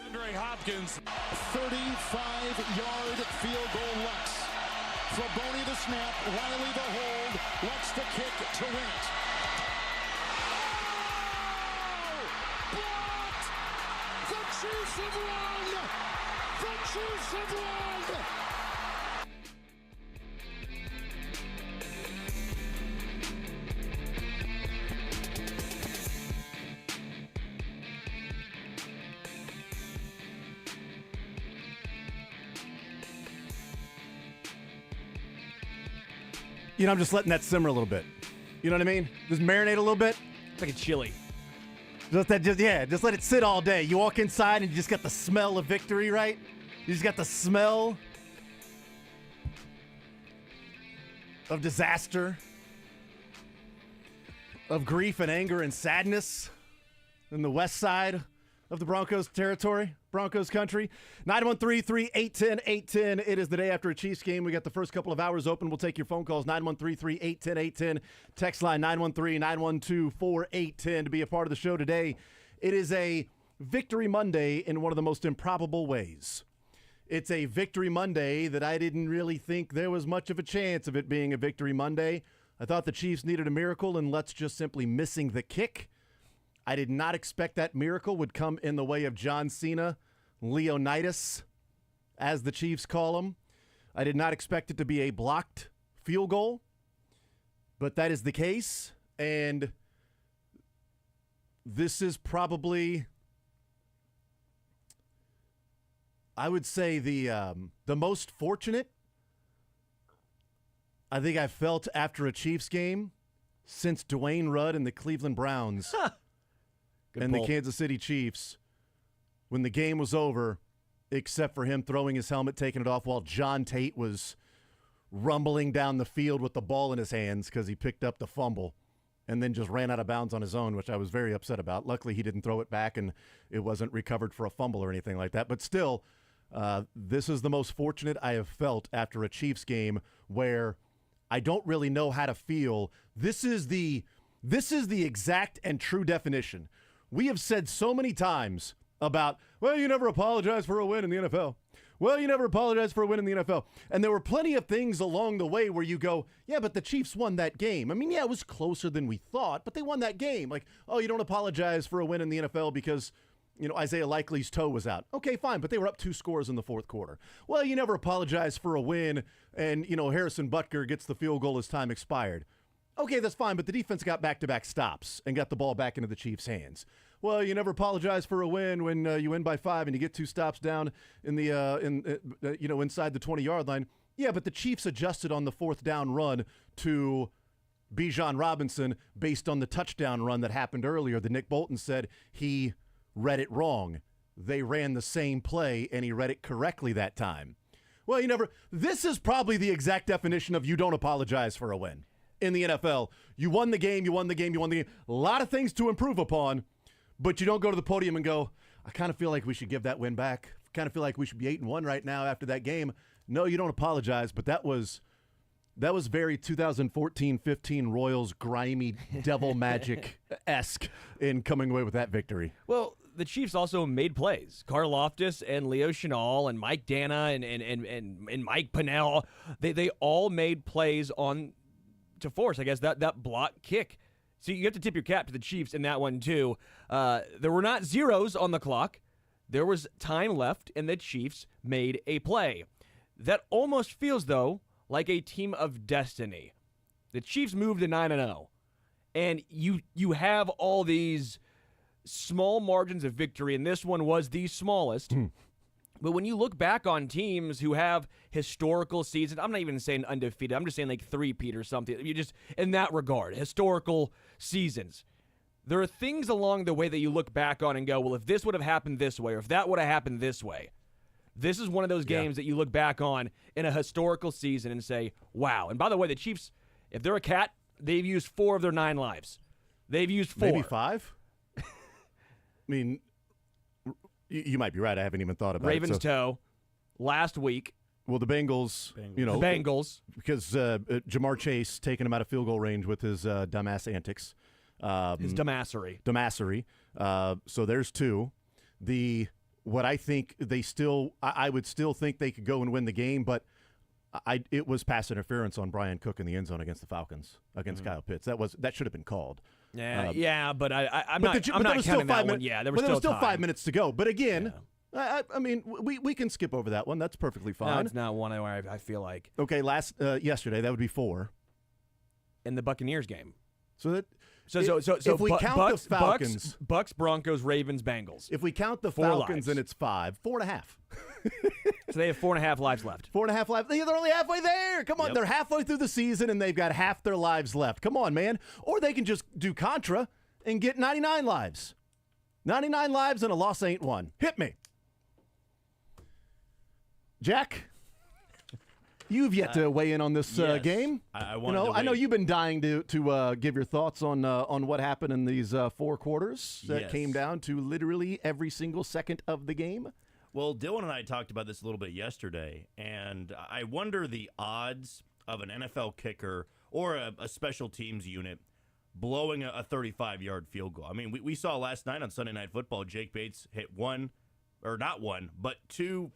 Andre Hopkins, 35-yard field goal Lux. Flaboni the snap, Riley the hold, Lux the kick to win it. Oh! Blocked! The Chiefs have won! The Chiefs have won! You know, I'm just letting that simmer a little bit. You know what I mean? Just marinate a little bit. It's like a chili. Just let it sit all day. You walk inside and you just got the smell of victory, right? You just got the smell of disaster, of grief and anger and sadness in the west side of the Broncos territory, Broncos country. 913-3-810-810. It is the day after a Chiefs game. We got the first couple of hours open. We'll take your phone calls, 913-3-810-810. Text line 913-912-4810 to be a part of the show today. It is a Victory Monday in one of the most improbable ways. It's a Victory Monday that I didn't really think there was much of a chance of it being a Victory Monday. I thought the Chiefs needed a miracle, and let's just simply missing the kick. I did not expect that miracle would come in the way of John Cena, Leonidas, as the Chiefs call him. I did not expect it to be a blocked field goal, but that is the case, and this is probably, I would say, the most fortunate I think I've felt after a Chiefs game since Dwayne Rudd and the Cleveland Browns and the Kansas City Chiefs, when the game was over, except for him throwing his helmet, taking it off while John Tate was rumbling down the field with the ball in his hands because he picked up the fumble and then just ran out of bounds on his own, which I was very upset about. Luckily, he didn't throw it back and it wasn't recovered for a fumble or anything like that. But still, this is the most fortunate I have felt after a Chiefs game where I don't really know how to feel. This is the exact and true definition. We have said so many times about, well, you never apologize for a win in the NFL. Well, you never apologize for a win in the NFL. And there were plenty of things along the way where you go, yeah, but the Chiefs won that game. I mean, yeah, it was closer than we thought, but they won that game. Like, oh, you don't apologize for a win in the NFL because, you know, Isaiah Likely's toe was out. Okay, fine, but they were up 2 scores in the fourth quarter. Well, you never apologize for a win and, you know, Harrison Butker gets the field goal as time expired. Okay, that's fine, but the defense got back-to-back stops and got the ball back into the Chiefs' hands. Well, you never apologize for a win when you win by 5 and you get 2 stops down in the inside the 20-yard line. Yeah, but the Chiefs adjusted on the 4th down run to Bijan Robinson based on the touchdown run that happened earlier. The Nick Bolton said he read it wrong. They ran the same play and he read it correctly that time. Well, this is probably the exact definition of you don't apologize for a win. In the NFL, you won the game. A lot of things to improve upon, but you don't go to the podium and go, I kind of feel like we should give that win back. I kind of feel like we should be 8-1 right now after that game. No, you don't apologize, but that was very 2014-15 Royals grimy devil magic-esque in coming away with that victory. Well, the Chiefs also made plays. Karl Loftus and Leo Chenal and Mike Dana and Mike Pennell, they all made plays to force, I guess, that block kick. So you have to tip your cap to the Chiefs in that one, too. There were not zeros on the clock. There was time left, and the Chiefs made a play. That almost feels, though, like a team of destiny. The Chiefs moved to 9-0, and you have all these small margins of victory, and this one was the smallest. But when you look back on teams who have historical seasons, I'm not even saying undefeated, I'm just saying like three-peat or something. You just, in that regard, historical seasons. There are things along the way that you look back on and go, well, if this would have happened this way, or if that would have happened this way. This is one of those games that you look back on in a historical season and say, wow. And by the way, the Chiefs, if they're a cat, they've used 4 of their 9 lives. They've used 4. Maybe 5? I mean, you might be right. I haven't even thought about Ravens it. toe last week. Well, the Bengals. The Bengals. Because Jamar Chase taking him out of field goal range with his dumbass antics. His Damassery. So there's 2. What I think I would still think they could go and win the game, but it was pass interference on Brian Cook in the end zone against the Falcons, against Kyle Pitts. That should have been called. Yeah, but I'm not counting that one. Yeah, there was still 5 minutes to go. But again, I mean, we can skip over that one. That's perfectly fine. No, it's not one where I feel like. Okay, yesterday that would be 4 in the Buccaneers game. So if we count the Falcons, Bucks, Broncos, Ravens, Bengals. If we count the Falcons, then it's 4.5. So they have 4.5 lives left. 4.5 lives. They're only halfway there. Come on, Yep. They're halfway through the season and they've got half their lives left. Come on, man. Or they can just do Contra and get 99 lives. 99 lives and a loss ain't one. Hit me. Jack, you've yet to weigh in on this yes. game. I know you've been dying to give your thoughts on what happened in these 4 quarters that came down to literally every single second of the game. Well, Dylan and I talked about this a little bit yesterday, and I wonder the odds of an NFL kicker or a special teams unit blowing a 35-yard field goal. I mean, we saw last night on Sunday Night Football, Jake Bates hit 2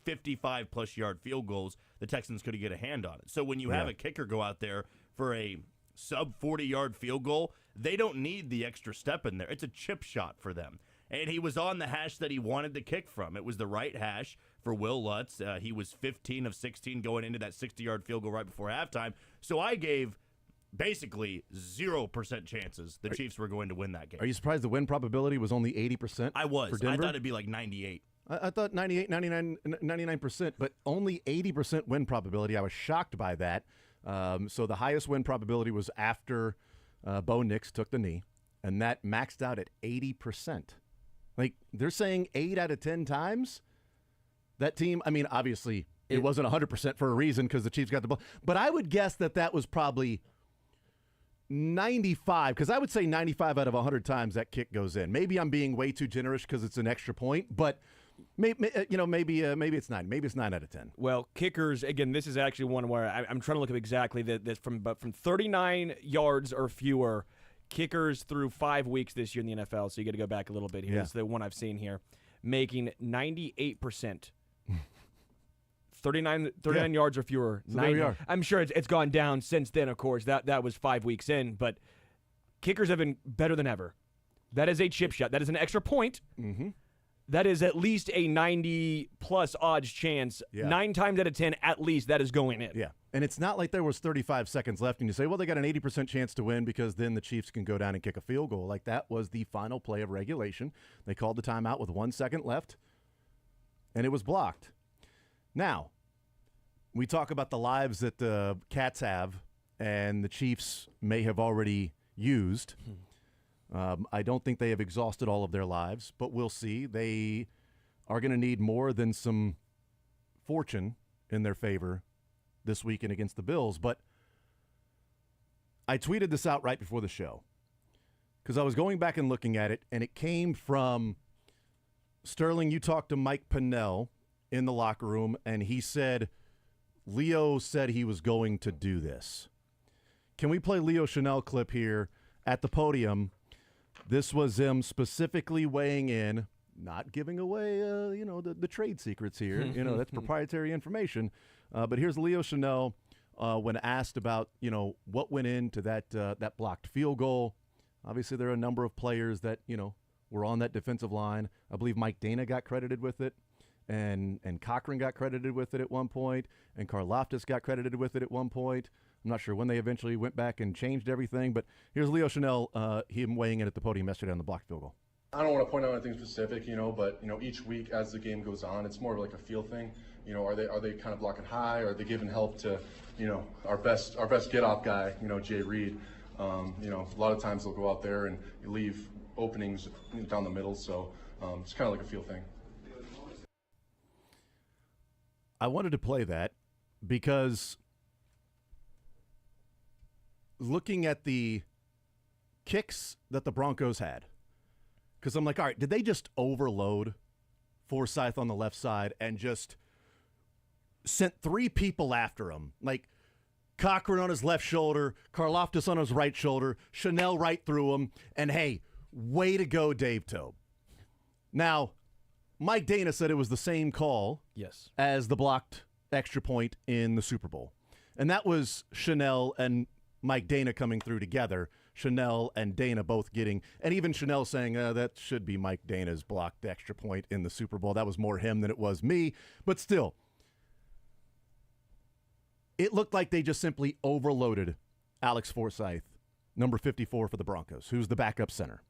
55-plus yard field goals. The Texans could get a hand on it. So when you have a kicker go out there for a sub-40-yard field goal, they don't need the extra step in there. It's a chip shot for them. And he was on the hash that he wanted to kick from. It was the right hash for Will Lutz. He was 15 of 16 going into that 60-yard field goal right before halftime. So I gave basically 0% chances the Chiefs were going to win that game. Are you surprised the win probability was only 80%? I was. For Denver? I thought it'd be like 98. I thought 98, 99%, but only 80% win probability. I was shocked by that. So the highest win probability was after Bo Nix took the knee, and that maxed out at 80%. Like, they're saying 8 out of 10 times that team, I mean, obviously it wasn't 100% for a reason because the Chiefs got the ball, but I would guess that was probably 95, because I would say 95 out of 100 times that kick goes in. Maybe I'm being way too generous because it's an extra point, but maybe it's 9. Maybe it's 9 out of 10. Well, kickers, again, this is actually one where I'm trying to look up exactly this from 39 yards or fewer. Kickers through 5 weeks this year in the NFL, so you got to go back a little bit here. It's the one I've seen here, making 98%. 39 yards or fewer. So there we are. I'm sure it's gone down since then, of course. That was 5 weeks in, but kickers have been better than ever. That is a chip shot. That is an extra point. Mm-hmm. That is at least a 90-plus odds chance. 9 times out of 10, at least, that is going in. Yeah, and it's not like there was 35 seconds left, and you say, well, they got an 80% chance to win because then the Chiefs can go down and kick a field goal. Like, that was the final play of regulation. They called the timeout with 1 second left, and it was blocked. Now, we talk about the lives that the Cats have and the Chiefs may have already used. I don't think they have exhausted all of their lives, but we'll see. They are going to need more than some fortune in their favor this weekend against the Bills. But I tweeted this out right before the show because I was going back and looking at it, and it came from Sterling. You talked to Mike Pinnell in the locker room, and he said Leo said he was going to do this. Can we play Leo Chanel clip here at the podium? This was him specifically weighing in, not giving away, the trade secrets here. That's proprietary information. But here's Leo Chanel when asked about, what went into that blocked field goal. Obviously, there are a number of players that, were on that defensive line. I believe Mike Dana got credited with it, and Cochran got credited with it at one point, and Karlaftis got credited with it at one point. I'm not sure when they eventually went back and changed everything, but here's Leo Chanel, him weighing in at the podium yesterday on the blocked field goal. I don't want to point out anything specific, but each week as the game goes on, it's more of like a feel thing. Are they kind of blocking high? Or are they giving help to, our best get off guy, Jay Reed? A lot of times they'll go out there and leave openings down the middle, so it's kind of like a feel thing. I wanted to play that because looking at the kicks that the Broncos had, because I'm like, all right, did they just overload Forsyth on the left side and just sent 3 people after him? Like, Cochran on his left shoulder, Karlaftis on his right shoulder, Chanel right through him, and hey, way to go, Dave Tobe. Now, Mike Dana said it was the same call as the blocked extra point in the Super Bowl. And that was Chanel and Mike Dana coming through together. Chanel and Dana both getting, and even Chanel saying, that should be Mike Dana's blocked extra point in the Super Bowl. That was more him than it was me. But still, it looked like they just simply overloaded Alex Forsythe, number 54 for the Broncos, who's the backup center.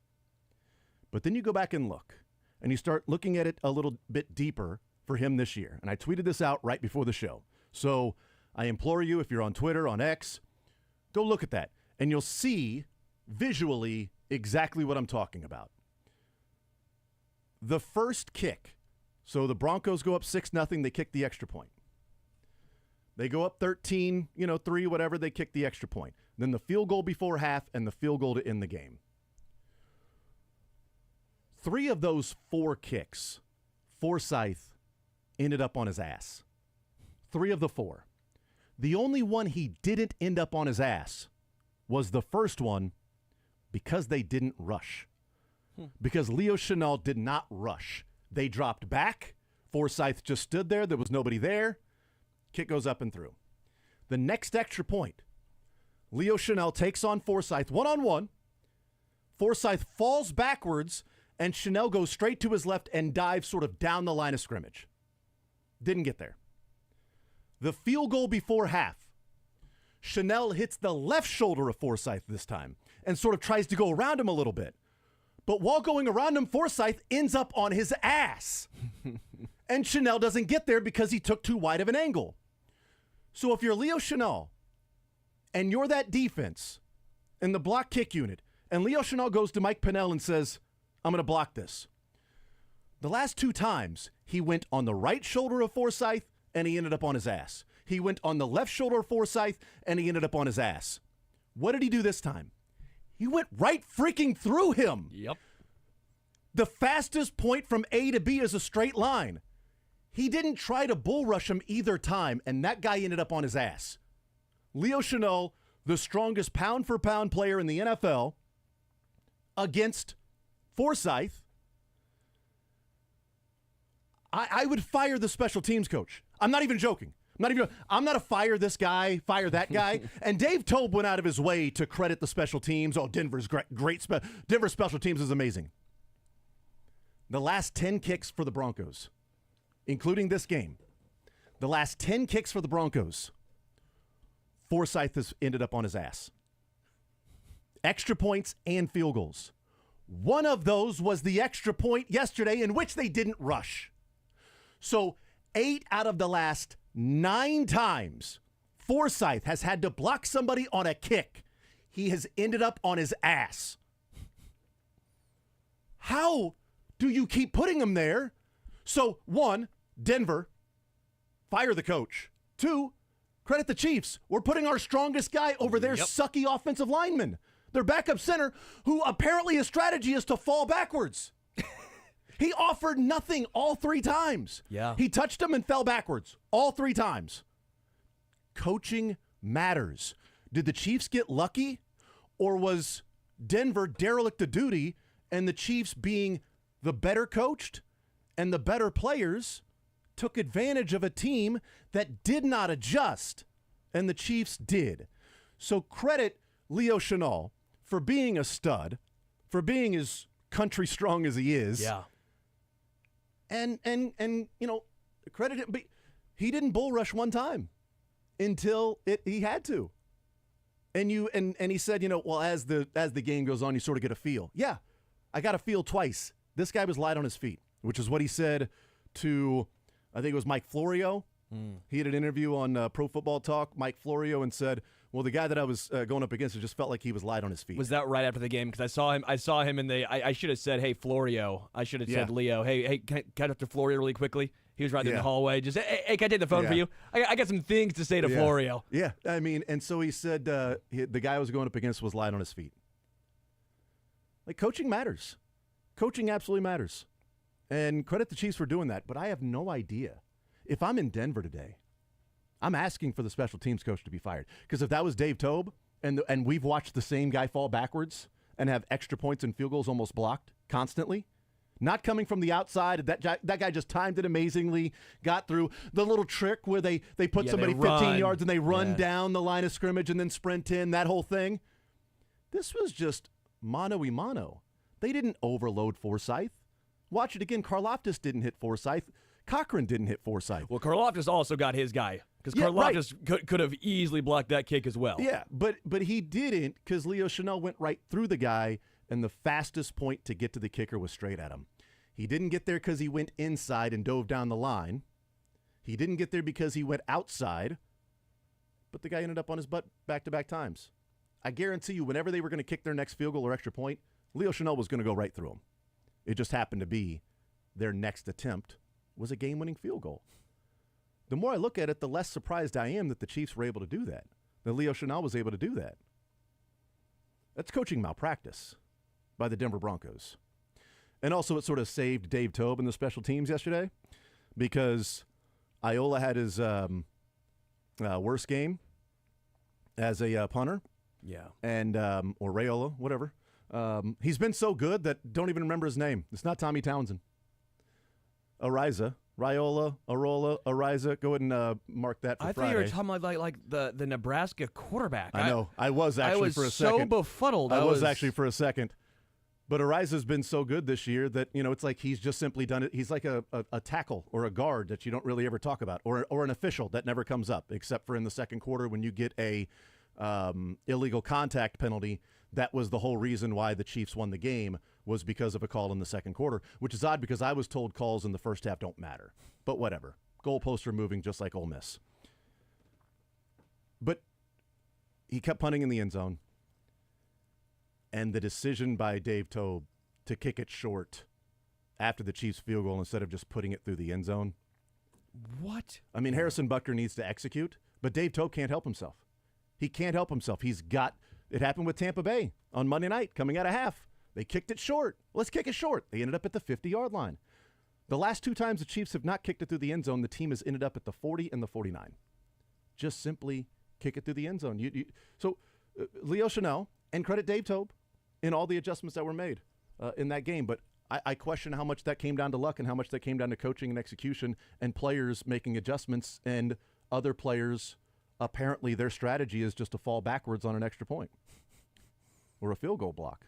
But then you go back and look, and you start looking at it a little bit deeper for him this year. And I tweeted this out right before the show. So I implore you, if you're on Twitter, on X, go look at that, and you'll see visually exactly what I'm talking about. The first kick, so the Broncos go up 6-0, they kick the extra point. They go up 13, 3, whatever, they kick the extra point. Then the field goal before half and the field goal to end the game. 3 of those 4 kicks, Forsythe ended up on his ass. 3 of the 4. The only one he didn't end up on his ass was the first one because they didn't rush. Because Leo Chanel did not rush. They dropped back. Forsythe just stood there. There was nobody there. Kick goes up and through. The next extra point, Leo Chanel takes on Forsythe one-on-one. Forsythe falls backwards, and Chanel goes straight to his left and dives sort of down the line of scrimmage. Didn't get there. The field goal before half, Chanel hits the left shoulder of Forsythe this time and sort of tries to go around him a little bit. But while going around him, Forsythe ends up on his ass. And Chanel doesn't get there because he took too wide of an angle. So if you're Leo Chanel and you're that defense in the block kick unit, and Leo Chanel goes to Mike Pennell and says, I'm going to block this. The last 2 times, he went on the right shoulder of Forsythe and he ended up on his ass. He went on the left shoulder of Forsythe and he ended up on his ass. What did he do this time? He went right freaking through him. Yep. The fastest point from A to B is a straight line. He didn't try to bull rush him either time, and that guy ended up on his ass. Leo Chanel, the strongest pound-for-pound player in the NFL, against Forsythe. I would fire the special teams coach. I'm not even joking. I'm not a fire this guy, fire that guy. And Dave Tobe went out of his way to credit the special teams. Oh, Denver's great. Denver special teams is amazing. The last 10 kicks for the Broncos, including this game, the last 10 kicks for the Broncos, Forsythe has ended up on his ass. Extra points and field goals. One of those was the extra point yesterday in which they didn't rush. So 8 out of the last 9 times Forsythe has had to block somebody on a kick, he has ended up on his ass. How do you keep putting him there? So 1, Denver, fire the coach. 2, credit the Chiefs. We're putting our strongest guy over their sucky offensive lineman, their backup center, who apparently his strategy is to fall backwards. He offered nothing all 3 times. Yeah. He touched him and fell backwards all 3 times. Coaching matters. Did the Chiefs get lucky, or was Denver derelict of duty and the Chiefs, being the better coached and the better players, took advantage of a team that did not adjust, and the Chiefs did? So credit Leo Chanel for being a stud, for being as country strong as he is. Yeah. And credit him. But he didn't bull rush one time until he had to. And he said, well, as the game goes on, you sort of get a feel. Yeah, I got a feel twice. This guy was light on his feet, which is what he said to, I think it was Mike Florio. He had an interview on Pro Football Talk, Mike Florio, and said, well, the guy that I was going up against, it just felt like he was light on his feet. Was that right after the game? Because I saw him in the. I should have said, "Hey, Florio." I should have said, "Leo." Hey, can I talk to Florio really quickly? He was right there in the hallway. Just, hey, can I take the phone for you? I got some things to say to Florio. Yeah, I mean, and so he said the guy I was going up against was light on his feet. Like, coaching matters. Coaching absolutely matters. And credit the Chiefs for doing that. But I have no idea. If I'm in Denver today, I'm asking for the special teams coach to be fired. Because if that was Dave Tobe, and we've watched the same guy fall backwards and have extra points and field goals almost blocked constantly, not coming from the outside, that guy just timed it amazingly, got through the little trick where they put somebody 15 yards and they run down the line of scrimmage and then sprint in, that whole thing. This was just mano-y-mano. They didn't overload Forsythe. Watch it again. Karlaftis didn't hit Forsythe. Cochran didn't hit Forsythe. Well, Karlaftis also got his guy because Karlaftis could have easily blocked that kick as well. Yeah, but he didn't because Leo Chanel went right through the guy, and the fastest point to get to the kicker was straight at him. He didn't get there because he went inside and dove down the line. He didn't get there because he went outside, but the guy ended up on his butt back-to-back times. I guarantee you, whenever they were going to kick their next field goal or extra point, Leo Chanel was going to go right through him. It just happened to be their next attempt was a game-winning field goal. The more I look at it, the less surprised I am that the Chiefs were able to do that, that Leo Chanel was able to do that. That's coaching malpractice by the Denver Broncos. And also it sort of saved Dave Tobe in the special teams yesterday because Iola had his worst game as a punter. Yeah. And or Rayola, whatever. He's been so good that don't even remember his name. It's not Tommy Townsend. Rayola, Ariza. Go ahead and mark that for Friday. I thought you were talking about like the Nebraska quarterback. I know. I was actually for a second. I was so befuddled. I was actually for a second. But Ariza's been so good this year that, it's like he's just simply done it. He's like a tackle or a guard that you don't really ever talk about, or an official that never comes up, except for in the second quarter when you get a illegal contact penalty. That was the whole reason why the Chiefs won the game, was because of a call in the second quarter, which is odd because I was told calls in the first half don't matter. But whatever. Goalposts are moving just like Ole Miss. But he kept punting in the end zone. And the decision by Dave Tobe to kick it short after the Chiefs field goal instead of just putting it through the end zone. What? I mean, Harrison Butker needs to execute, but Dave Tobe can't help himself. He can't help himself. It happened with Tampa Bay on Monday night coming out of half. They kicked it short. Let's kick it short. They ended up at the 50-yard line. The last two times the Chiefs have not kicked it through the end zone, the team has ended up at the 40 and the 49. Just simply kick it through the end zone. So Leo Chanel, and credit Dave Tobe in all the adjustments that were made in that game. But I question how much that came down to luck and how much that came down to coaching and execution and players making adjustments and other players, apparently their strategy is just to fall backwards on an extra point or a field goal block.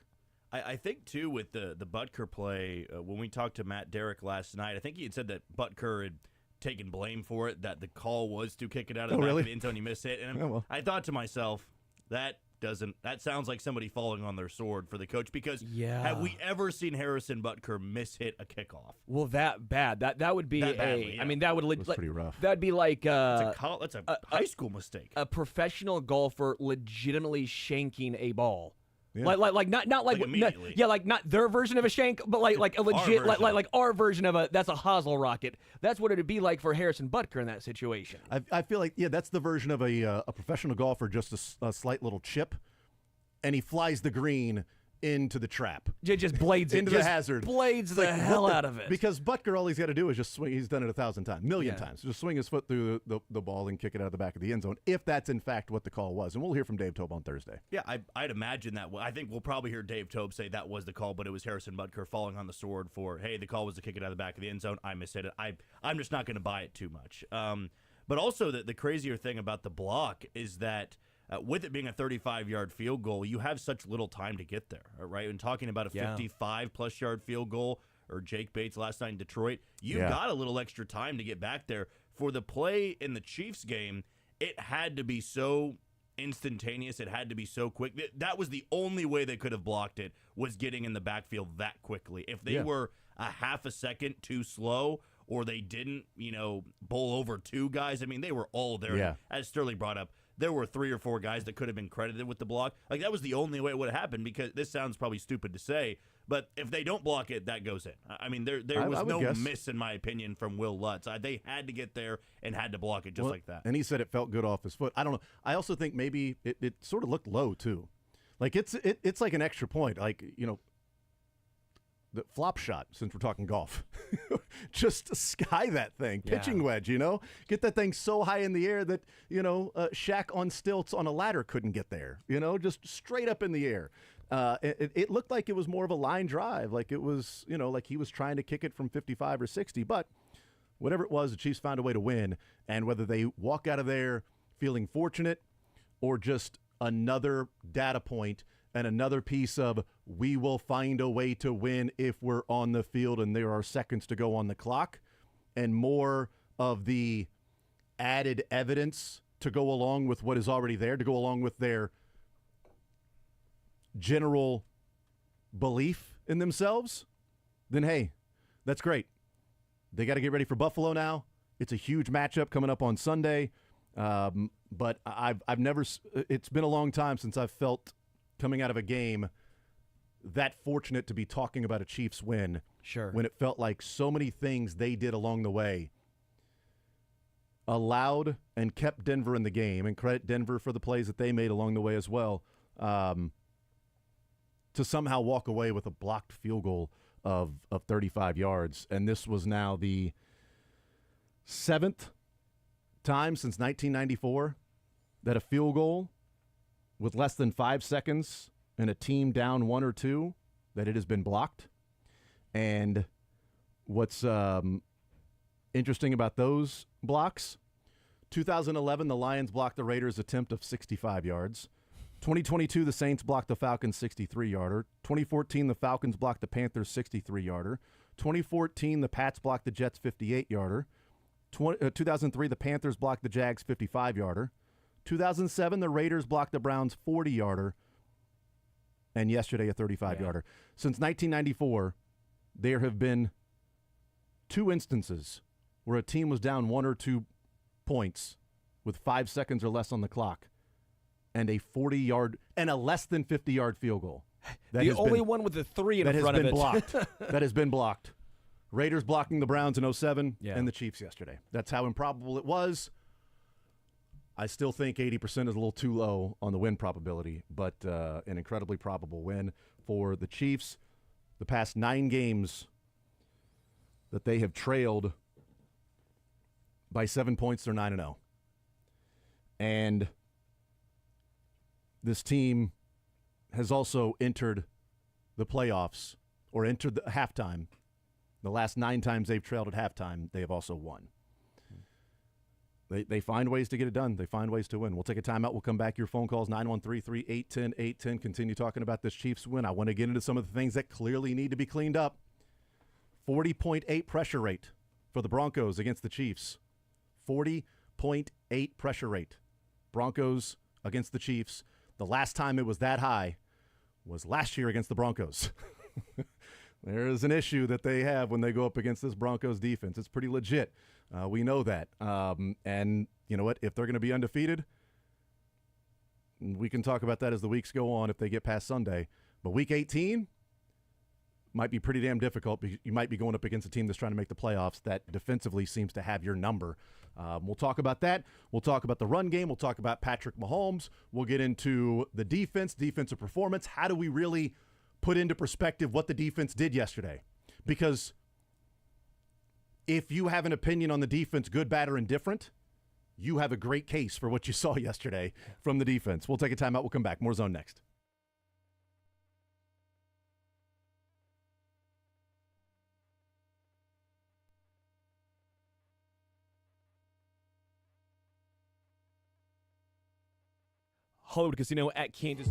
I think, too, with the Butker play, when we talked to Matt Derrick last night, I think he had said that Butker had taken blame for it, that the call was to kick it out of the back of the end zone. He missed it. And I thought to myself, that sounds like somebody falling on their sword for the coach, because have we ever seen Harrison Butker mishit a kickoff? Well, that bad. That would be badly, yeah. I mean, that would That's pretty rough. That'd be like That's a high school mistake. A professional golfer legitimately shanking a ball. Yeah. Like not immediately. not their version of a shank, but like a legit like our version of that's a hosel rocket. That's what it'd be like for Harrison Butker in that situation. I feel like that's the version of a professional golfer, just a slight little chip, and he flies the green into the trap. Just blades it. Into the hazard. Blades the hell out of it. Because Butker, all he's got to do is just swing. He's done it 1,000 times, million times. Just swing his foot through the ball and kick it out of the back of the end zone, if that's in fact what the call was. And we'll hear from Dave Tobe on Thursday. Yeah, I'd imagine that. I think we'll probably hear Dave Tobe say that was the call, but it was Harrison Butker falling on the sword for, hey, the call was to kick it out of the back of the end zone. I mishit it. I'm just not going to buy it too much. But also the crazier thing about the block is that with it being a 35-yard field goal, you have such little time to get there, right? And talking about a 55-plus yard field goal, or Jake Bates last night in Detroit, you got a little extra time to get back there. For the play in the Chiefs game, it had to be so instantaneous. It had to be so quick. That was the only way they could have blocked it, was getting in the backfield that quickly. If they were a half a second too slow, or they didn't, bowl over two guys, I mean, they were all there. Yeah. As Sterling brought up, there were 3 or 4 guys that could have been credited with the block. Like, that was the only way it would have happened, because this sounds probably stupid to say, but if they don't block it, that goes in. I mean, there was no miss, in my opinion, from Will Lutz. They had to get there and had to block it just like that. And he said it felt good off his foot. I don't know. I also think maybe it sort of looked low, too. Like, it's like an extra point. Like, the flop shot, since we're talking golf. Just sky that thing. Yeah. Pitching wedge, Get that thing so high in the air that, Shaq on stilts on a ladder couldn't get there. Just straight up in the air. It looked like it was more of a line drive, like it was, like he was trying to kick it from 55 or 60. But whatever it was, the Chiefs found a way to win. And whether they walk out of there feeling fortunate or just another data point and another piece of we will find a way to win if we're on the field and there are seconds to go on the clock, and more of the added evidence to go along with what is already there, to go along with their general belief in themselves, then hey, that's great. They got to get ready for Buffalo now. It's a huge matchup coming up on Sunday. But I've never, it's been a long time since I've felt coming out of a game that fortunate to be talking about a Chiefs win. Sure. When it felt like so many things they did along the way allowed and kept Denver in the game, and credit Denver for the plays that they made along the way as well, to somehow walk away with a blocked field goal of 35 yards. And this was now the 7th time since 1994 that a field goal with less than 5 seconds and a team down 1 or 2, that it has been blocked. And what's interesting about those blocks, 2011, the Lions blocked the Raiders' attempt of 65 yards. 2022, the Saints blocked the Falcons' 63-yarder. 2014, the Falcons blocked the Panthers' 63-yarder. 2014, the Pats blocked the Jets' 58-yarder. 2003, the Panthers blocked the Jags' 55-yarder. 2007, the Raiders blocked the Browns' 40-yarder. And yesterday, a 35-yarder. Since 1994, there have been 2 instances where a team was down 1 or 2 points with 5 seconds or less on the clock, and a 40-yard and a less than 50-yard field goal. The only one with the 3 in front of it. That has been blocked. Raiders blocking the Browns in 07 Yeah. and the Chiefs yesterday. That's how improbable it was. I still think 80% is a little too low on the win probability, but an incredibly probable win for the Chiefs. The past 9 games that they have trailed by 7 points, they're 9-0. And this team has also entered the playoffs, or entered the halftime. The last 9 times they've trailed at halftime, they have also won. They find ways to get it done. They find ways to win. We'll take a timeout. We'll come back. Your phone calls, 913-381-0810. Continue talking about this Chiefs win. I want to get into some of the things that clearly need to be cleaned up. 40.8 pressure rate for the Broncos against the Chiefs. 40.8 pressure rate. Broncos against the Chiefs. The last time it was that high was last year against the Broncos. There is an issue that they have when they go up against this Broncos defense. It's pretty legit. We know that. And you know what? If they're going to be undefeated, we can talk about that as the weeks go on if they get past Sunday. But Week 18 might be pretty damn difficult because you might be going up against a team that's trying to make the playoffs that defensively seems to have your number. We'll talk about that. We'll talk about the run game. We'll talk about Patrick Mahomes. We'll get into the defense, defensive performance. How do we really put into perspective what the defense did yesterday? Because if you have an opinion on the defense, good, bad, or indifferent, you have a great case for what you saw yesterday from the defense. We'll take a timeout. We'll come back. More Zone next. Hollywood Casino at Kansas.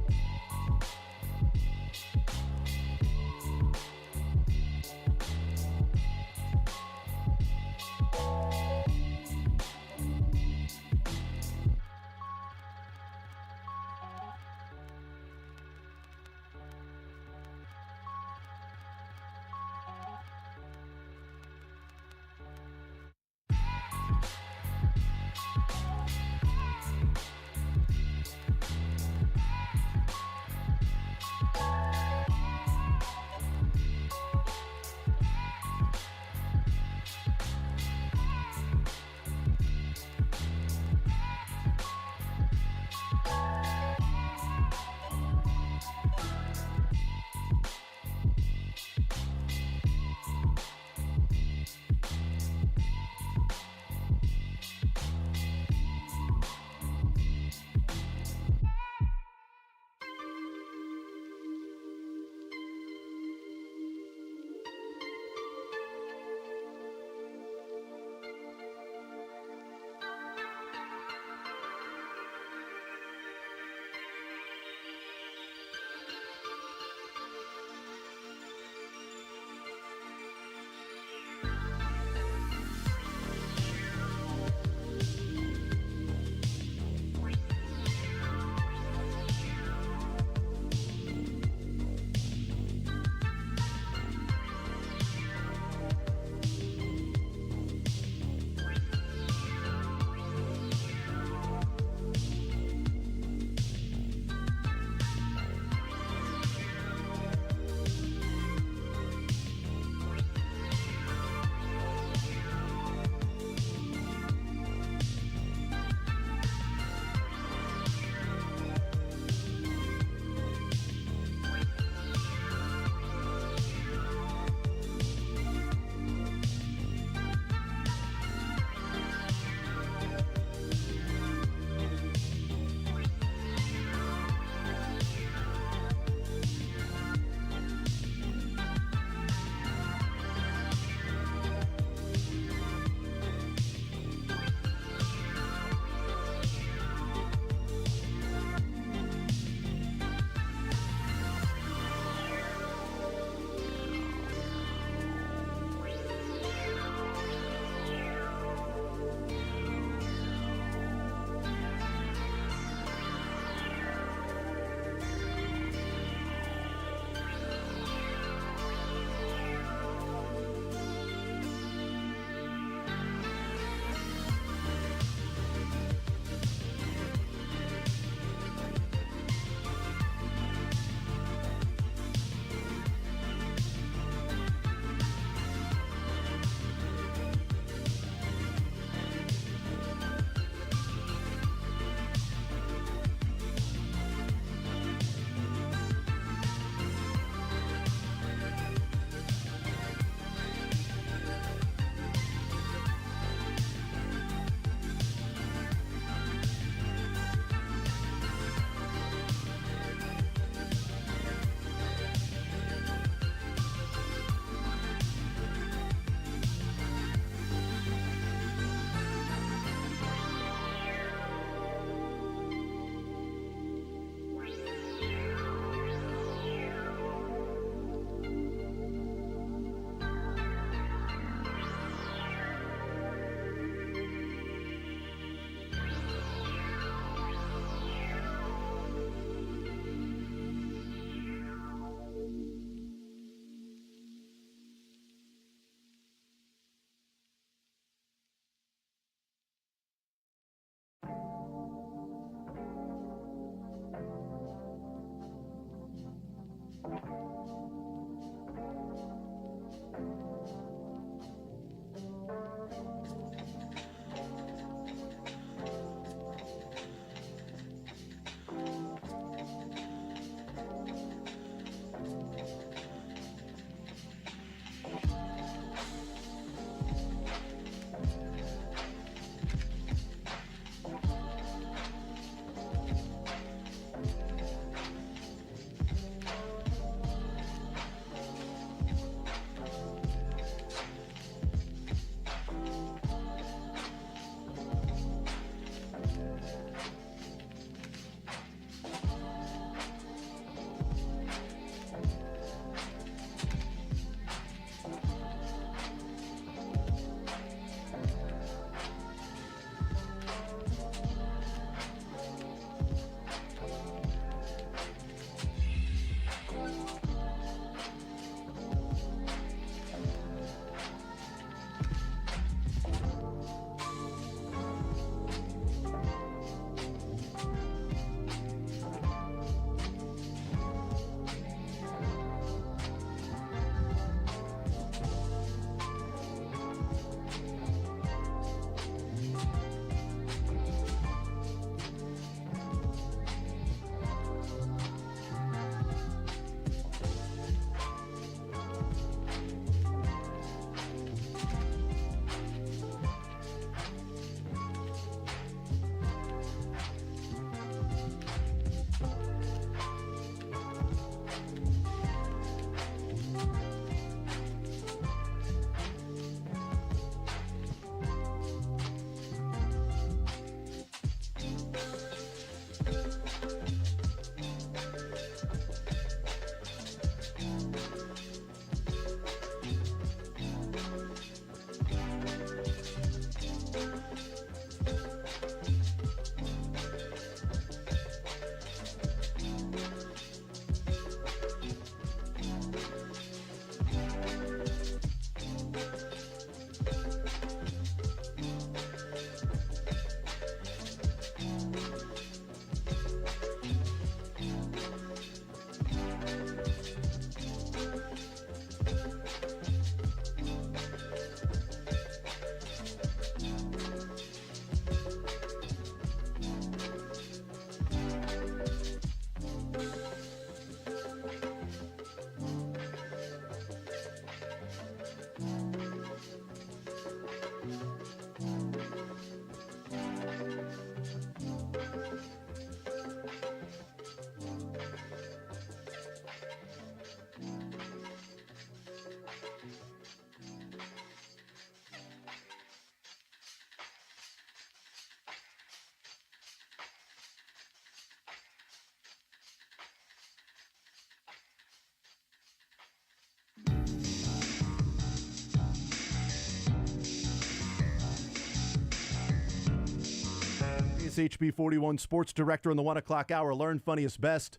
HB 41 sports director in the 1 o'clock hour. Learn funniest best.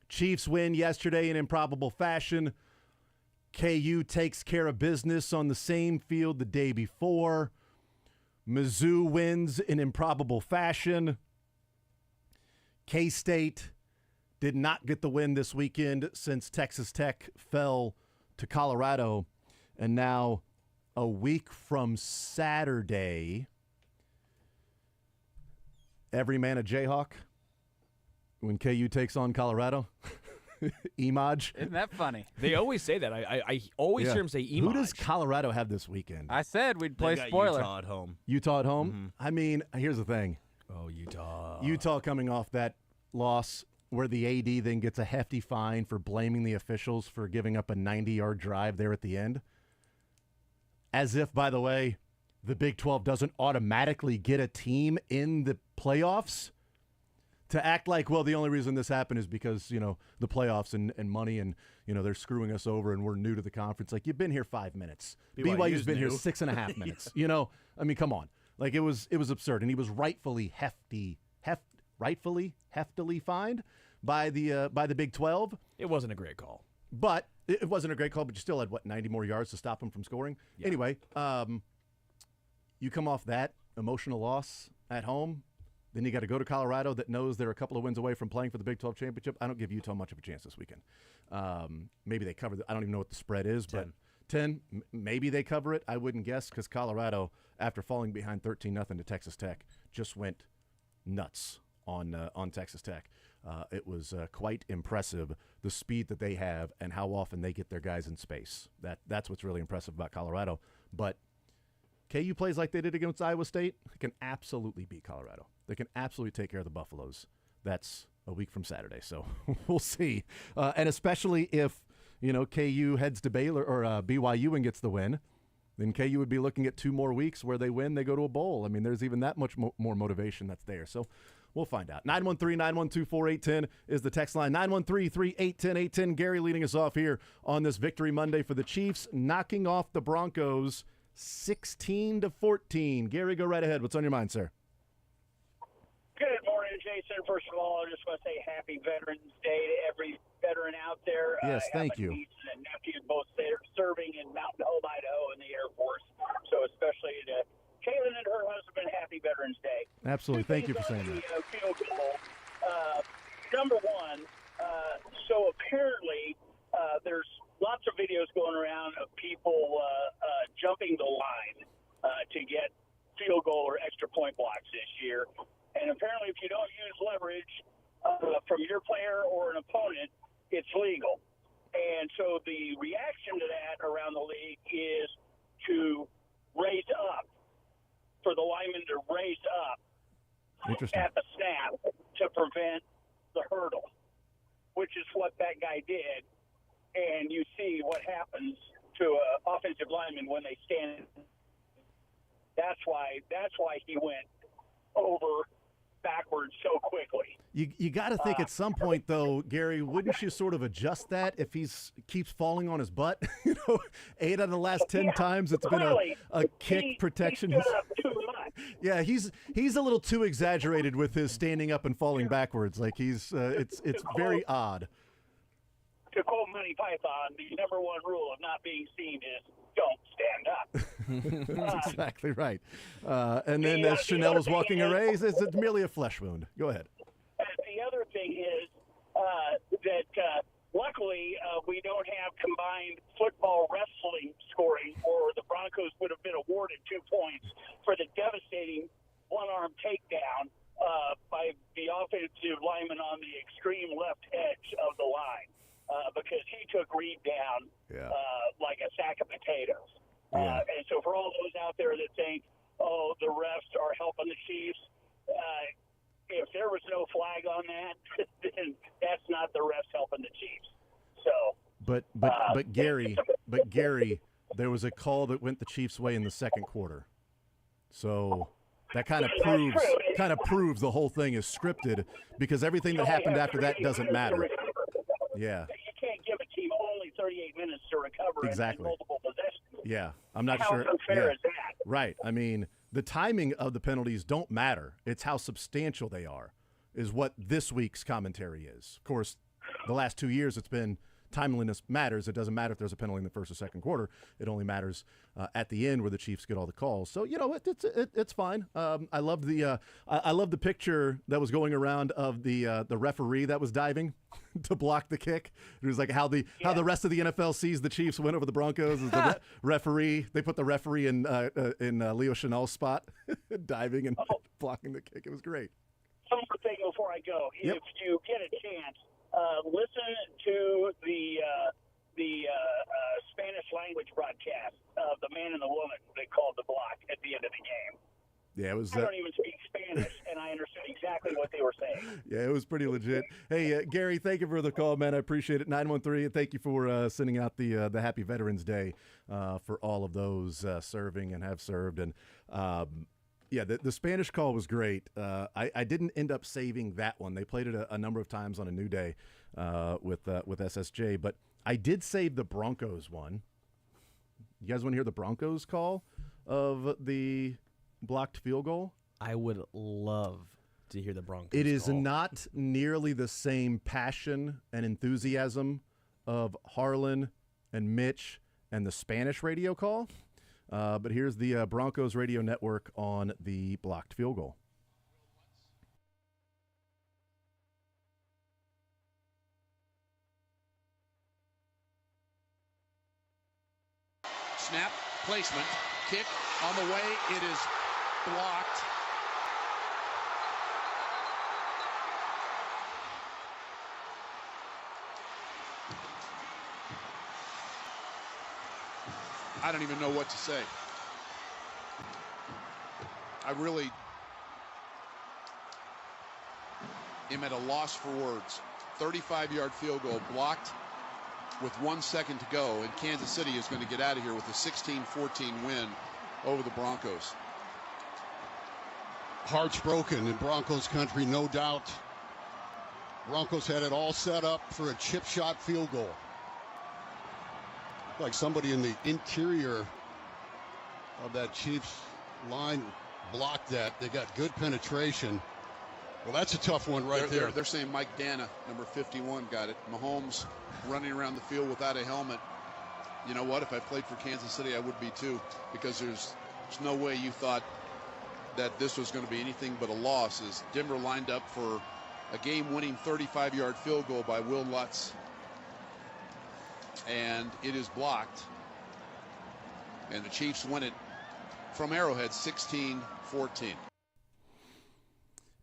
Chiefs win yesterday in improbable fashion. KU takes care of business on the same field the day before. Mizzou wins in improbable fashion. K-State did not get the win this weekend since Texas Tech fell to Colorado. And now, a week from Saturday, every man a Jayhawk when KU takes on Colorado. Emaj. Isn't that funny? They always say that. I always hear them say Emaj. Who does Colorado have this weekend? I said we'd play They got spoiler. Utah at home. Utah at home? Mm-hmm. I mean, here's the thing. Oh, Utah. Utah coming off that loss where the AD then gets a hefty fine for blaming the officials for giving up a 90-yard drive there at the end. As if, by the way, the Big 12 doesn't automatically get a team in the playoffs. To act like, well, the only reason this happened is because, you know, the playoffs and money and, you know, they're screwing us over and we're new to the conference. Like, you've been here 5 minutes. BYU's been here 6.5 minutes. You know, I mean, come on. Like, it was absurd. And he was rightfully heftily fined by the Big 12. It wasn't a great call. But it wasn't a great call, but you still had, 90 more yards to stop him from scoring? Yeah. Anyway, you come off that emotional loss at home, Then you got to go to Colorado that knows they're a couple of wins away from playing for the Big 12 championship. I don't give Utah much of a chance this weekend. Maybe they cover I don't even know what the spread is, 10. but 10, maybe they cover it. I wouldn't guess because Colorado, after falling behind 13-0 to Texas Tech, just went nuts on Texas Tech. It was quite impressive, the speed that they have and how often they get their guys in space. That's what's really impressive about Colorado. But KU plays like they did against Iowa State. They can absolutely beat Colorado. They can absolutely take care of the Buffaloes. That's a week from Saturday, so we'll see. And especially if, KU heads to Baylor or BYU and gets the win, then KU would be looking at 2 more weeks where they win, they go to a bowl. I mean, there's even that much more motivation that's there. So we'll find out. 913-912-4810 is the text line. 913-3810810. Gary leading us off here on this Victory Monday for the Chiefs, knocking off the Broncos 16-14. Gary, go right ahead. What's on your mind, sir? Good morning, Jason. First of all, I just want to say happy Veterans Day to every veteran out there. Yes, thank you. I have a niece and a nephew both serving in Mountain Home, Idaho in the Air Force. So especially to Kaylin and her husband, happy Veterans Day. Absolutely. Thank you for saying that. Field goal. Number one, so apparently there's lots of videos going around of people jumping the line to get field goal or extra point blocks this year. And apparently if you don't use leverage from your player or an opponent, it's legal. And so the reaction to that around the league is to raise up, for the lineman to raise up at the snap to prevent the hurdle, which is what that guy did. And you see what happens to an offensive lineman when they stand. That's why he went over backwards so quickly. You got to think at some point, though, Gary, wouldn't you sort of adjust that if he keeps falling on his butt? 8 out of the last 10 times it's been a kick protection. He stood up too much. Yeah, he's a little too exaggerated with his standing up and falling backwards. Like it's very odd. To quote Monty Python, the number one rule of not being seen is don't stand up. That's exactly right. And then as Chanel was walking away, it's merely a flesh wound. Go ahead. The other thing is that luckily we don't have combined football wrestling scoring, or the Broncos would have been awarded 2 points for the devastating one-arm takedown by the offensive lineman on the extreme left edge of the line. Because he took Reed down like a sack of potatoes. And so for all those out there that think, oh, the refs are helping the Chiefs, if there was no flag on that, then that's not the refs helping the Chiefs. So, but Gary, there was a call that went the Chiefs' way in the second quarter. So that kind of proves the whole thing is scripted, because everything that happened after that doesn't matter. Yeah. You can't give a team only 38 minutes to recover Exactly. and multiple possessions. Yeah, I'm not How sure. unfair is that? Right. I mean, the timing of the penalties don't matter. It's how substantial they are, is what this week's commentary is. Of course, the last 2 years it's been timeliness matters. It doesn't matter if there's a penalty in the first or second quarter. It only matters at the end where the Chiefs get all the calls. So it's fine. I love the picture that was going around of the referee that was diving to block the kick. It was like how the rest of the NFL sees the Chiefs win over the Broncos is the referee. They put the referee in Leo Chenal's spot, diving and blocking the kick. It was great. One more thing before I go. Yep. If you get a chance, listen to the Spanish language broadcast of the man and the woman they called the block at the end of the game. Yeah, it was. I don't even speak Spanish, and I understood exactly what they were saying. Yeah, it was pretty legit. Hey, Gary, thank you for the call, man. I appreciate it. 913, and thank you for sending out the Happy Veterans Day for all of those serving and have served. And yeah, the Spanish call was great. I didn't end up saving that one. They played it a number of times on a New Day with SSJ, but I did save the Broncos one. You guys want to hear the Broncos call of the blocked field goal? I would love to hear the Broncos It is call. not nearly the same passion and enthusiasm of Harlan and Mitch and the Spanish radio call. But here's the Broncos radio network on the blocked field goal. Snap, placement, kick on the way. It is blocked. I don't even know what to say. I really am at a loss for words. 35-yard field goal blocked with 1 second to go, and Kansas City is going to get out of here with a 16-14 win over the Broncos. Hearts broken in Broncos country, no doubt. Broncos had it all set up for a chip shot field goal. Like somebody in the interior of that Chiefs line blocked that. They got good penetration. Well, that's a tough one there. They're saying Mike Dana, number 51, got it. Mahomes running around the field without a helmet. You know what? If I played for Kansas City, I would be too, because there's no way you thought that this was going to be anything but a loss, as Denver lined up for a game-winning 35-yard field goal by Will Lutz. And it is blocked. And the Chiefs win it from Arrowhead 16-14.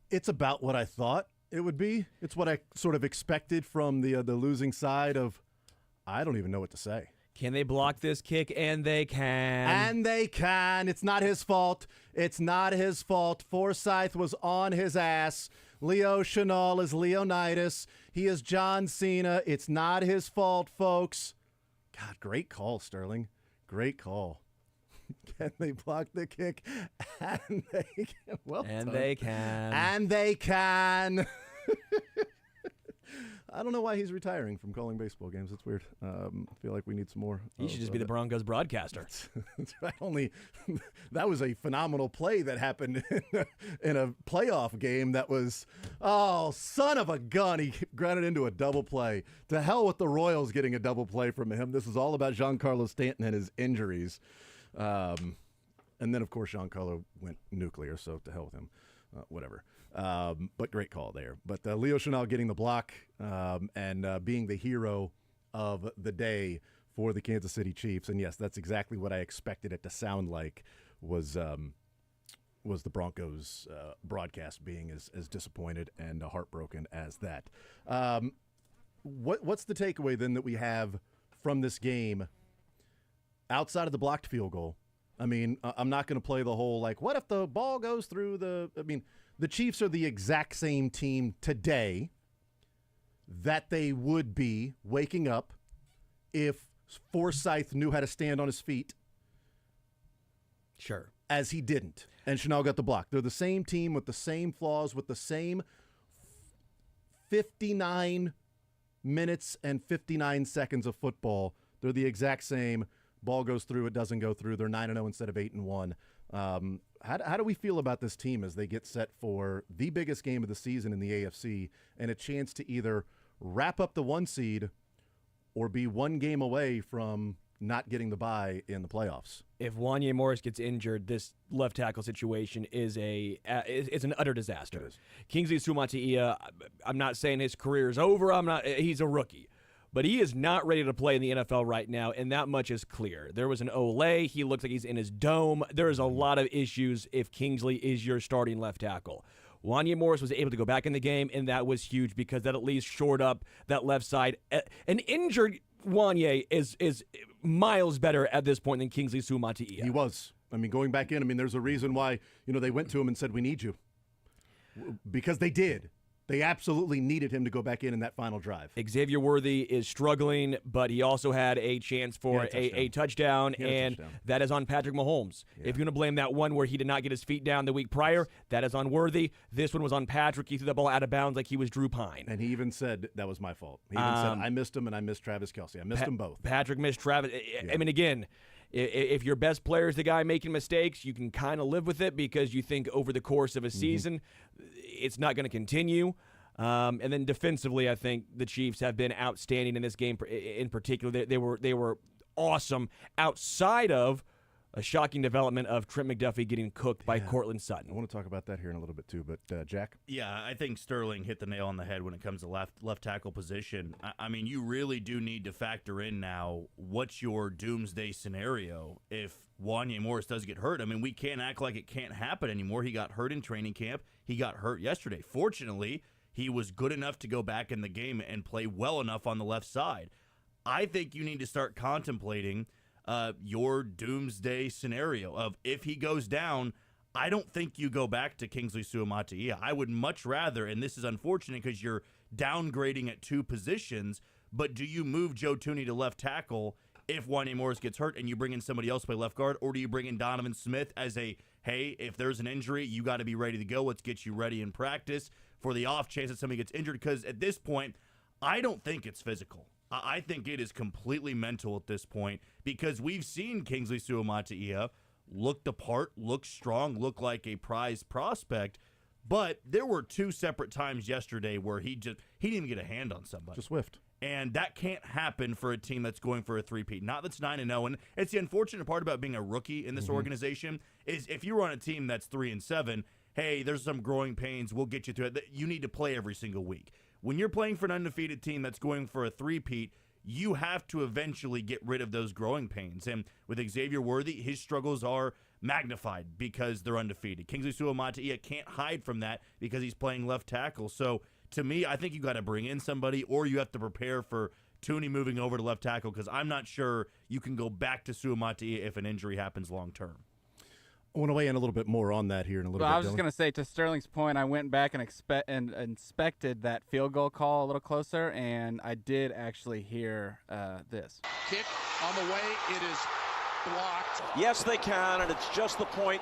It's about what I thought it would be. It's what I sort of expected from the losing side of, I don't even know what to say. Can they block this kick? And they can. And they can. It's not his fault. It's not his fault. Forsythe was on his ass. Leo Chenal is Leonidas. He is John Cena. It's not his fault, folks. God, great call, Sterling. Great call. Can they block the kick? And they can. Well and done. they can. And they can. I don't know why he's retiring from calling baseball games. It's weird. I feel like we need some more. He should just be the Broncos broadcaster. That's right. That was a phenomenal play that happened in a playoff game that was, oh, son of a gun. He grounded into a double play. To hell with the Royals getting a double play from him. This is all about Giancarlo Stanton and his injuries. And then, of course, Giancarlo went nuclear, so to hell with him. Whatever. But great call there. But Leo Chenal getting the block and being the hero of the day for the Kansas City Chiefs. And yes, that's exactly what I expected it to sound like was the Broncos broadcast being as disappointed and heartbroken as that. What's the takeaway then that we have from this game outside of the blocked field goal? I mean, I'm not going to play the whole, like, what if the ball goes through the Chiefs are the exact same team today that they would be waking up if Forsythe knew how to stand on his feet. Sure. As he didn't. And Chenal got the block. They're the same team with the same flaws, with the same 59 minutes and 59 seconds of football. They're the exact same. Ball goes through, it doesn't go through. They're 9-0 instead of 8-1. How do we feel about this team as they get set for the biggest game of the season in the AFC and a chance to either wrap up the 1 seed or be 1 game away from not getting the bye in the playoffs? If Wanya Morris gets injured, this left tackle situation is an utter disaster. Kingsley Suamataia, I'm not saying his career is over. He's a rookie. But he is not ready to play in the NFL right now, and that much is clear. There was an Olay. He looks like he's in his dome. There is a lot of issues if Kingsley is your starting left tackle. Wanya Morris was able to go back in the game, and that was huge because that at least shored up that left side. An injured Wanya is miles better at this point than Kingsley Suamataia. He was. Going back in, there's a reason why, they went to him and said, we need you. Because they did. They absolutely needed him to go back in that final drive. Xavier Worthy is struggling, but he also had a chance for a touchdown, and that is on Patrick Mahomes. Yeah. If you're going to blame that one where he did not get his feet down the week prior, that is on Worthy. This one was on Patrick. He threw the ball out of bounds like he was Drew Pine. And he even said that was my fault. He even said, I missed him and I missed Travis Kelce. I missed them both. Patrick missed Travis. Yeah. Again, if your best player is the guy making mistakes, you can kind of live with it because you think over the course of a season, it's not going to continue. And then defensively, I think the Chiefs have been outstanding in this game in particular. They were awesome outside of a shocking development of Trent McDuffie getting cooked by Cortland I Sutton. want to talk about that here in a little bit too, but Jack? Yeah, I think Sterling hit the nail on the head when it comes to left tackle position. I mean, you really do need to factor in now what's your doomsday scenario if Wanya Morris does get hurt. I mean, we can't act like it can't happen anymore. He got hurt in training camp. He got hurt yesterday. Fortunately, he was good enough to go back in the game and play well enough on the left side. I think you need to start contemplating your doomsday scenario of if he goes down, I don't think you go back to Kingsley Suamataia. I would much rather, and this is unfortunate because you're downgrading at 2 positions, but do you move Joe Tooney to left tackle if Wanya Morris gets hurt and you bring in somebody else to play left guard, or do you bring in Donovan Smith as a, hey, if there's an injury, you got to be ready to go. Let's get you ready in practice for the off chance that somebody gets injured, because at this point, I don't think it's physical. I think it is completely mental at this point, because we've seen Kingsley Suamataia look the part, look strong, look like a prize prospect, but there were 2 separate times yesterday where he didn't even get a hand on somebody. Just whiffed. And that can't happen for a team that's going for a three-peat. Not that's 9-0. And it's the unfortunate part about being a rookie in this organization is if you were on a team that's 3-7, hey, there's some growing pains, we'll get you through it. You need to play every single week. When you're playing for an undefeated team that's going for a three-peat, you have to eventually get rid of those growing pains. And with Xavier Worthy, his struggles are magnified because they're undefeated. Kingsley Suamataia can't hide from that because he's playing left tackle. So to me, I think you got to bring in somebody, or you have to prepare for Tooney moving over to left tackle, because I'm not sure you can go back to Suamataia if an injury happens long term. I want to weigh in a little bit more on that here in a little bit. I was just Dylan. going to say, to Sterling's point, I went back and inspected that field goal call a little closer, and I did actually hear this. Kick on the way. It is blocked. Yes, they can, and it's just the point.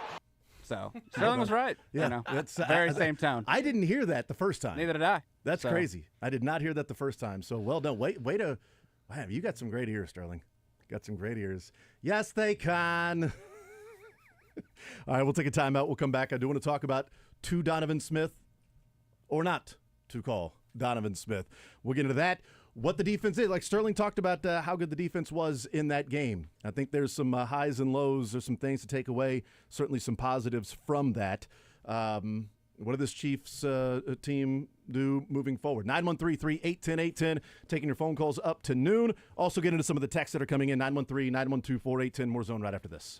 So Sterling was right. Yeah, You know, that's very same town. I didn't hear that the first time. Neither did I. That's So, crazy. I did not hear that the first time. So well done. Way to, wow, you got some great ears, Sterling. Got some great ears. Yes, they can. All right, we'll take a timeout. We'll come back. I do want to talk about to Donovan Smith or not to call Donovan Smith. We'll get into that. What the defense is. Like Sterling talked about how good the defense was in that game. I think there's some highs and lows. There's some things to take away. Certainly some positives from that. What did this Chiefs team do moving forward? 913-381-0810. Taking your phone calls up to noon. Also get into some of the texts that are coming in. 913-912-4810. More Zone right after this.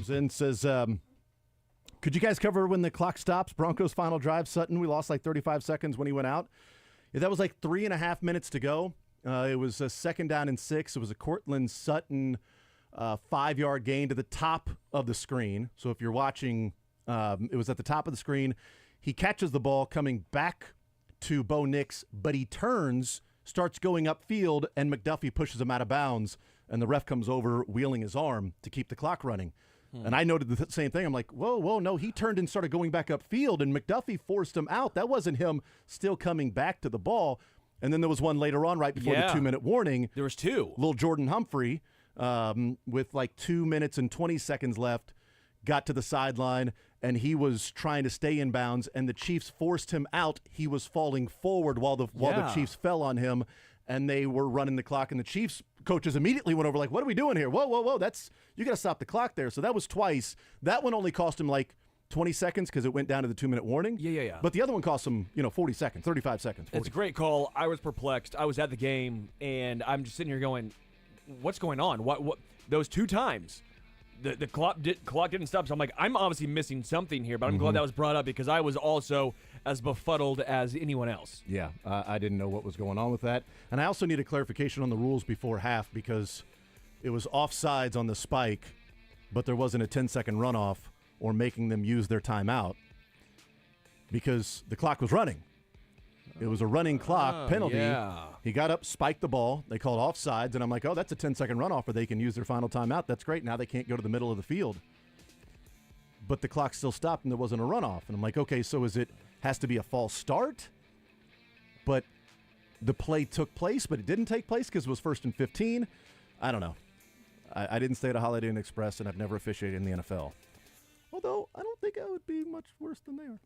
comes in, says, could you guys cover when the clock stops? Broncos' final drive, Sutton. We lost like 35 seconds when he went out. Yeah, that was like 3.5 minutes to go. It was a 2nd down and 6. It was a Cortland Sutton 5-yard gain to the top of the screen. So if you're watching, it was at the top of the screen. He catches the ball coming back to Bo Nix, but he turns, starts going upfield, and McDuffie pushes him out of bounds, and the ref comes over wheeling his arm to keep the clock running. And I noted the same thing. I'm like, whoa, no, he turned and started going back upfield, and McDuffie forced him out. That wasn't him still coming back to the ball. And then there was one later on right before the 2-minute warning. There was two. Little Jordan Humphrey, with like 2 minutes and 20 seconds left, got to the sideline, and he was trying to stay in bounds, and the Chiefs forced him out. He was falling forward while the Chiefs fell on him, and they were running the clock, and the Chiefs coaches immediately went over like, what are we doing here? Whoa, you got to stop the clock there. So that was twice. That one only cost him like 20 seconds because it went down to the 2-minute warning. Yeah. But the other one cost him, 40 seconds, 35 seconds. 40. It's a great call. I was perplexed. I was at the game, and I'm just sitting here going, what's going on? What? Those 2 times, the clock didn't stop. So I'm like, I'm obviously missing something here, but I'm glad that was brought up because I was also as befuddled as anyone else. Yeah, I didn't know what was going on with that. And I also need a clarification on the rules before half because it was offsides on the spike, but there wasn't a 10-second runoff or making them use their timeout because the clock was running. It was a running clock penalty. Yeah. He got up, spiked the ball. They called offsides, and I'm like, oh, that's a 10-second runoff where they can use their final timeout. That's great. Now they can't go to the middle of the field. But the clock still stopped, and there wasn't a runoff. And I'm like, okay, so has to be a false start? But the play took place, but it didn't take place because it was 1st and 15. I don't know. I didn't stay at a Holiday Inn Express, and I've never officiated in the NFL. Although, I don't think I would be much worse than they are.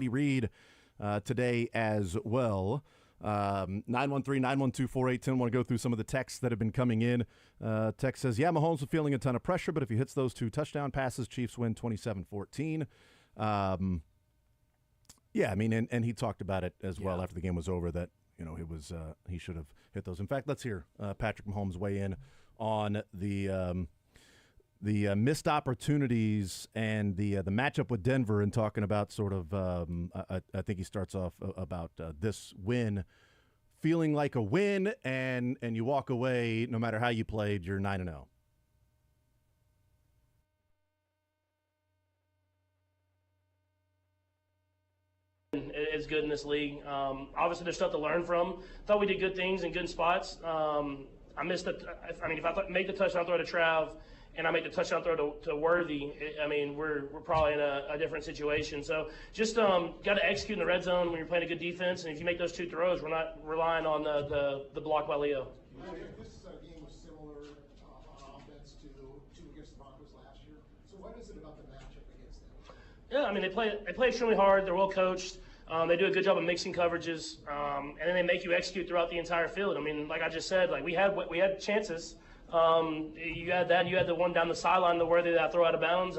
Andy Reid today as well. 913-912-4810. Want to go through some of the texts that have been coming in. Text says, yeah, Mahomes is feeling a ton of pressure, but if he hits those 2 touchdown passes, Chiefs win 27-14. Yeah, I mean, and he talked about it as well after the game was over that, he should have hit those. In fact, let's hear Patrick Mahomes weigh in on the missed opportunities and the matchup with Denver, and talking about sort of I think he starts off about this win feeling like a win, and you walk away no matter how you played, you're 9-0. Is good in this league. Obviously, there's stuff to learn from. Thought we did good things in good spots. I missed if I make the touchdown throw to Trav and I make the touchdown throw to Worthy, we're probably in a different situation. So just got to execute in the red zone when you're playing a good defense. And if you make those 2 throws, we're not relying on the block by Leo. This game was similar on offense to against the Broncos last year. So what is it about the matchup against them? Yeah, they play extremely hard. They're well coached. They do a good job of mixing coverages, and then they make you execute throughout the entire field. Like I just said, we had chances. You had that. You had the one down the sideline, the Worthy that I throw out of bounds.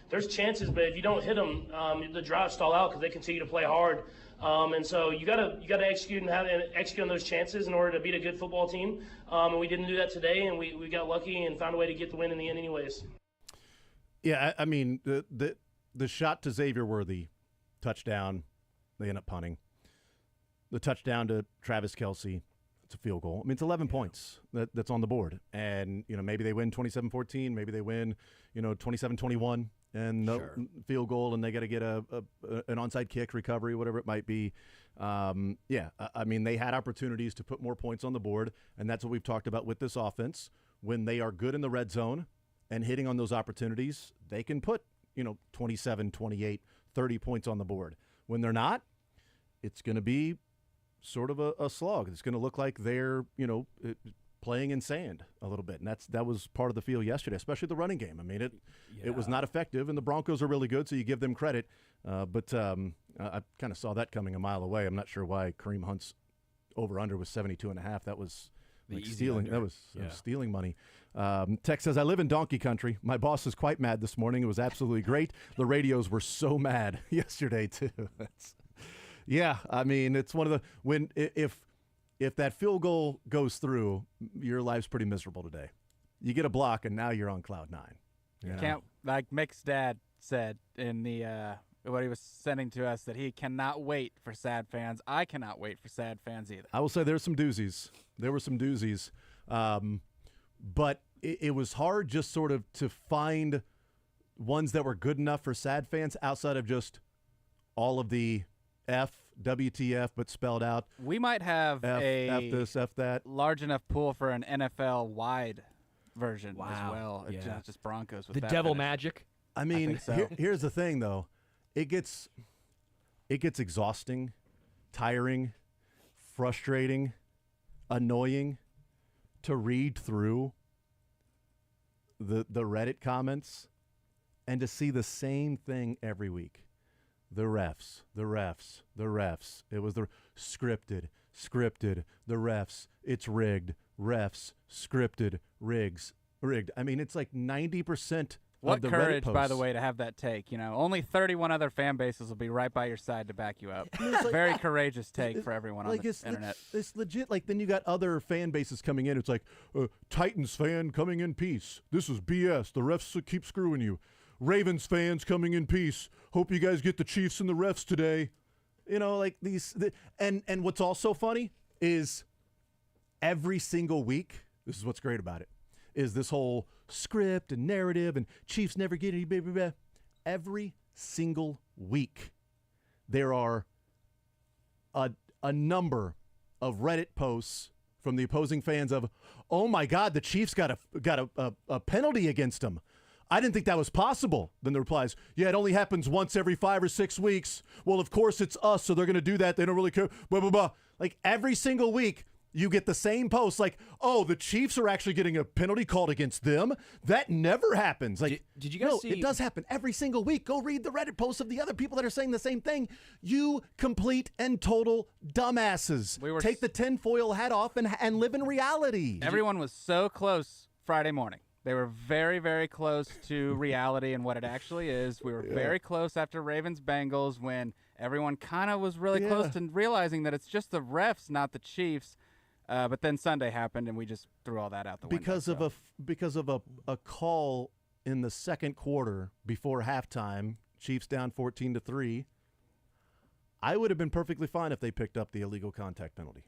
There's chances, but if you don't hit them, the drives stall out because they continue to play hard. And so you got to execute and execute on those chances in order to beat a good football team. And we didn't do that today, and we got lucky and found a way to get the win in the end, anyways. Yeah, the shot to Xavier Worthy, touchdown. They end up punting. The touchdown to Travis Kelce, it's a field goal. It's 11 points that's on the board. And, maybe they win 27-14. Maybe they win, 27-21 and the field goal, and they got to get an onside kick recovery, whatever it might be. They had opportunities to put more points on the board, and that's what we've talked about with this offense. When they are good in the red zone and hitting on those opportunities, they can put, 27, 28, 30 points on the board. When they're not, it's going to be sort of a slog. It's going to look like they're, playing in sand a little bit. And that was part of the feel yesterday, especially the running game. It was not effective, and the Broncos are really good, so you give them credit. But I kind of saw that coming a mile away. I'm not sure why Kareem Hunt's over-under was 72.5. That was stealing. That was stealing money. Tex says, I live in donkey country. My boss is quite mad this morning. It was absolutely great. The radios were so mad yesterday, too. It's one of the if that field goal goes through, your life's pretty miserable today. You get a block, and now you're on cloud 9. You can't, like Mick's dad said in the what he was sending to us, that he cannot wait for sad fans. I cannot wait for sad fans either. I will say there's some doozies. There were some doozies. But it was hard just sort of to find ones that were good enough for sad fans outside of just all of the WTF, but spelled out. We might have F this, F that. Large enough pool for an NFL-wide version as well. Yeah. Not just Broncos. With the that devil finish. magic. I think so. Here's the thing, though. It gets exhausting, tiring, frustrating, annoying to read through the Reddit comments and to see the same thing every week. The refs. It was the scripted, the refs. It's rigged, refs, scripted, rigged. It's like 90% What of the courage, Reddit posts. by the way, to have that take. Only 31 other fan bases will be right by your side to back you up. Very courageous take for everyone on the internet. It's legit. Then you got other fan bases coming in. It's like, Titans fan coming in peace. This is BS. The refs keep screwing you. Ravens fans coming in peace. Hope you guys get the Chiefs and the refs today. And what's also funny is every single week, this is what's great about it, is this whole script and narrative and Chiefs never get any blah, blah, blah. Every single week, there are a number of Reddit posts from the opposing fans of, oh my God, the Chiefs got a penalty against them. I didn't think that was possible. Then the replies, yeah, it only happens once every 5 or 6 weeks. Well, of course it's us, so they're going to do that. They don't really care. Blah, blah, blah. Every single week, you get the same post like, oh, the Chiefs are actually getting a penalty called against them. That never happens. Like, did you guys no, see? It does happen every single week. Go read the Reddit posts of the other people that are saying the same thing. You complete and total dumbasses. Take the tinfoil hat off and live in reality. Everyone was so close Friday morning. They were very, very close to reality and what it actually is. We were very close after Ravens-Bengals when everyone kind of was really close to realizing that it's just the refs, not the Chiefs. But then Sunday happened, and we just threw all that out the window. Because of a call in the second quarter before halftime, Chiefs down 14-3. I would have been perfectly fine if they picked up the illegal contact penalty.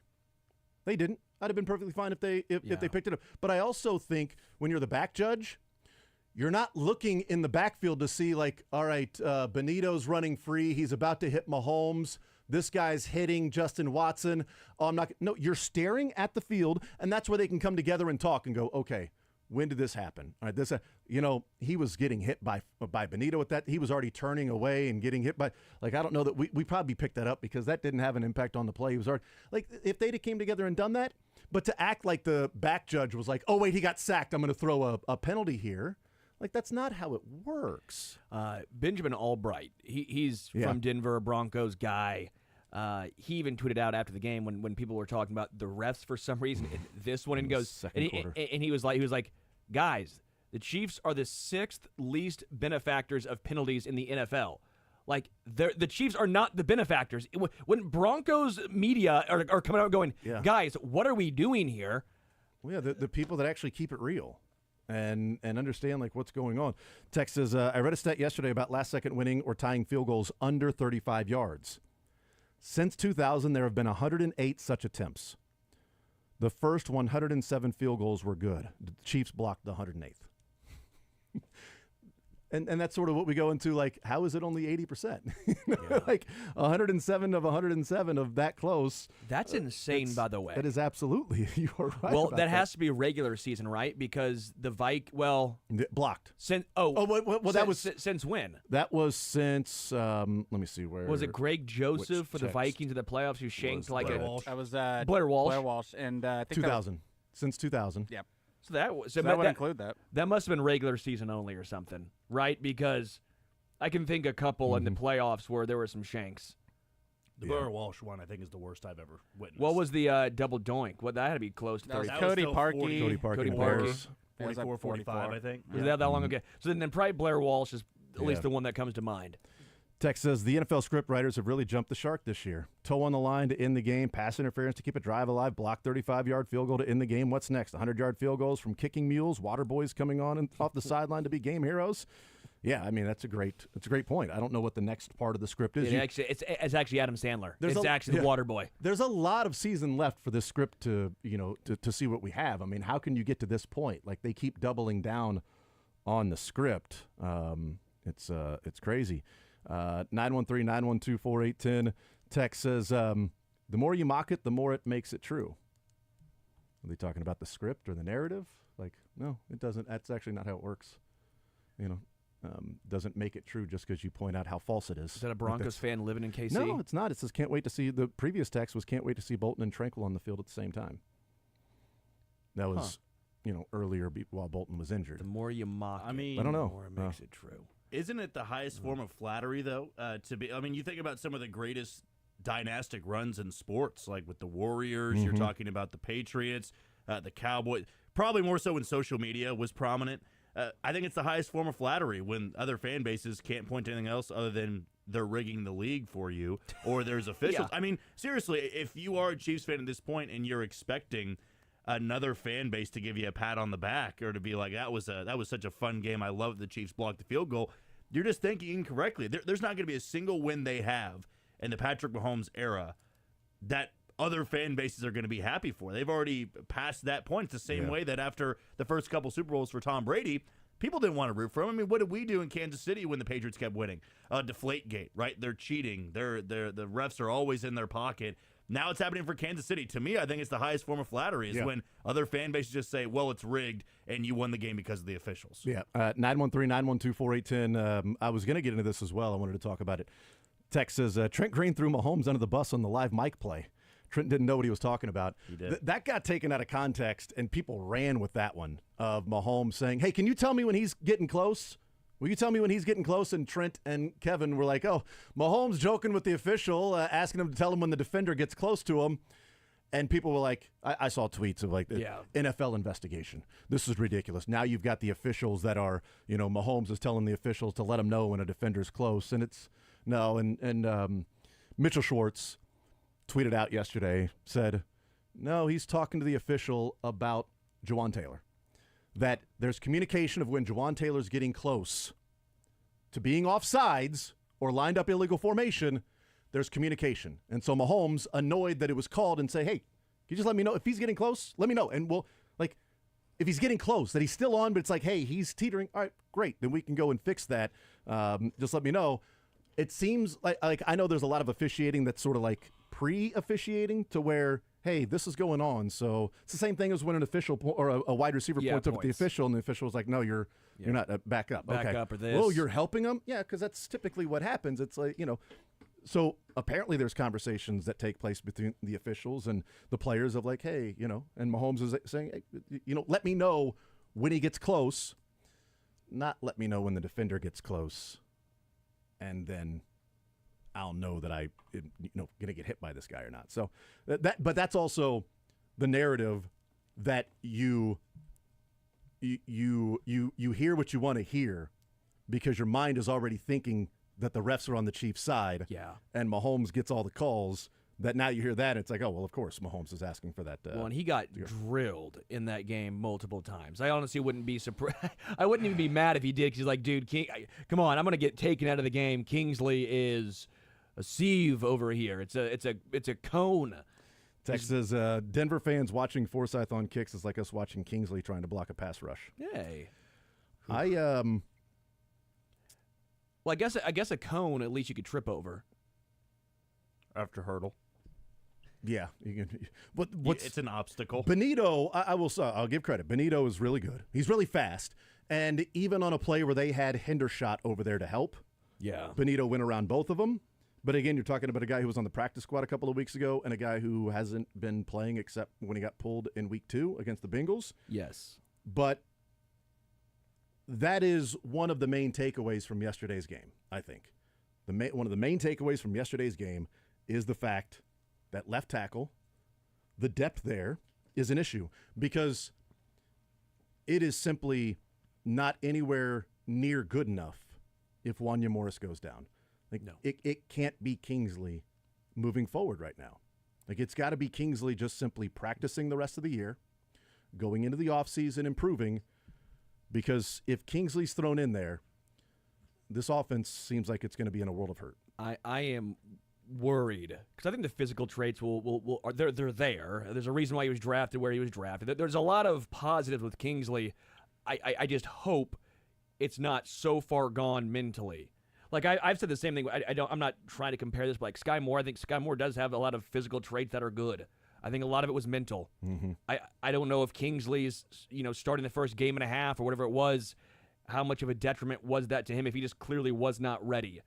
They didn't. I'd have been perfectly fine if they picked it up. But I also think when you're the back judge, you're not looking in the backfield to see like, all right, Benito's running free. He's about to hit Mahomes. This guy's hitting Justin Watson. Oh, I'm not. No, you're staring at the field, and that's where they can come together and talk and go, okay, when did this happen? All right, this, he was getting hit by Benito at that. He was already turning away and getting hit by, like, I don't know that we probably picked that up because that didn't have an impact on the play. He was already, like, if they'd came together and done that, but to act like the back judge was like, oh, wait, he got sacked. I'm going to throw a penalty here. Like, that's not how it works. Benjamin Albright, he's from Denver, a Broncos guy. He even tweeted out after the game when people were talking about the refs for some reason. This one, and he goes, and he was like, guys, the Chiefs are the 6th least benefactors of penalties in the NFL. Like, the Chiefs are not the benefactors. When Broncos media are coming out going, guys, what are we doing here? Well, yeah, the people that actually keep it real and understand, like, what's going on. Text says, I read a stat yesterday about last-second winning or tying field goals under 35 yards. Since 2000, there have been 108 such attempts. The first 107 field goals were good. The Chiefs blocked the 108th. And that's sort of what we go into, like, how is it only 80%? Like 107 of 107 of that close. That's insane, by the way. That is absolutely. You are right. Well, that has to be regular season, right? Because the blocked. Since since when? That was since let me see where was it. Greg Joseph for the Vikings in the playoffs who shanked like Blair Walsh. That was Blair Walsh. Blair Walsh, and I think 2000 since 2000. Yep. So that would include that. That must have been regular season only or something, right? Because I can think a couple in the playoffs where there were some shanks. The Blair Walsh one, I think, is the worst I've ever witnessed. What was the double doink? What that had to be close to 30. Cody Parkey. Cody Parkey. 44, 45, I think. Was that long ago? So then probably Blair Walsh is at least the one that comes to mind. Text says the NFL script writers have really jumped the shark this year. Toe on the line to end the game, pass interference to keep a drive alive, block 35-yard field goal to end the game. What's next? 100-yard field goals from kicking mules, water boys coming on and off the sideline to be game heroes. Yeah, I mean that's a great point. I don't know what the next part of the script is. It's actually Adam Sandler. It's actually the water boy. There's a lot of season left for this script to see what we have. I mean, how can you get to this point? Like they keep doubling down on the script. It's crazy. 913-912-4810. Text says, the more you mock it, the more it makes it true. Are they talking about the script or the narrative? Like, no, it doesn't. That's actually not how it works. Doesn't make it true just because you point out how false it is. Is that a Broncos fan living in KC? No, it's not. It says can't wait to see. The previous text was can't wait to see Bolton and Tranquil on the field at the same time. That was, earlier while Bolton was injured. The more you mock I don't know. the more it makes it true. Isn't it the highest form of flattery, though? You think about some of the greatest dynastic runs in sports, like with the Warriors. You're talking about the Patriots, the Cowboys. Probably more so when social media was prominent. I think it's the highest form of flattery when other fan bases can't point to anything else other than they're rigging the league for you or there's officials. I mean, seriously, if you are a Chiefs fan at this point and you're expecting another fan base to give you a pat on the back or to be like, that was such a fun game. I love the Chiefs blocked the field goal. You're just thinking incorrectly. There's not going to be a single win they have in the Patrick Mahomes era that other fan bases are going to be happy for. They've already passed that point. It's the same way that after the first couple Super Bowls for Tom Brady, people didn't want to root for him. I mean, what did we do in Kansas City when the Patriots kept winning? Deflategate, right? They're cheating. The refs are always in their pocket. Now it's happening for Kansas City. To me, I think it's the highest form of flattery is when other fan bases just say, well, it's rigged, and you won the game because of the officials. Yeah, 913-912-4810. I was going to get into this as well. I wanted to talk about it. Text says, Trent Green threw Mahomes under the bus on the live mic play. Trent didn't know what he was talking about. He did. That got taken out of context, and people ran with that one of Mahomes saying, hey, can you tell me when he's getting close? Will you tell me when he's getting close? And Trent and Kevin were like, oh, Mahomes joking with the official, asking him to tell him when the defender gets close to him. And people were like, I saw tweets of like the NFL investigation. This is ridiculous. Now you've got the officials that are, Mahomes is telling the officials to let him know when a defender's close. And it's no. And Mitchell Schwartz tweeted out yesterday, said, no, he's talking to the official about Jawan Taylor. That there's communication of when Jawan Taylor's getting close to being offsides or lined up illegal formation, there's communication. And so Mahomes, annoyed that it was called, and say, hey, can you just let me know if he's getting close? Let me know. And we'll, if he's getting close, that he's still on, but it's like, hey, he's teetering. All right, great. Then we can go and fix that. Just let me know. It seems like I know there's a lot of officiating that's sort of like pre-officiating to where, hey, this is going on. So it's the same thing as when an official or a wide receiver points up at the official, and the official's like, no, you're not. Back up. Back okay. up or this. Oh, you're helping him? Yeah, because that's typically what happens. It's like, So apparently there's conversations that take place between the officials and the players of like, hey, and Mahomes is saying, hey, let me know when he gets close, not let me know when the defender gets close, and then I'll know that I'm going to get hit by this guy or not. So but that's also the narrative that you hear what you want to hear because your mind is already thinking that the refs are on the Chiefs' side. Yeah. And Mahomes gets all the calls. That now you hear that, it's like, oh, well, of course, Mahomes is asking for that. Well, and he got drilled in that game multiple times. I honestly wouldn't be surprised. I wouldn't even be mad if he did, because he's like, dude, come on, I'm going to get taken out of the game. Kingsley is a sieve over here. It's a cone. Text says, Denver fans watching Forsyth on kicks is like us watching Kingsley trying to block a pass rush. Hey. Well, I guess a cone at least you could trip over. After hurdle. Yeah, you can. It's an obstacle. Benito, I'll give credit. Benito is really good. He's really fast, and even on a play where they had Hendershot over there to help, Benito went around both of them. But again, you're talking about a guy who was on the practice squad a couple of weeks ago, and a guy who hasn't been playing except when he got pulled in week 2 against the Bengals. Yes, but that is one of the main takeaways from yesterday's game. I think one of the main takeaways from yesterday's game is the fact that left tackle, the depth there is an issue because it is simply not anywhere near good enough if Wanya Morris goes down. No. It can't be Kingsley moving forward right now. It's got to be Kingsley just simply practicing the rest of the year, going into the offseason, improving, because if Kingsley's thrown in there, this offense seems like it's going to be in a world of hurt. I am worried because I think the physical traits they're there. There's a reason why he was drafted where he was drafted. There's a lot of positives with Kingsley. I just hope it's not so far gone mentally. Like I've said the same thing. I'm not trying to compare this, but like Sky Moore, I think Sky Moore does have a lot of physical traits that are good. I think a lot of it was mental. Mm-hmm. I don't know if Kingsley's starting the first game and a half or whatever it was, how much of a detriment was that to him if he just clearly was not ready.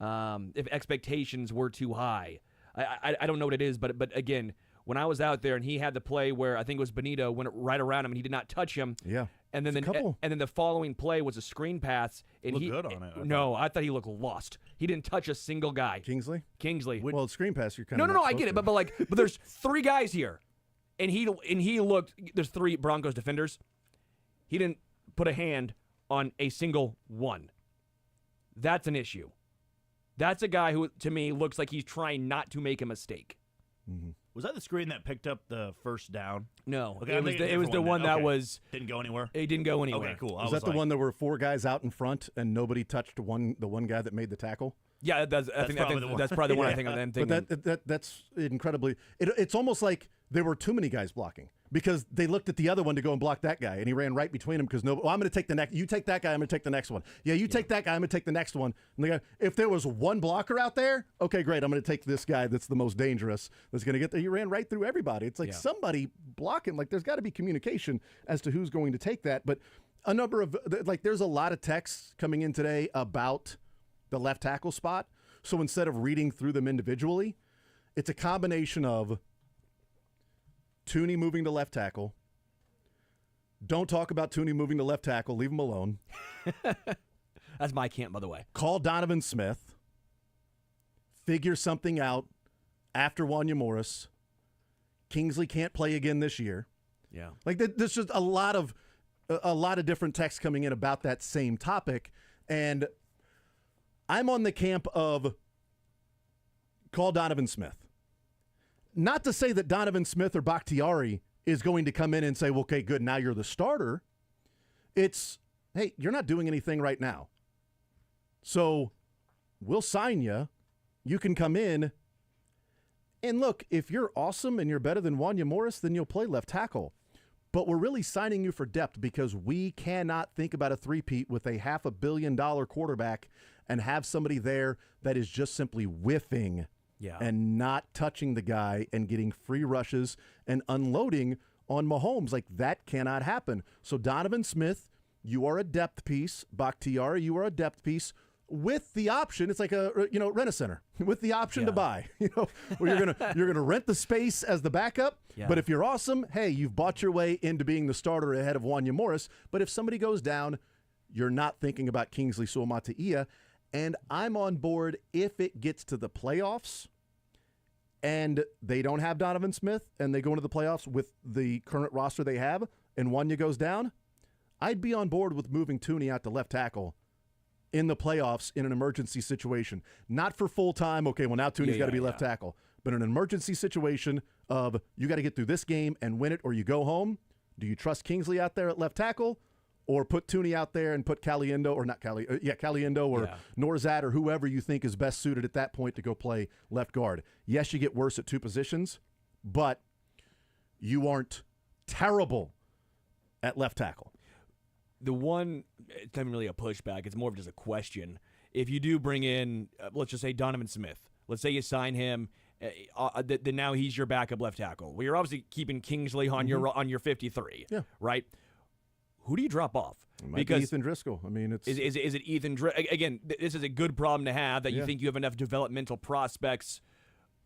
If expectations were too high. I don't know what it is, but again, when I was out there and he had the play where I think it was Benito went right around him and he did not touch him. Yeah. And then the following play was a screen pass. And he looked good on it. No, I thought he looked lost. He didn't touch a single guy. Kingsley. Well, screen pass, you're kind of no. I get it, but there's 3 guys here, and he looked. There's 3 Broncos defenders. He didn't put a hand on a single one. That's an issue. That's a guy who, to me, looks like he's trying not to make a mistake. Mm-hmm. Was that the screen that picked up the first down? No, okay, it was the one that was didn't go anywhere. It didn't go anywhere. Okay, cool. Was that the one that were 4 guys out in front and nobody touched the one guy that made the tackle? Yeah, I think that's probably the one I think I'm thinking. But that's incredibly. It's almost like there were too many guys blocking because they looked at the other one to go and block that guy, and he ran right between them because I'm going to take the next. You take that guy, I'm going to take the next one. Yeah, you take that guy, I'm going to take the next one. And the guy, if there was one blocker out there, okay, great, I'm going to take this guy that's the most dangerous. That's going to get there. He ran right through everybody. It's like somebody blocking. Like there's got to be communication as to who's going to take that. But a number of there's a lot of texts coming in today about the left tackle spot. So instead of reading through them individually, it's a combination of Tooney moving to left tackle. Don't talk about Tooney moving to left tackle. Leave him alone. That's my camp, by the way. Call Donovan Smith. Figure something out after Wanya Morris. Kingsley can't play again this year. Yeah. Like there's just a lot of different texts coming in about that same topic, and I'm on the camp of call Donovan Smith. Not to say that Donovan Smith or Bakhtiari is going to come in and say, well, okay, good, now you're the starter. It's, hey, you're not doing anything right now. So we'll sign you. You can come in. And look, if you're awesome and you're better than Wanya Morris, then you'll play left tackle. But we're really signing you for depth because we cannot think about a three-peat with a $500 million quarterback and have somebody there that is just simply whiffing and not touching the guy and getting free rushes and unloading on Mahomes. Like, that cannot happen. So Donovan Smith, you are a depth piece. Bakhtiari, you are a depth piece. With the option, it's like rent a center with the option to buy. Where you're gonna rent the space as the backup. Yeah. But if you're awesome, hey, you've bought your way into being the starter ahead of Wanya Morris. But if somebody goes down, you're not thinking about Kingsley Suamataia. And I'm on board if it gets to the playoffs, and they don't have Donovan Smith, and they go into the playoffs with the current roster they have, and Wanya goes down. I'd be on board with moving Tooney out to left tackle in the playoffs in an emergency situation. Not for full time, okay, well now Tooney's got to be left tackle. But in an emergency situation of you got to get through this game and win it or you go home, do you trust Kingsley out there at left tackle or put Tooney out there and put Caliendo or Norzad or whoever you think is best suited at that point to go play left guard? Yes, you get worse at two positions, but you aren't terrible at left tackle. The one, it's not even really a pushback. It's more of just a question. If you do bring in, let's just say Donovan Smith, let's say you sign him, then now he's your backup left tackle. Well, you're obviously keeping Kingsley on your 53, right? Who do you drop off? It might be Ethan Driscoll. I mean, is it Ethan Driscoll? Again, this is a good problem to have that you think you have enough developmental prospects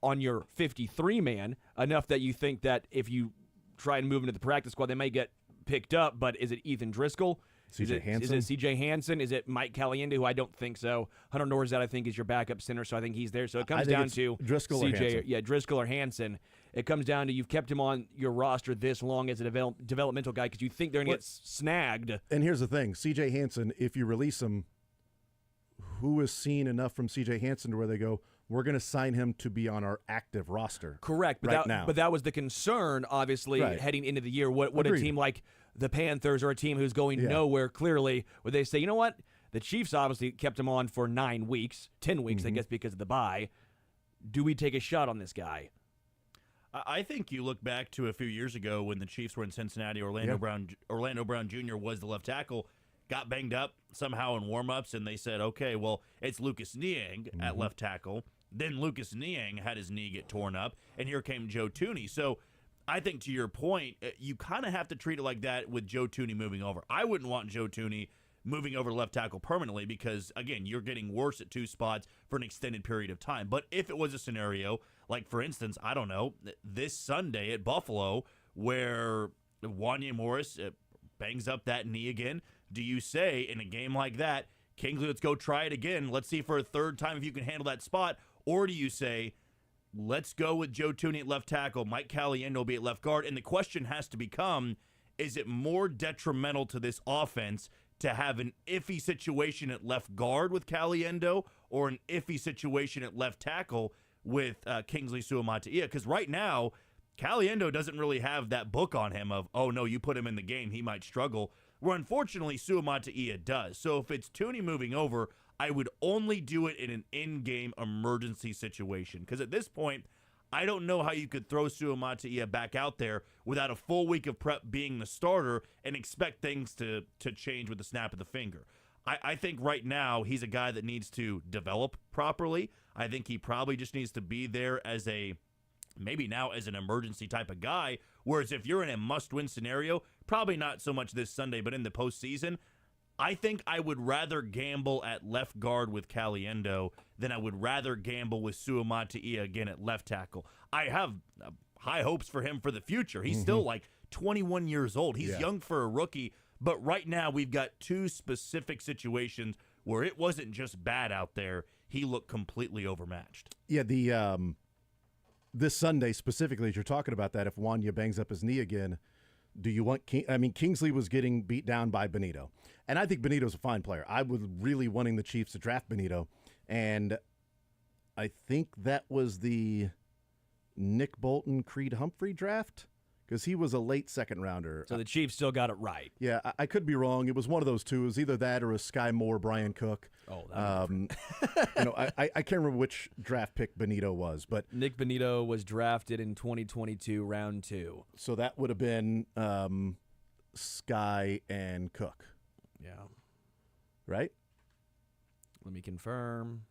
on your 53 man, enough that you think that if you try and move into the practice squad, they might get picked up, but is it Ethan Driscoll? C.J. Hansen? Is it C.J. Hansen? Is it Mike Caliendo, who I don't think so? Hunter Norzad, I think, is your backup center, so I think he's there. So it comes down to Driscoll C.J. or Hansen. Yeah, Driscoll or Hansen. It comes down to you've kept him on your roster this long as a developmental guy because you think they're going to get snagged. And here's the thing. C.J. Hansen, if you release him, who has seen enough from C.J. Hansen to where they go, we're going to sign him to be on our active roster. Correct. But now. But that was the concern, obviously, heading into the year. What a team like the Panthers or a team who's going nowhere, clearly, where they say, you know what? The Chiefs obviously kept him on for 9 weeks, 10 weeks, I guess, because of the bye. Do we take a shot on this guy? I think you look back to a few years ago when the Chiefs were in Cincinnati. Orlando Brown Jr. was the left tackle, got banged up somehow in warmups, and they said, okay, well, it's Lucas Niang at left tackle. Then Lucas Niang had his knee get torn up, and here came Joe Tooney. So I think to your point, you kind of have to treat it like that with Joe Tooney moving over. I wouldn't want Joe Tooney moving over to left tackle permanently because, again, you're getting worse at two spots for an extended period of time. But if it was a scenario, like, for instance, I don't know, this Sunday at Buffalo where Wanya Morris bangs up that knee again, do you say in a game like that, Kingsley, let's go try it again. Let's see for a third time if you can handle that spot. Or do you say, let's go with Joe Tooney at left tackle, Mike Caliendo will be at left guard, and the question has to become, is it more detrimental to this offense to have an iffy situation at left guard with Caliendo or an iffy situation at left tackle with Kingsley Suamataia? Because right now, Caliendo doesn't really have that book on him of, oh, no, you put him in the game, he might struggle, where unfortunately Suamataia does. So if it's Tooney moving over, I would only do it in an in-game emergency situation. Because at this point, I don't know how you could throw Suamataia back out there without a full week of prep being the starter and expect things to change with the snap of the finger. I think right now he's a guy that needs to develop properly. I think he probably just needs to be there as maybe now as an emergency type of guy. Whereas if you're in a must-win scenario, probably not so much this Sunday, but in the postseason, I think I would rather gamble at left guard with Caliendo than I would rather gamble with Suamataia again at left tackle. I have a high hopes for him for the future. He's still like 21 years old. He's young for a rookie. But right now we've got two specific situations where it wasn't just bad out there. He looked completely overmatched. Yeah, the this Sunday specifically, as you're talking about that, if Wanya bangs up his knee again, do you want Kingsley was getting beat down by Benito. And I think Benito's a fine player. I was really wanting the Chiefs to draft Benito. And I think that was the Nick Bolton, Creed Humphrey draft because he was a late second rounder. So the Chiefs still got it right. Yeah, I could be wrong. It was one of those two. It was either that or a Sky Moore, Brian Cook. Oh, I can't remember which draft pick Benito was, but Nick Benito was drafted in 2022, round 2. So that would have been Sky and Cook. Yeah. Right? Let me confirm.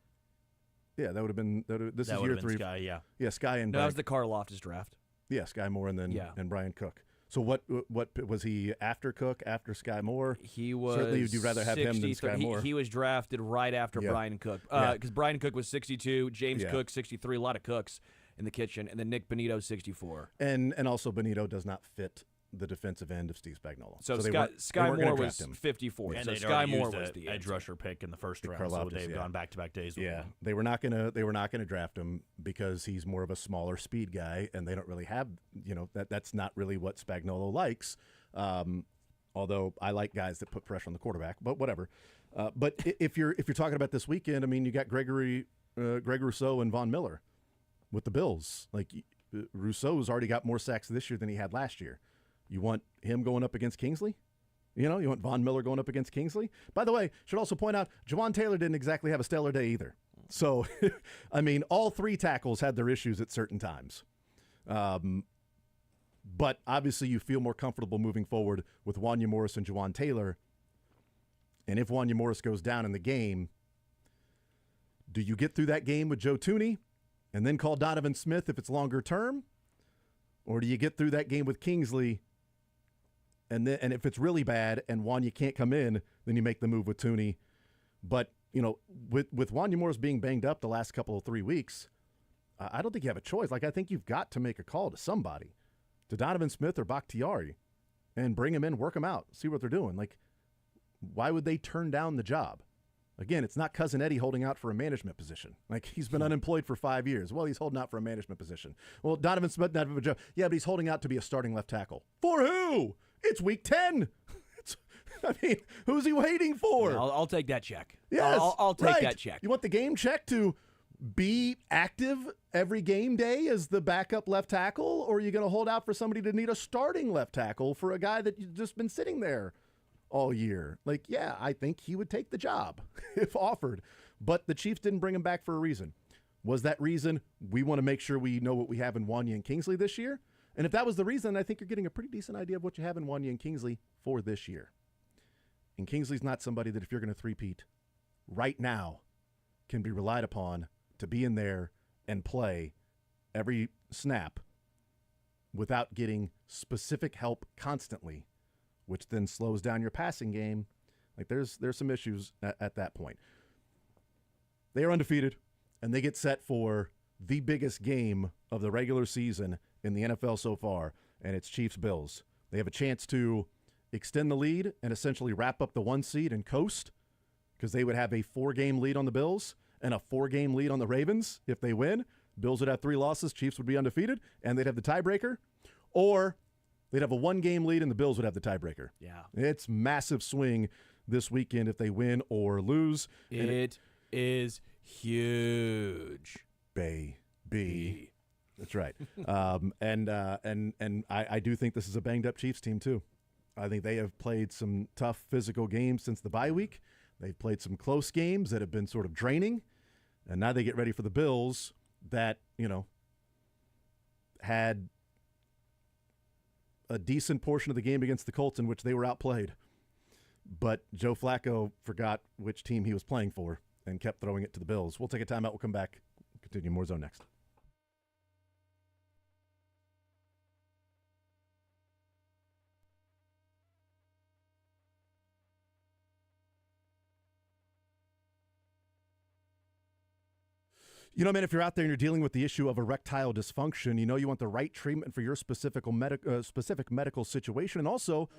Yeah, that would have been. This That is would year have been 3. Sky, yeah. Yeah, Sky and No, that Brian. was the Karloftis draft. Yeah, Sky Moore and then and Brian Cook. So what was he after Cook, after Sky Moore? He was certainly. Would you rather have him than Sky Moore? He was drafted right after Brian Cook because Brian Cook was 62, James Cook 63, a lot of Cooks in the kitchen, and then Nick Benito 64. And also Benito does not fit the defensive end of Steve Spagnuolo. So they Sky weren't Moore gonna was draft him. 54. And so they'd Sky already Moore used was a the edge rusher pick in the first round, so Karlaftis, they've gone back-to-back days with Yeah, him. they were not gonna draft him because he's more of a smaller speed guy, and they don't really have that's not really what Spagnuolo likes. Although I like guys that put pressure on the quarterback, but whatever. But if you're talking about this weekend, I mean, you got Greg Rousseau and Von Miller with the Bills. Like Rousseau's already got more sacks this year than he had last year. You want him going up against Kingsley? You want Von Miller going up against Kingsley? By the way, should also point out, Jawan Taylor didn't exactly have a stellar day either. So, I mean, all 3 tackles had their issues at certain times. But obviously you feel more comfortable moving forward with Wanya Morris and Jawan Taylor. And if Wanya Morris goes down in the game, do you get through that game with Joe Thuney and then call Donovan Smith if it's longer term? Or do you get through that game with Kingsley and if it's really bad and Wanya can't come in, then you make the move with Thuney? But, with Wanya Morris being banged up the last couple of 3 weeks, I don't think you have a choice. Like, I think you've got to make a call to somebody, to Donovan Smith or Bakhtiari, and bring him in, work him out, see what they're doing. Like, why would they turn down the job? Again, it's not Cousin Eddie holding out for a management position. Like, he's been unemployed for 5 years. Well, he's holding out for a management position. Well, Donovan Smith, not a job. Yeah, but he's holding out to be a starting left tackle. For who? It's week 10. Who's he waiting for? Yeah, I'll take that check. Yes, I'll take right. that check. You want the game check to be active every game day as the backup left tackle, or are you going to hold out for somebody to need a starting left tackle for a guy that you've just been sitting there all year? Like, yeah, I think he would take the job if offered. But the Chiefs didn't bring him back for a reason. Was that reason we want to make sure we know what we have in Wanya and Kingsley this year? And if that was the reason, I think you're getting a pretty decent idea of what you have in Wanya and Kingsley for this year. And Kingsley's not somebody that if you're going to three-peat right now can be relied upon to be in there and play every snap without getting specific help constantly, which then slows down your passing game. Like there's some issues at that point. They are undefeated, and they get set for the biggest game of the regular season in the NFL so far, and it's Chiefs-Bills. They have a chance to extend the lead and essentially wrap up the 1 seed and coast, because they would have a 4-game lead on the Bills and a 4-game lead on the Ravens if they win. Bills would have 3 losses, Chiefs would be undefeated, and they'd have the tiebreaker. Or they'd have a 1-game lead and the Bills would have the tiebreaker. Yeah. It's massive swing this weekend if they win or lose. It is huge. Baby. That's right. And I do think this is a banged-up Chiefs team, too. I think they have played some tough physical games since the bye week. They've played some close games that have been sort of draining. And now they get ready for the Bills that, had a decent portion of the game against the Colts in which they were outplayed. But Joe Flacco forgot which team he was playing for and kept throwing it to the Bills. We'll take a timeout. We'll come back. Continue More Zone next. You know, man, if you're out there and you're dealing with the issue of erectile dysfunction, you know you want the right treatment for your specific medical situation. And also,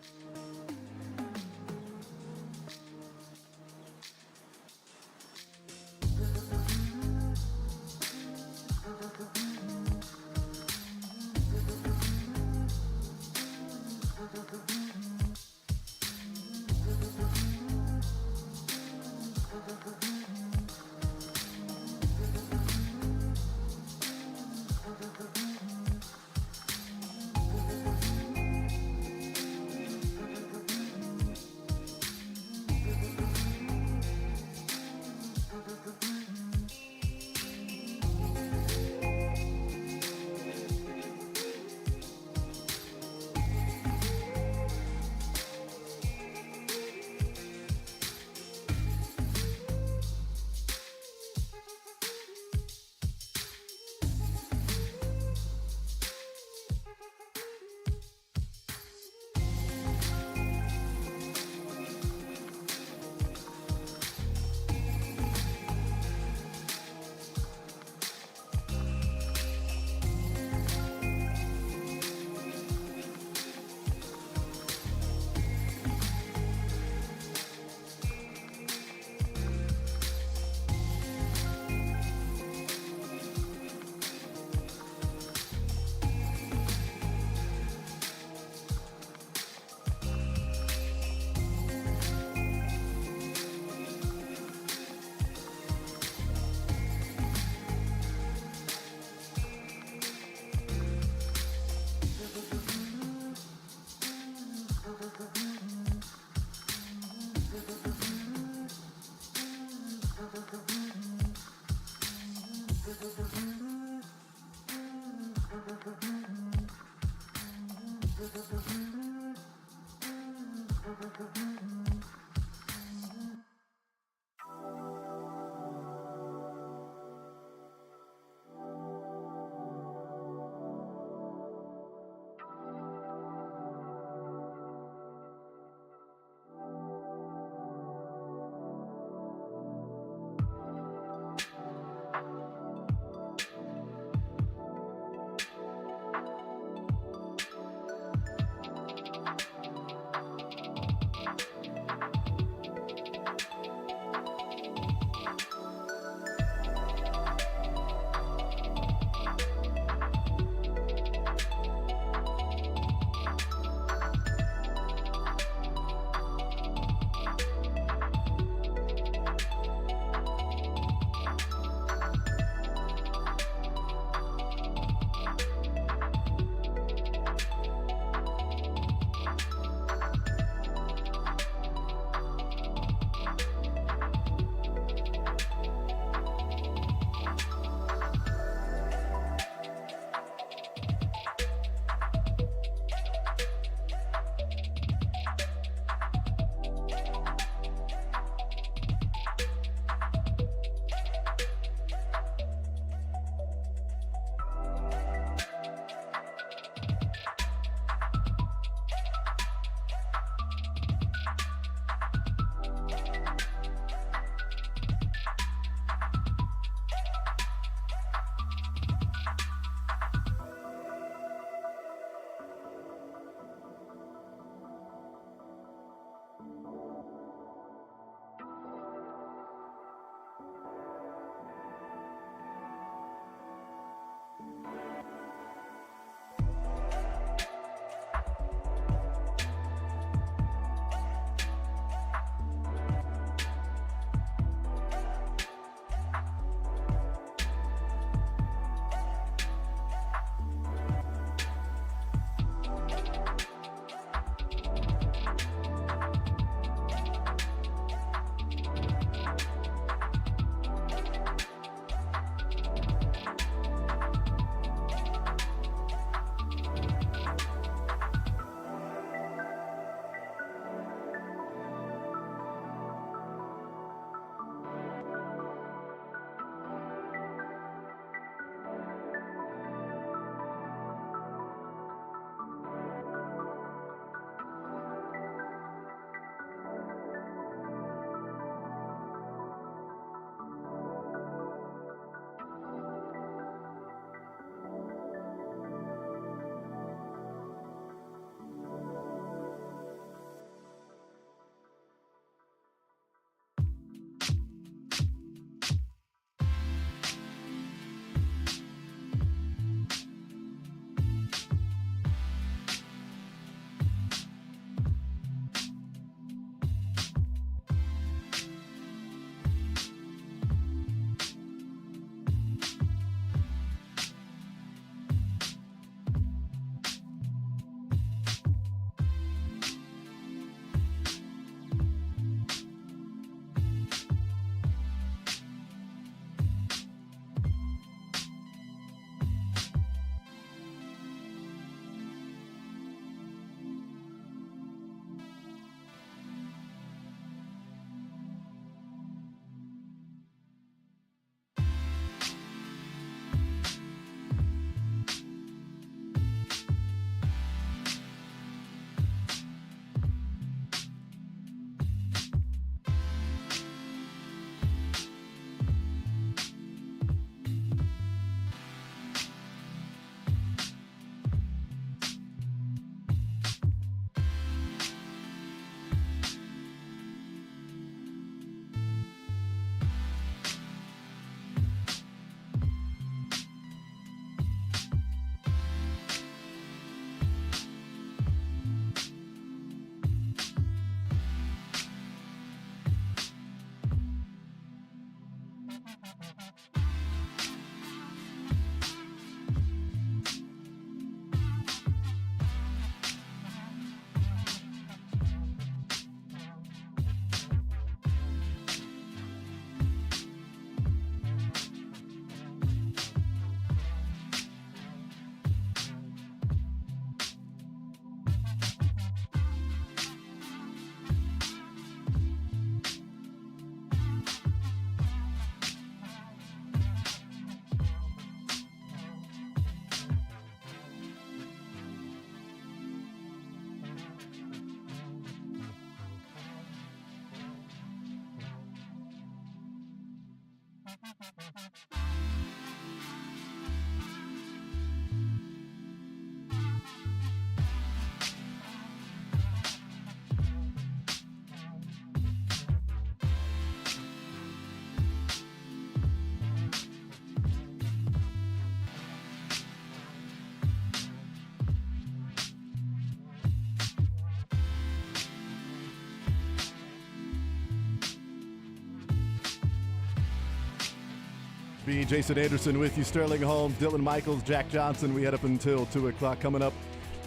913. Jason Anderson with you. Sterling Holmes, Dylan Michaels, Jack Johnson. We head up until 2 o'clock. Coming up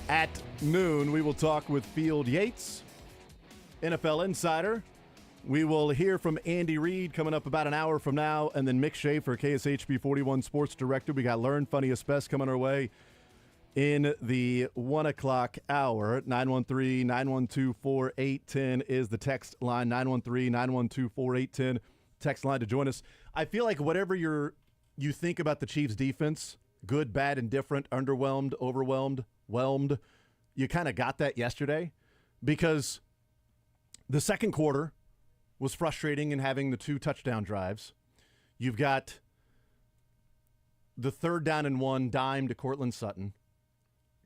at noon, we will talk with Field Yates, NFL Insider. We will hear from Andy Reid coming up about an hour from now, and then Mick Schaefer, KSHB 41 Sports Director. We got Learn Funniest Best coming our way in the 1 o'clock hour. 913-912-4810 is the text line. 913-912-4810 text line to join us. I feel like whatever you think about the Chiefs' defense, good, bad, indifferent, underwhelmed, overwhelmed, whelmed, you kind of got that yesterday because the second quarter was frustrating in having the 2 touchdown drives. You've got the 3rd down and 1 dime to Cortland Sutton.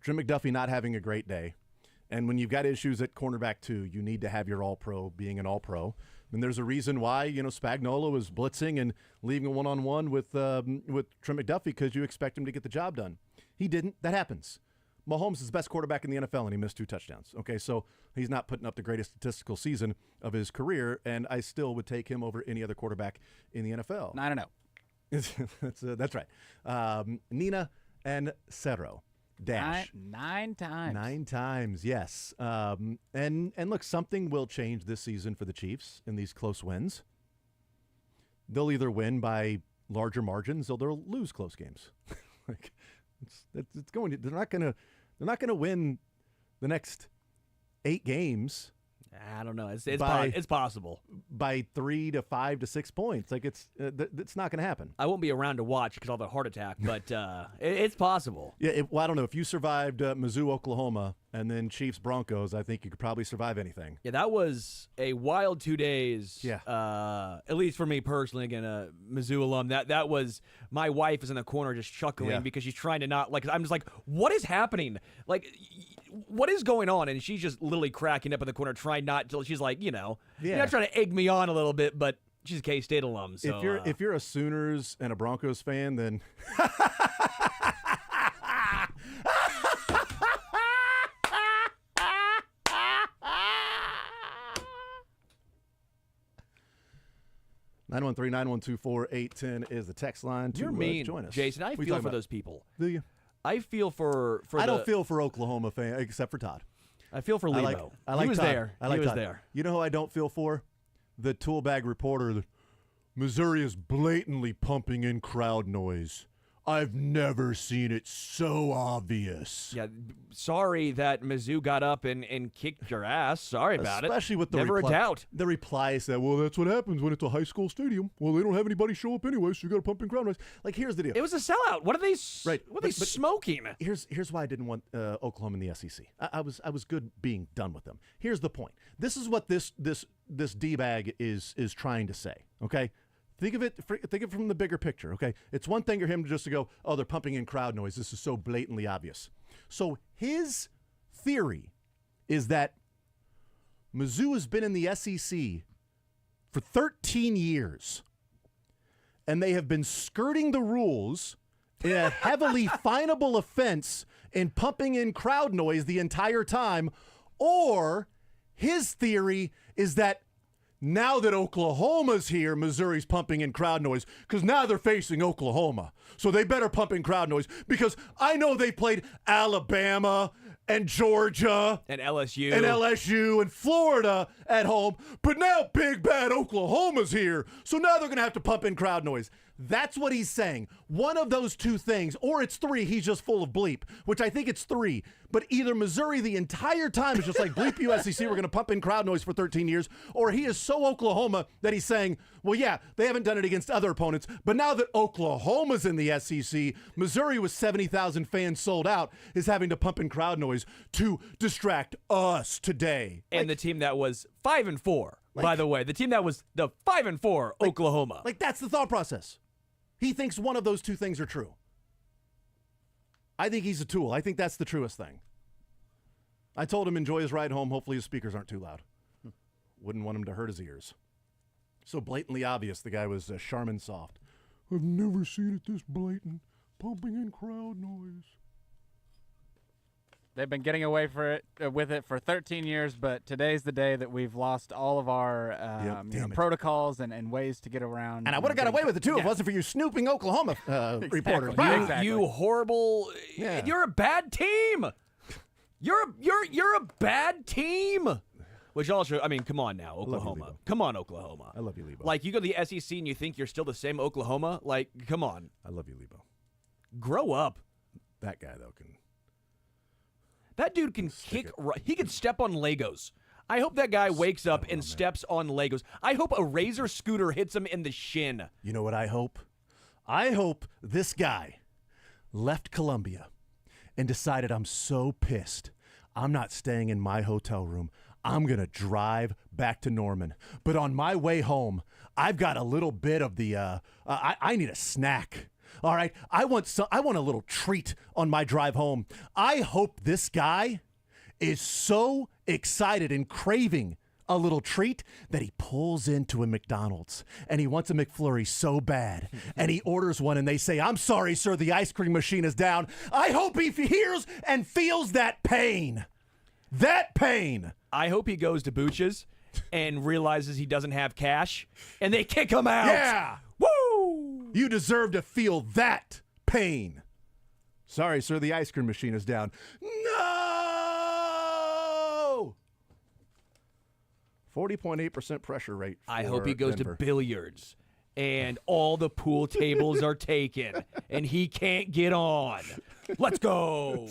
Trim McDuffie not having a great day. And when you've got issues at cornerback 2, you need to have your all-pro being an all-pro. And there's a reason why, Spagnuolo was blitzing and leaving a one-on-one with Trim McDuffie because you expect him to get the job done. He didn't. That happens. Mahomes is the best quarterback in the NFL, and he missed 2 touchdowns. Okay, so he's not putting up the greatest statistical season of his career, and I still would take him over any other quarterback in the NFL. 9-0. That's right. Nina and Cerro. Dash. 9 times. 9 times, yes. And look, something will change this season for the Chiefs in these close wins. They'll either win by larger margins or they'll lose close games. It's going to, they're not going to win the next 8 games. I don't know. It's possible by 3 to 5 to 6 points. Like it's not going to happen. I won't be around to watch because I'll have a heart attack, but it's possible. Yeah. Well, I don't know if you survived Mizzou, Oklahoma, and then Chiefs, Broncos. I think you could probably survive anything. Yeah, that was a wild 2 days. Yeah. At least for me personally, again, a Mizzou alum. That was my wife is in the corner just chuckling because she's trying to not like. I'm just like, what is happening? Like, what is going on? And she's just literally cracking up in the corner, trying not to. She's like, you're not trying to egg me on a little bit, but she's a K-State alum. So if you're a Sooners and a Broncos fan, then 913-912-4810 is the text line to You're mean, join us. Jason. I feel for those people. Do you? I feel for I don't feel for Oklahoma fan except for Todd. I feel for Lebo. I like he was Todd. there. I like he was Todd. there. You know who I don't feel for? The tool bag reporter. That Missouri is blatantly pumping in crowd noise. I've never seen it so obvious. Yeah, sorry that Mizzou got up and kicked your ass. Sorry about Especially with the Never a doubt. The reply said, well, that's what happens when it's a high school stadium. Well, they don't have anybody show up anyway, so you got to pump in crowd noise. Like, here's the deal. It was a sellout. What are they? What are they smoking? Here's why I didn't want Oklahoma in the SEC. I was good being done with them. Here's the point. This is what this D-bag is trying to say. Okay. Think of it from the bigger picture, okay? It's one thing for him just to go, oh, they're pumping in crowd noise. This is so blatantly obvious. So his theory is that Mizzou has been in the SEC for 13 years, and they have been skirting the rules in a heavily finable offense in pumping in crowd noise the entire time, or his theory is that now that Oklahoma's here, Missouri's pumping in crowd noise because now they're facing Oklahoma. So they better pump in crowd noise because I know they played Alabama and Georgia and LSU and Florida at home, but now big bad Oklahoma's here. So now they're going to have to pump in crowd noise. That's what he's saying. One of those two things, or it's 3, he's just full of bleep, which I think it's 3. But either Missouri the entire time is just like, bleep you SEC, we're going to pump in crowd noise for 13 years, or he is so Oklahoma that he's saying, well, yeah, they haven't done it against other opponents, but now that Oklahoma's in the SEC, Missouri with 70,000 fans sold out is having to pump in crowd noise to distract us today. And the team that was 5-4, by the way, the team that was the 5-4 Oklahoma. Like, that's the thought process. He thinks one of those two things are true. I think he's a tool. I think that's the truest thing. I told him enjoy his ride home. Hopefully his speakers aren't too loud. Wouldn't want him to hurt his ears. So blatantly obvious the guy was Charmin soft. I've never seen it this blatant. Pumping in crowd noise. They've been getting away with it for 13 years, but today's the day that we've lost all of our protocols and ways to get around. And I would have got away with it, too, if it wasn't for you snooping Oklahoma reporters. Right? Exactly. You horrible. Yeah. You're a bad team. You're a bad team. Which also, I mean, come on now, Oklahoma. Come on, Oklahoma. I love you, Lebo. Like, you go to the SEC and you think you're still the same Oklahoma? Like, come on. I love you, Lebo. Grow up. That guy, though, can... That dude can kick. He can step on Legos. I hope that guy wakes up and steps on Legos. I hope a Razor scooter hits him in the shin. You know what I hope? I hope this guy left Columbia and decided, I'm so pissed. I'm not staying in my hotel room. I'm going to drive back to Norman. But on my way home, I've got a little bit of the, I need a snack. All right, I want a little treat on my drive home. I hope this guy is so excited and craving a little treat that he pulls into a McDonald's and he wants a McFlurry so bad and he orders one and they say, I'm sorry, sir, the ice cream machine is down. I hope he hears and feels that pain. That pain. I hope he goes to Booch's and realizes he doesn't have cash and they kick him out. Yeah. Woo! You deserve to feel that pain. Sorry, sir, the ice cream machine is down. No! 40.8% pressure rate. I hope he goes Denver. to billiards and all the pool tables are taken and he can't get on. Let's go.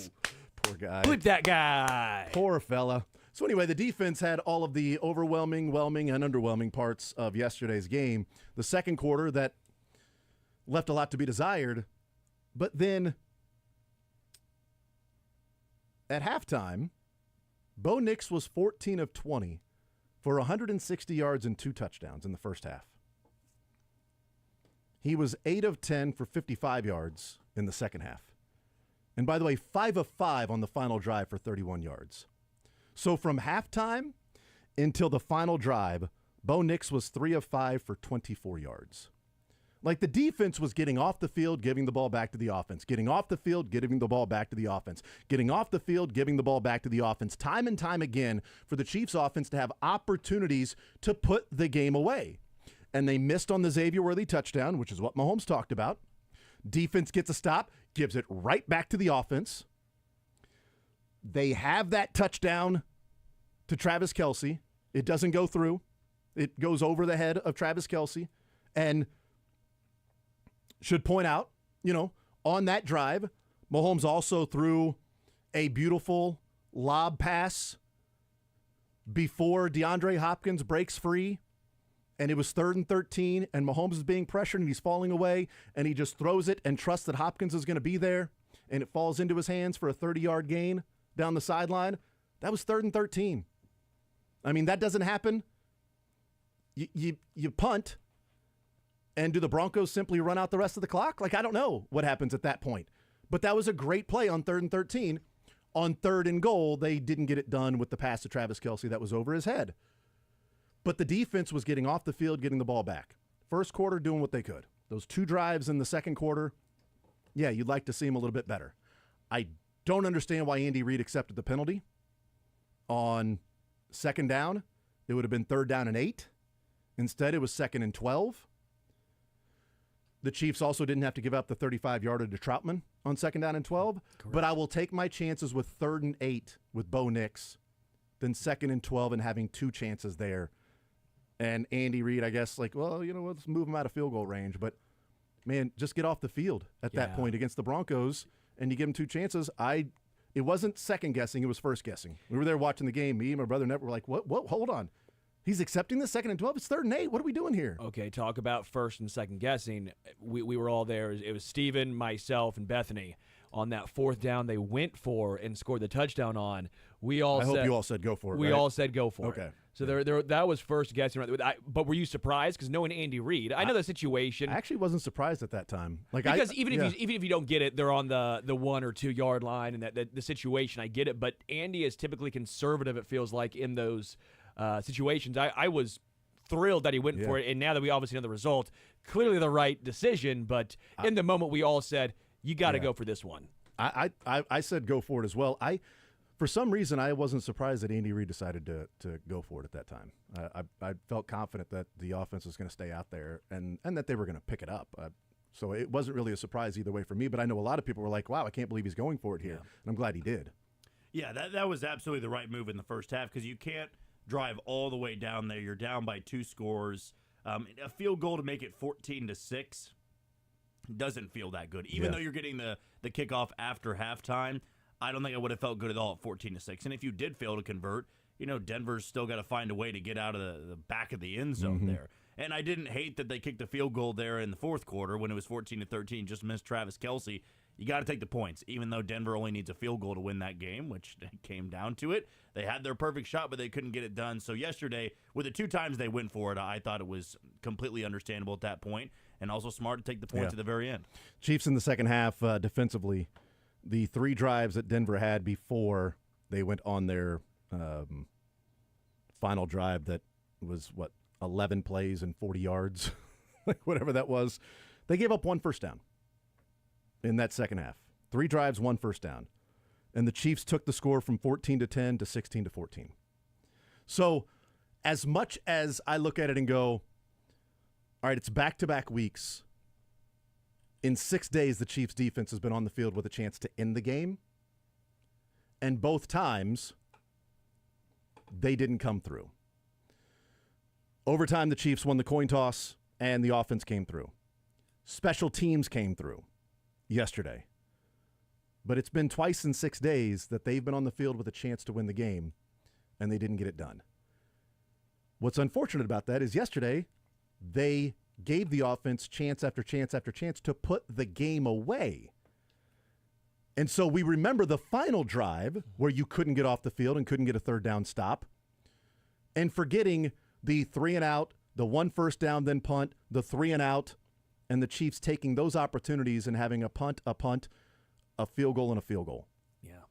Poor guy. Bleep that guy. Poor fella. So anyway, the defense had all of the overwhelming, whelming, and underwhelming parts of yesterday's game. The second quarter that left a lot to be desired, but then at halftime, Bo Nix was 14 of 20 for 160 yards and 2 touchdowns in the first half. He was 8 of 10 for 55 yards in the second half. And by the way, 5 of 5 on the final drive for 31 yards. So from halftime until the final drive, Bo Nix was 3 of 5 for 24 yards. Like the defense was getting off the field, giving the ball back to the offense. Getting off the field, giving the ball back to the offense. Getting off the field, giving the ball back to the offense. Time and time again for the Chiefs offense to have opportunities to put the game away. And they missed on the Xavier Worthy touchdown, which is what Mahomes talked about. Defense gets a stop, gives it right back to the offense. They have that touchdown to Travis Kelce. It doesn't go through. It goes over the head of Travis Kelce. And should point out, on that drive, Mahomes also threw a beautiful lob pass before DeAndre Hopkins breaks free. And it was 3rd and 13, and Mahomes is being pressured, and he's falling away, and he just throws it and trusts that Hopkins is going to be there, and it falls into his hands for a 30-yard gain down the sideline. That was 3rd and 13. I mean, that doesn't happen. You punt, and do the Broncos simply run out the rest of the clock? Like, I don't know what happens at that point. But that was a great play on 3rd and 13. On 3rd and goal, they didn't get it done with the pass to Travis Kelce that was over his head. But the defense was getting off the field, getting the ball back. First quarter, doing what they could. Those 2 drives in the second quarter, yeah, you'd like to see them a little bit better. I don't understand why Andy Reid accepted the penalty on 2nd down. It would have been 3rd down and 8. Instead, it was 2nd and 12. The Chiefs also didn't have to give up the 35-yarder to Troutman on 2nd down and 12. Correct. But I will take my chances with 3rd and 8 with Bo Nix than 2nd and 12 and having 2 chances there. And Andy Reid, I guess, let's move him out of field goal range. But, man, just get off the field at that point against the Broncos, and you give him 2 chances. It wasn't second guessing; it was first guessing. We were there watching the game. Me and my brother Never were like, "What? Hold on, he's accepting this 2nd and 12. It's 3rd and 8. What are we doing here?" Okay, talk about first and second guessing. We were all there. It was Steven, myself, and Bethany on that 4th down. They went for and scored the touchdown on. I hope you all said go for it. We right? all said go for it. Okay. So that was first guessing. But were you surprised? Because knowing Andy Reid, I know the situation. I actually wasn't surprised at that time. Because even if you don't get it, they're on the 1 or 2 yard line, and that the situation, I get it. But Andy is typically conservative. It feels like in those situations. I was thrilled that he went for it, and now that we obviously know the result, clearly the right decision. But in the moment, we all said you got to go for this one. I said go for it as well. for some reason, I wasn't surprised that Andy Reid decided to go for it at that time. I felt confident that the offense was going to stay out there and that they were going to pick it up. So it wasn't really a surprise either way for me, but I know a lot of people were like, wow, I can't believe he's going for it here. And I'm glad he did. Yeah, that was absolutely the right move in the first half because you can't drive all the way down there. You're down by 2 scores. A field goal to make it 14-6 doesn't feel that good. Even though you're getting the kickoff after halftime, I don't think I would have felt good at all at 14-6. And if you did fail to convert, Denver's still got to find a way to get out of the back of the end zone there. And I didn't hate that they kicked the field goal there in the fourth quarter when it was 14-13, just missed Travis Kelce. You got to take the points, even though Denver only needs a field goal to win that game, which came down to it. They had their perfect shot, but they couldn't get it done. So yesterday, with the 2 times they went for it, I thought it was completely understandable at that point, and also smart to take the points at the very end. Chiefs in the second half defensively, the 3 drives that Denver had before they went on their final drive that was, 11 plays and 40 yards, like whatever that was. They gave up 1 first down in that second half. 3 drives, 1 first down. And the Chiefs took the score from 14-10 to 16-14. So as much as I look at it and go, all right, it's back-to-back weeks. In 6 days, the Chiefs' defense has been on the field with a chance to end the game. And both times, they didn't come through. Overtime, the Chiefs won the coin toss, and the offense came through. Special teams came through yesterday. But it's been twice in 6 days that they've been on the field with a chance to win the game, and they didn't get it done. What's unfortunate about that is yesterday, they gave the offense chance after chance after chance to put the game away. And so we remember the final drive where you couldn't get off the field and couldn't get a third down stop, and forgetting the 3-and-out, the 1 first down, then punt, the 3-and-out, and the Chiefs taking those opportunities and having a punt, a field goal, and a field goal. Yeah.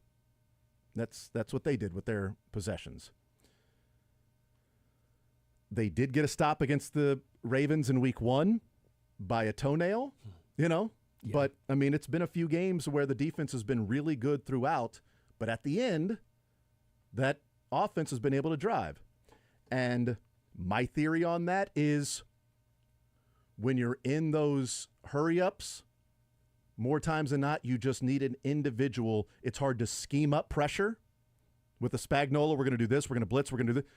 That's what they did with their possessions. They did get a stop against the Ravens in week 1 by a toenail, But, I mean, it's been a few games where the defense has been really good throughout, but at the end, that offense has been able to drive. And my theory on that is when you're in those hurry-ups, more times than not, you just need an individual. It's hard to scheme up pressure. With the Spagnuolo, we're going to do this, we're going to blitz, we're going to do this.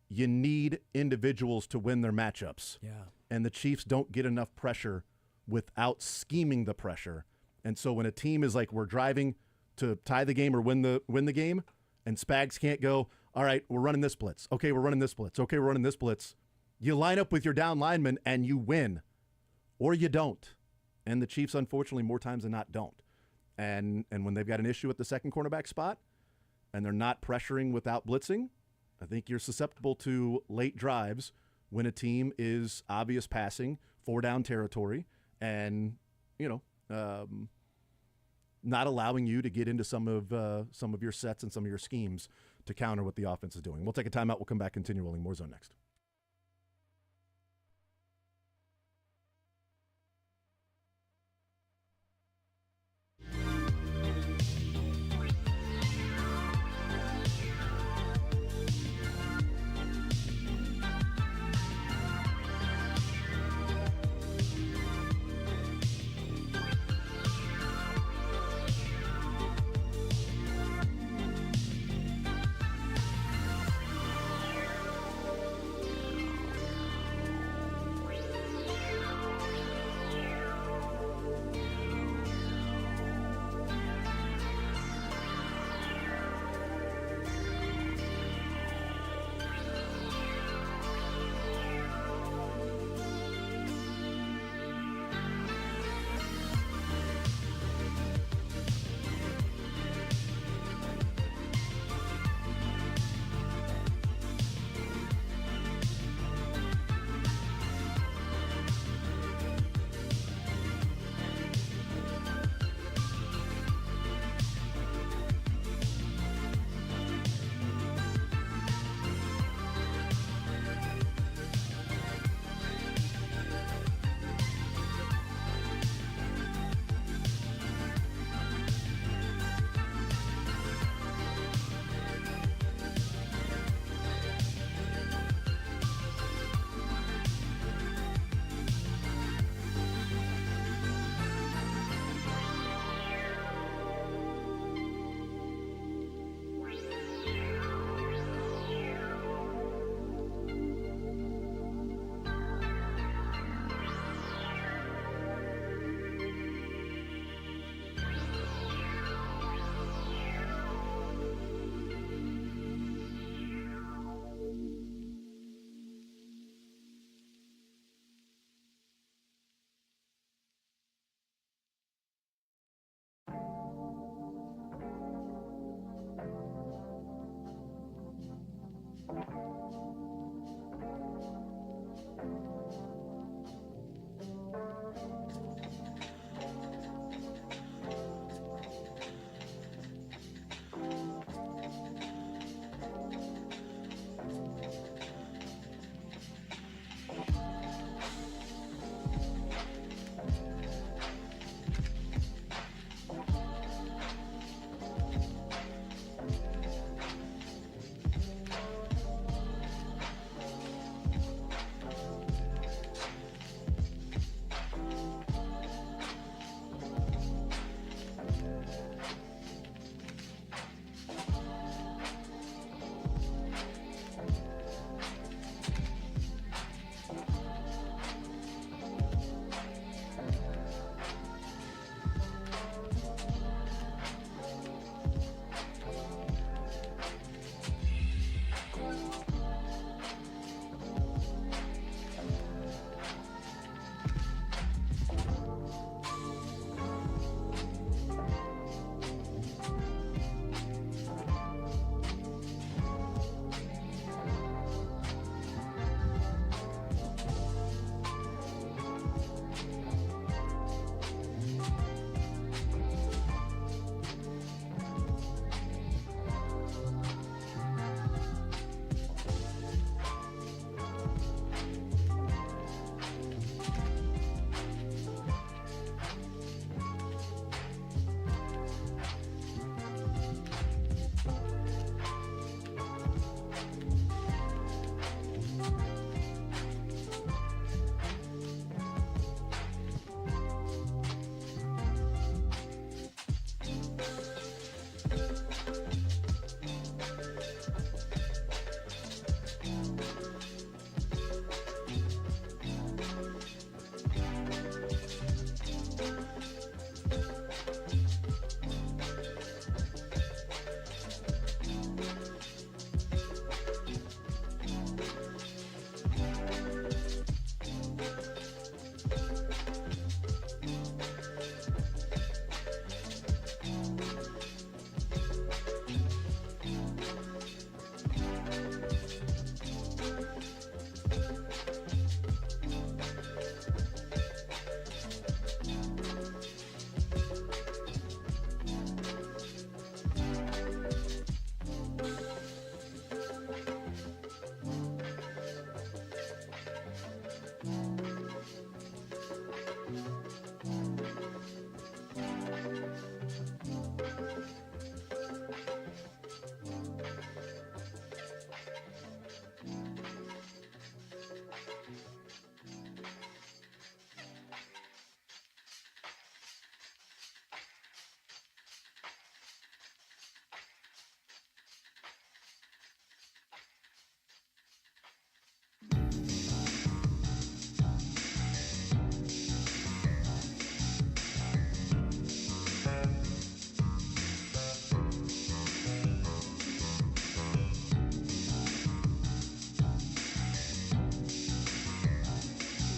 You need individuals to win their matchups. Yeah. And the Chiefs don't get enough pressure without scheming the pressure. And so when a team is like, we're driving to tie the game or win the game, and Spags can't go, all right, we're running this blitz. Okay, we're running this blitz. Okay, we're running this blitz. You line up with your down lineman and you win. Or you don't. And the Chiefs, unfortunately, more times than not, don't. And when they've got an issue at the second cornerback spot and they're not pressuring without blitzing, I think you're susceptible to late drives when a team is obvious passing, 4-down territory, and, not allowing you to get into some of your sets and some of your schemes to counter what the offense is doing. We'll take a timeout. We'll come back, continue rolling more zone next.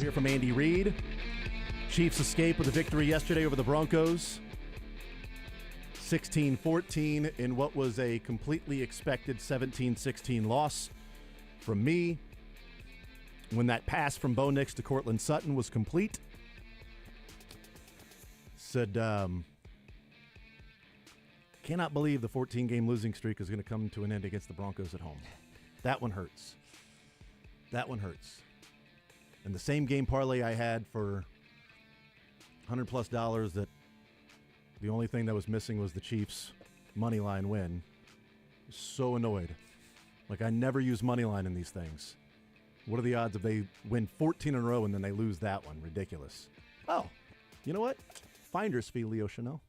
hear from Andy Reid. Chiefs escape with a victory yesterday over the Broncos. 16-14 in what was a completely expected 17-16 loss from me. When that pass from Bo Nix to Cortland Sutton was complete, said, cannot believe the 14-game losing streak is going to come to an end against the Broncos at home. That one hurts. That one hurts. And the same game parlay I had for $100+ that the only thing that was missing was the Chiefs' money line win. So annoyed. Like, I never use money line in these things. What are the odds if they win 14 in a row and then they lose that one? Ridiculous. Oh, you know what? Finder's fee, Leo Chanel.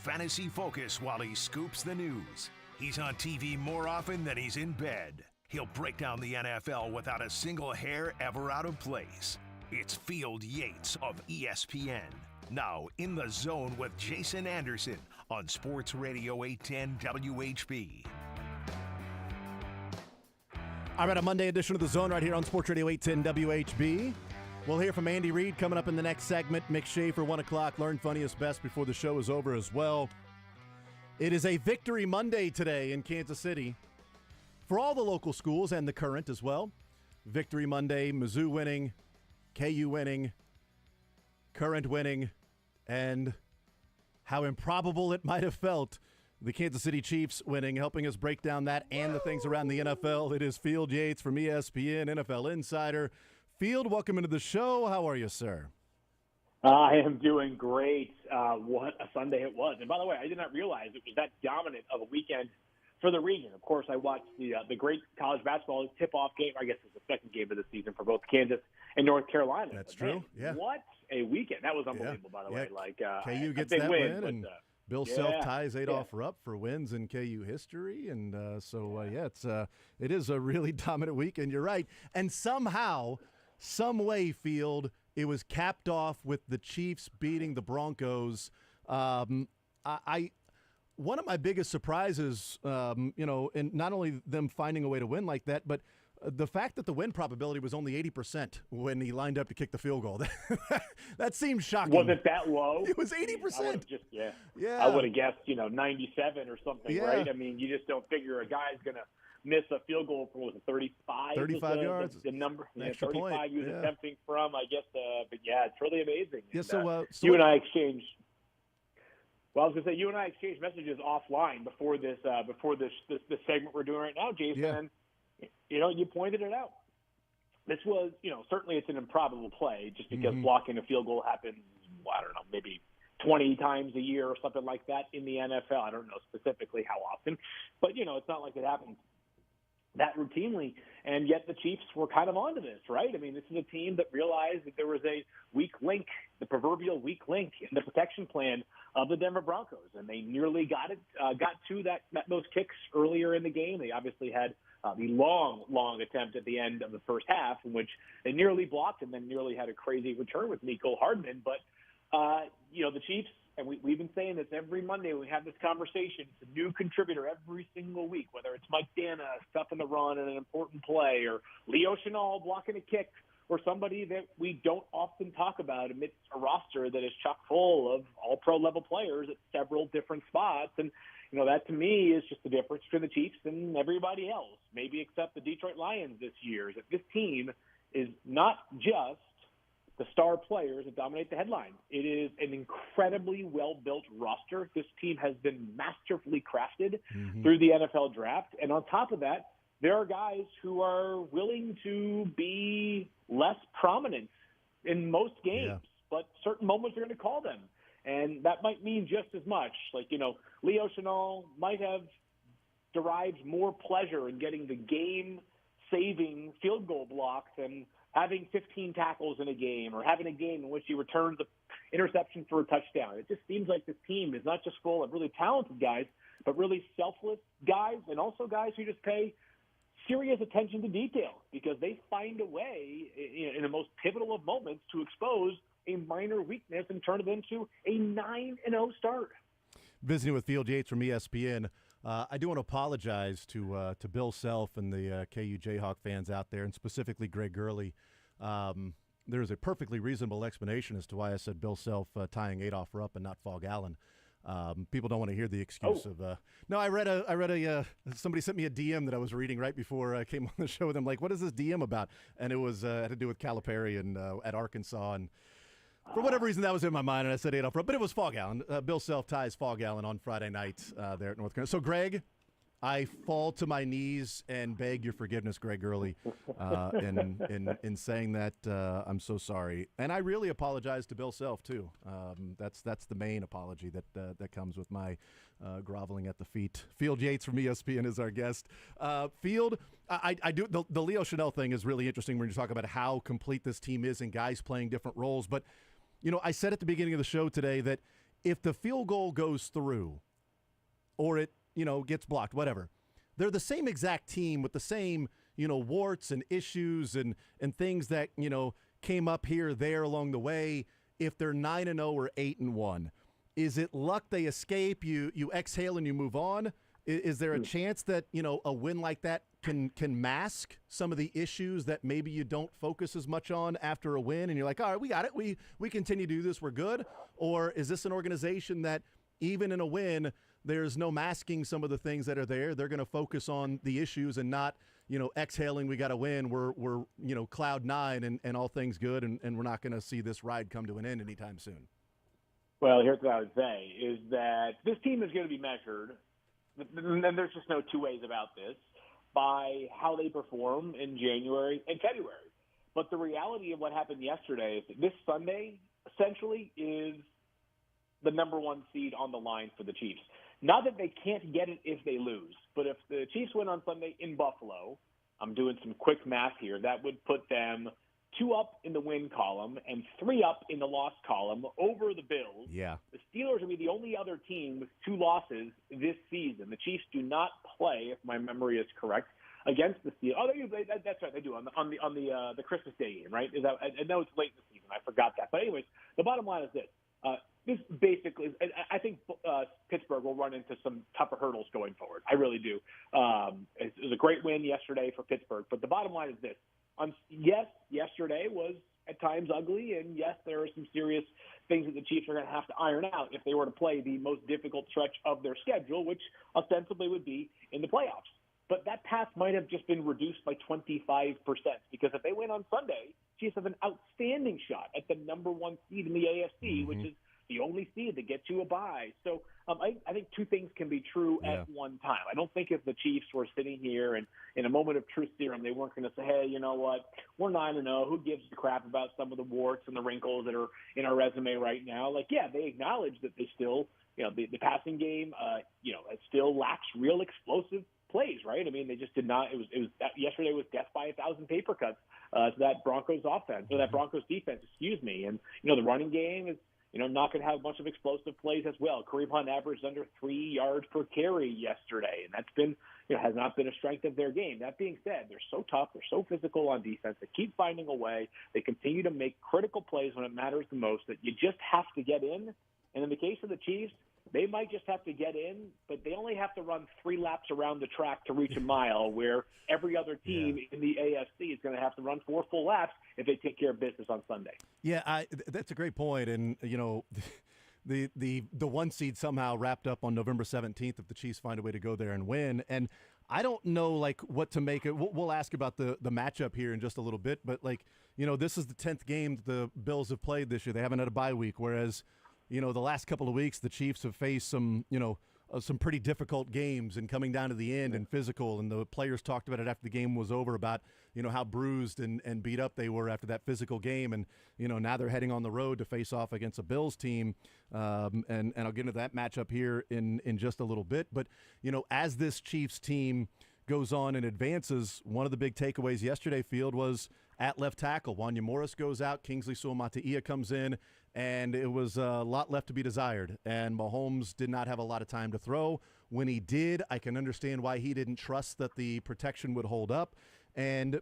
Fantasy focus while he scoops the news. He's on TV more often than he's in bed. He'll break down the NFL without a single hair ever out of place. It's Field Yates of ESPN. Now in the zone with Jason Anderson on Sports Radio 810 WHB. All right, a Monday edition of The Zone right here on Sports Radio 810 WHB. We'll hear from Andy Reid coming up in the next segment. Mick Schaefer, 1 o'clock. Learn funniest best before the show is over as well. It is a Victory Monday today in Kansas City for all the local schools and the Current as well. Victory Monday, Mizzou winning, KU winning, Current winning, and how improbable it might have felt, the Kansas City Chiefs winning. Helping us break down that and the things around the NFL, it is Field Yates from ESPN, NFL Insider. Field, welcome into the show. How are you, sir? I am doing great. What a Sunday it was. And by the way, I did not realize it was that dominant of a weekend for the region. Of course, I watched the great college basketball tip-off game. I guess it's the second game of the season for both Kansas and North Carolina. That's but man, true. Yeah. What a weekend. That was unbelievable, by the way. Like KU gets big that win, but, and Bill Self ties Adolph Rupp for wins in KU history. And it is a really dominant weekend. You're right. And somehow, some way, Field, it was capped off with the Chiefs beating the Broncos. One of my biggest surprises, and not only them finding a way to win like that, but the fact that the win probability was only 80% when he lined up to kick the field goal. That seems shocking. Was it that low? It was 80%. I would have guessed, 97 or something, Yeah. right? I mean, you just don't figure a guy's going to miss a field goal for, 35? 35 yards. The number. Extra 35 point. he was Yeah. attempting from, I guess. But, it's really amazing. Yeah, And, so you and I exchanged. Well, I was going to say, you and I exchanged messages offline before this segment we're doing right now, Jason. Yeah. And, you pointed it out. This was, certainly it's an improbable play just because blocking a field goal happens, I don't know, maybe 20 times a year or something like that in the NFL. I don't know specifically how often, but, it's not like it happens that routinely. And yet the Chiefs were kind of onto this, right? I mean, this is a team that realized that there was a weak link, the proverbial weak link in the protection plan of the Denver Broncos, and they nearly got to those kicks earlier in the game. They obviously had the long attempt at the end of the first half in which they nearly blocked and then nearly had a crazy return with Nico Hardman. But, the Chiefs, and we've been saying this every Monday when we have this conversation, it's a new contributor every single week, whether it's Mike Dana stuffing the run in an important play or Leo Chenal blocking a kick or somebody that we don't often talk about amidst a roster that is chock full of all-pro level players at several different spots. And, that to me is just the difference between the Chiefs and everybody else, maybe except the Detroit Lions this year, is that this team is not just the star players that dominate the headline. It is an incredibly well-built roster. This team has been masterfully crafted through the NFL draft. And on top of that, there are guys who are willing to be less prominent in most games, but certain moments are going to call them. And that might mean just as much. Like, Leo Chenal might have derived more pleasure in getting the game-saving field goal block than having 15 tackles in a game or having a game in which he returns the interception for a touchdown. It just seems like this team is not just full of really talented guys, but really selfless guys and also guys who just pay serious attention to detail because they find a way in the most pivotal of moments to expose a minor weakness and turn it into a 9-0 start. Visiting with Field Yates from ESPN. I do want to apologize to Bill Self and the KU Jayhawk fans out there, and specifically Greg Gurley. There's a perfectly reasonable explanation as to why I said Bill Self tying Adolph Rupp and not Fog Allen. People don't want to hear the excuse of. No, I read a somebody sent me a DM that I was reading right before I came on the show with them. Like, what is this DM about? And it was had to do with Calipari and at Arkansas, and for whatever reason that was in my mind, and I said Adolph Rupp, but it was Fog Allen. Bill Self ties Fog Allen on Friday night there at North Carolina. So, Greg, I fall to my knees and beg your forgiveness, Greg Gurley, in saying that I'm so sorry, and I really apologize to Bill Self too. That's the main apology that comes with my groveling at the feet. Field Yates from ESPN is our guest. Field, I do the Leo Chenal thing is really interesting when you talk about how complete this team is and guys playing different roles. But I said at the beginning of the show today that if the field goal goes through, or it gets blocked, whatever. They're the same exact team with the same, warts and issues and things that, came up here, there along the way. If they're 9-0 or 8-1, is it luck they escape? You exhale and you move on? Is there a chance that, a win like that can mask some of the issues that maybe you don't focus as much on after a win and you're like, all right, we got it. We continue to do this. We're good. Or is this an organization that even in a win, there's no masking some of the things that are there? They're going to focus on the issues and not, exhaling, we got to win. We're cloud nine and all things good. And we're not going to see this ride come to an end anytime soon. Well, here's what I would say is that this team is going to be measured, and there's just no two ways about this, by how they perform in January and February. But the reality of what happened yesterday is that this Sunday essentially is the number one seed on the line for the Chiefs. Not that they can't get it if they lose, but if the Chiefs win on Sunday in Buffalo, I'm doing some quick math here, that would put them 2 up in the win column and 3 up in the loss column over the Bills. Yeah. The Steelers will be the only other team with 2 losses this season. The Chiefs do not play, if my memory is correct, against the Steelers. Oh, that's right, they do on the Christmas Day game, right? I know it's late in the season. I forgot that. But anyways, the bottom line is this. This basically, I think Pittsburgh will run into some tougher hurdles going forward. I really do. It was a great win yesterday for Pittsburgh, but the bottom line is this. Yes, yesterday was at times ugly, and yes, there are some serious things that the Chiefs are going to have to iron out if they were to play the most difficult stretch of their schedule, which ostensibly would be in the playoffs. But that path might have just been reduced by 25% because if they win on Sunday, Chiefs have an outstanding shot at the number one seed in the AFC, which is the only seed that gets you a bye. So I think 2 things can be true at one time. I don't think if the Chiefs were sitting here and in a moment of truth serum, they weren't going to say, hey, you know what, we're 9-0. Who gives a crap about some of the warts and the wrinkles that are in our resume right now? Like, yeah, they acknowledge that they still, the passing game, it still lacks real explosive plays, right? I mean, they just did not. It was yesterday was death by 1,000 paper cuts to that Broncos offense or that Broncos defense, excuse me. And the running game is not going to have a bunch of explosive plays as well. Kareem Hunt averaged under 3 yards per carry yesterday, and that's been has not been a strength of their game. That being said, they're so tough, they're so physical on defense. They keep finding a way. They continue to make critical plays when it matters the most. That you just have to get in. And in the case of the Chiefs, they might just have to get in, but they only have to run 3 laps around the track to reach a mile, where every other team in the AFC is going to have to run 4 full laps if they take care of business on Sunday. Yeah, that's a great point. And, the 1 seed somehow wrapped up on November 17th if the Chiefs find a way to go there and win. And I don't know, what to make it. We'll ask about the matchup here in just a little bit. But, this is the 10th game that the Bills have played this year. They haven't had a bye week, whereas – the last couple of weeks, the Chiefs have faced some pretty difficult games and coming down to the end and physical. And the players talked about it after the game was over about, how bruised and beat up they were after that physical game. And, now they're heading on the road to face off against a Bills team. And I'll get into that matchup here in just a little bit. But, as this Chiefs team goes on and advances, one of the big takeaways yesterday, Field, was at left tackle. Wanya Morris goes out. Kingsley Suamataia comes in. And it was a lot left to be desired. And Mahomes did not have a lot of time to throw. When he did, I can understand why he didn't trust that the protection would hold up. And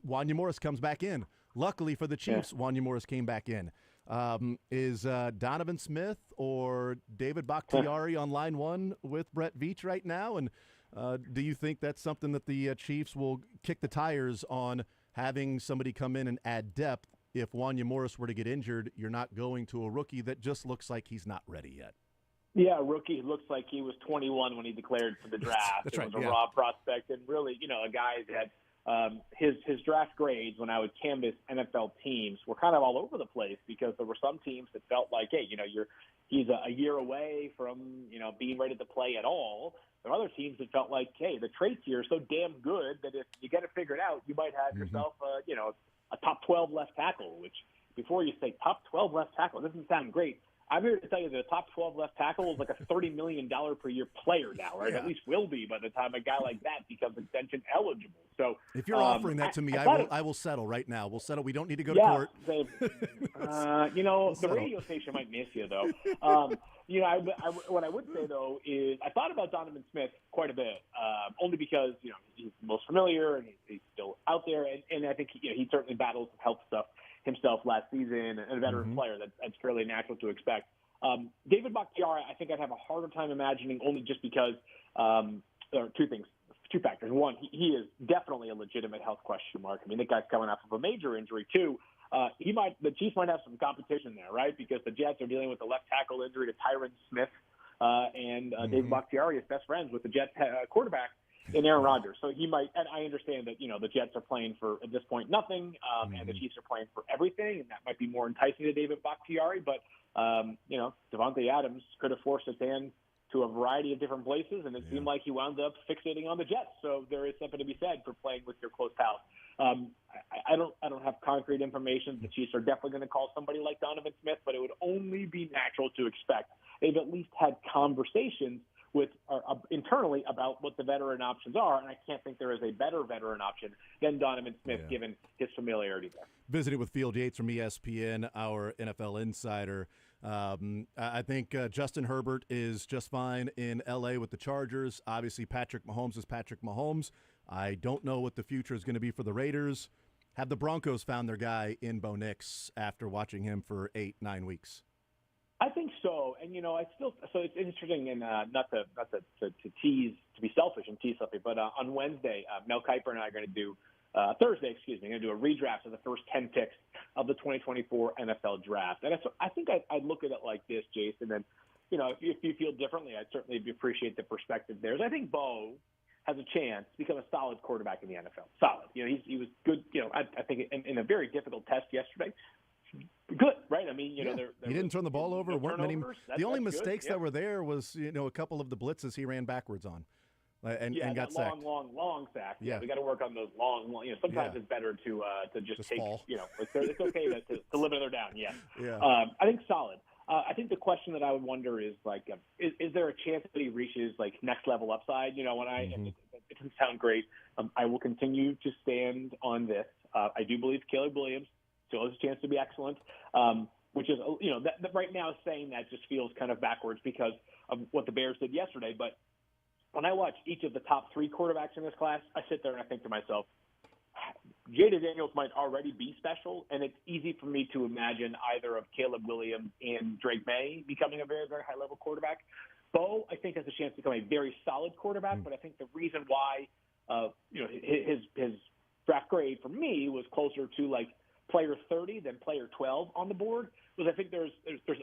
Wanya Morris comes back in. Luckily for the Chiefs, Wanya Morris came back in. Is Donovan Smith or David Bakhtiari on line 1 with Brett Veach right now? And do you think that's something that the Chiefs will kick the tires on, having somebody come in and add depth? If Wanya Morris were to get injured, you're not going to a rookie that just looks like he's not ready yet. Yeah, rookie looks like he was 21 when he declared for the draft. That's it right, was a raw prospect, and really, a guy that his draft grades when I would canvass NFL teams were kind of all over the place because there were some teams that felt like, hey, he's a year away from being ready to play at all. There are other teams that felt like, hey, the traits here are so damn good that if you get it figured out, you might have yourself a top 12 left tackle, which before you say top 12 left tackle, it doesn't sound great. I'm here to tell you that the top 12 left tackle is like a $30 million per year player now, right? Yeah. At least will be by the time a guy like that becomes extension eligible. So if you're offering that to me, I will settle right now. We'll settle. We don't need to go to court. Same. The radio station might miss you, though. What I would say, though, is I thought about Donovan Smith quite a bit, only because, he's most familiar and he's still out there. And I think, he certainly battles with health stuff himself last season, and a veteran player. That's fairly natural to expect. David Bakhtiari, I think I'd have a harder time imagining, only just because there are 2 things. 2 factors. One, he is definitely a legitimate health question mark. I mean, the guy's coming off of a major injury, too. The Chiefs might have some competition there, right? Because the Jets are dealing with the left tackle injury to Tyron Smith, and David Bakhtiari is best friends with the Jets quarterback in Aaron Rodgers. So he might, and I understand that, the Jets are playing for, at this point, nothing, and the Chiefs are playing for everything, and that might be more enticing to David Bakhtiari. But, Devontae Adams could have forced his hand to a variety of different places, and it seemed like he wound up fixating on the Jets. So there is something to be said for playing with your close pals. I don't have concrete information. The Chiefs are definitely going to call somebody like Donovan Smith, but it would only be natural to expect they've at least had conversations with internally about what the veteran options are, and I can't think there is a better veteran option than Donovan Smith, given his familiarity there. Visited with Field Yates from ESPN, our NFL insider. I think Justin Herbert is just fine in L.A. with the Chargers. Obviously, Patrick Mahomes is Patrick Mahomes. I don't know what the future is going to be for the Raiders. Have the Broncos found their guy in Bo Nix after watching him for 8-9 weeks? I think so, and so it's interesting, and not to tease, to be selfish and tease something, but on Wednesday, Mel Kiper and I are going to do Thursday, going to do a redraft of the first 10 picks of the 2024 NFL Draft, and I think I'd look at it like this, Jason, and if you feel differently, I'd certainly appreciate the perspective there. I think Bo has a chance to become a solid quarterback in the NFL. Solid, he was good. I think in a very difficult test yesterday. Good, right? I mean, he didn't turn the ball over. Weren't many. The only mistakes that were there was a couple of the blitzes he ran backwards on, and got sacked. long sack. Yeah, we got to work on those long. Sometimes it's better to just take. Fall. It's okay to live another down. Yeah. I think solid. I think the question that I would wonder is is there a chance that he reaches next level upside? It doesn't sound great. I will continue to stand on this. I do believe Caleb Williams still has a chance to be excellent, which is, that right now saying that just feels kind of backwards because of what the Bears did yesterday. But when I watch each of the top 3 quarterbacks in this class, I sit there and I think to myself, Jada Daniels might already be special, and it's easy for me to imagine either of Caleb Williams and Drake May becoming a very, very high-level quarterback. Bo, I think, has a chance to become a very solid quarterback, but I think the reason why, his draft grade for me was closer to player 30 than player 12 on the board, because I think there's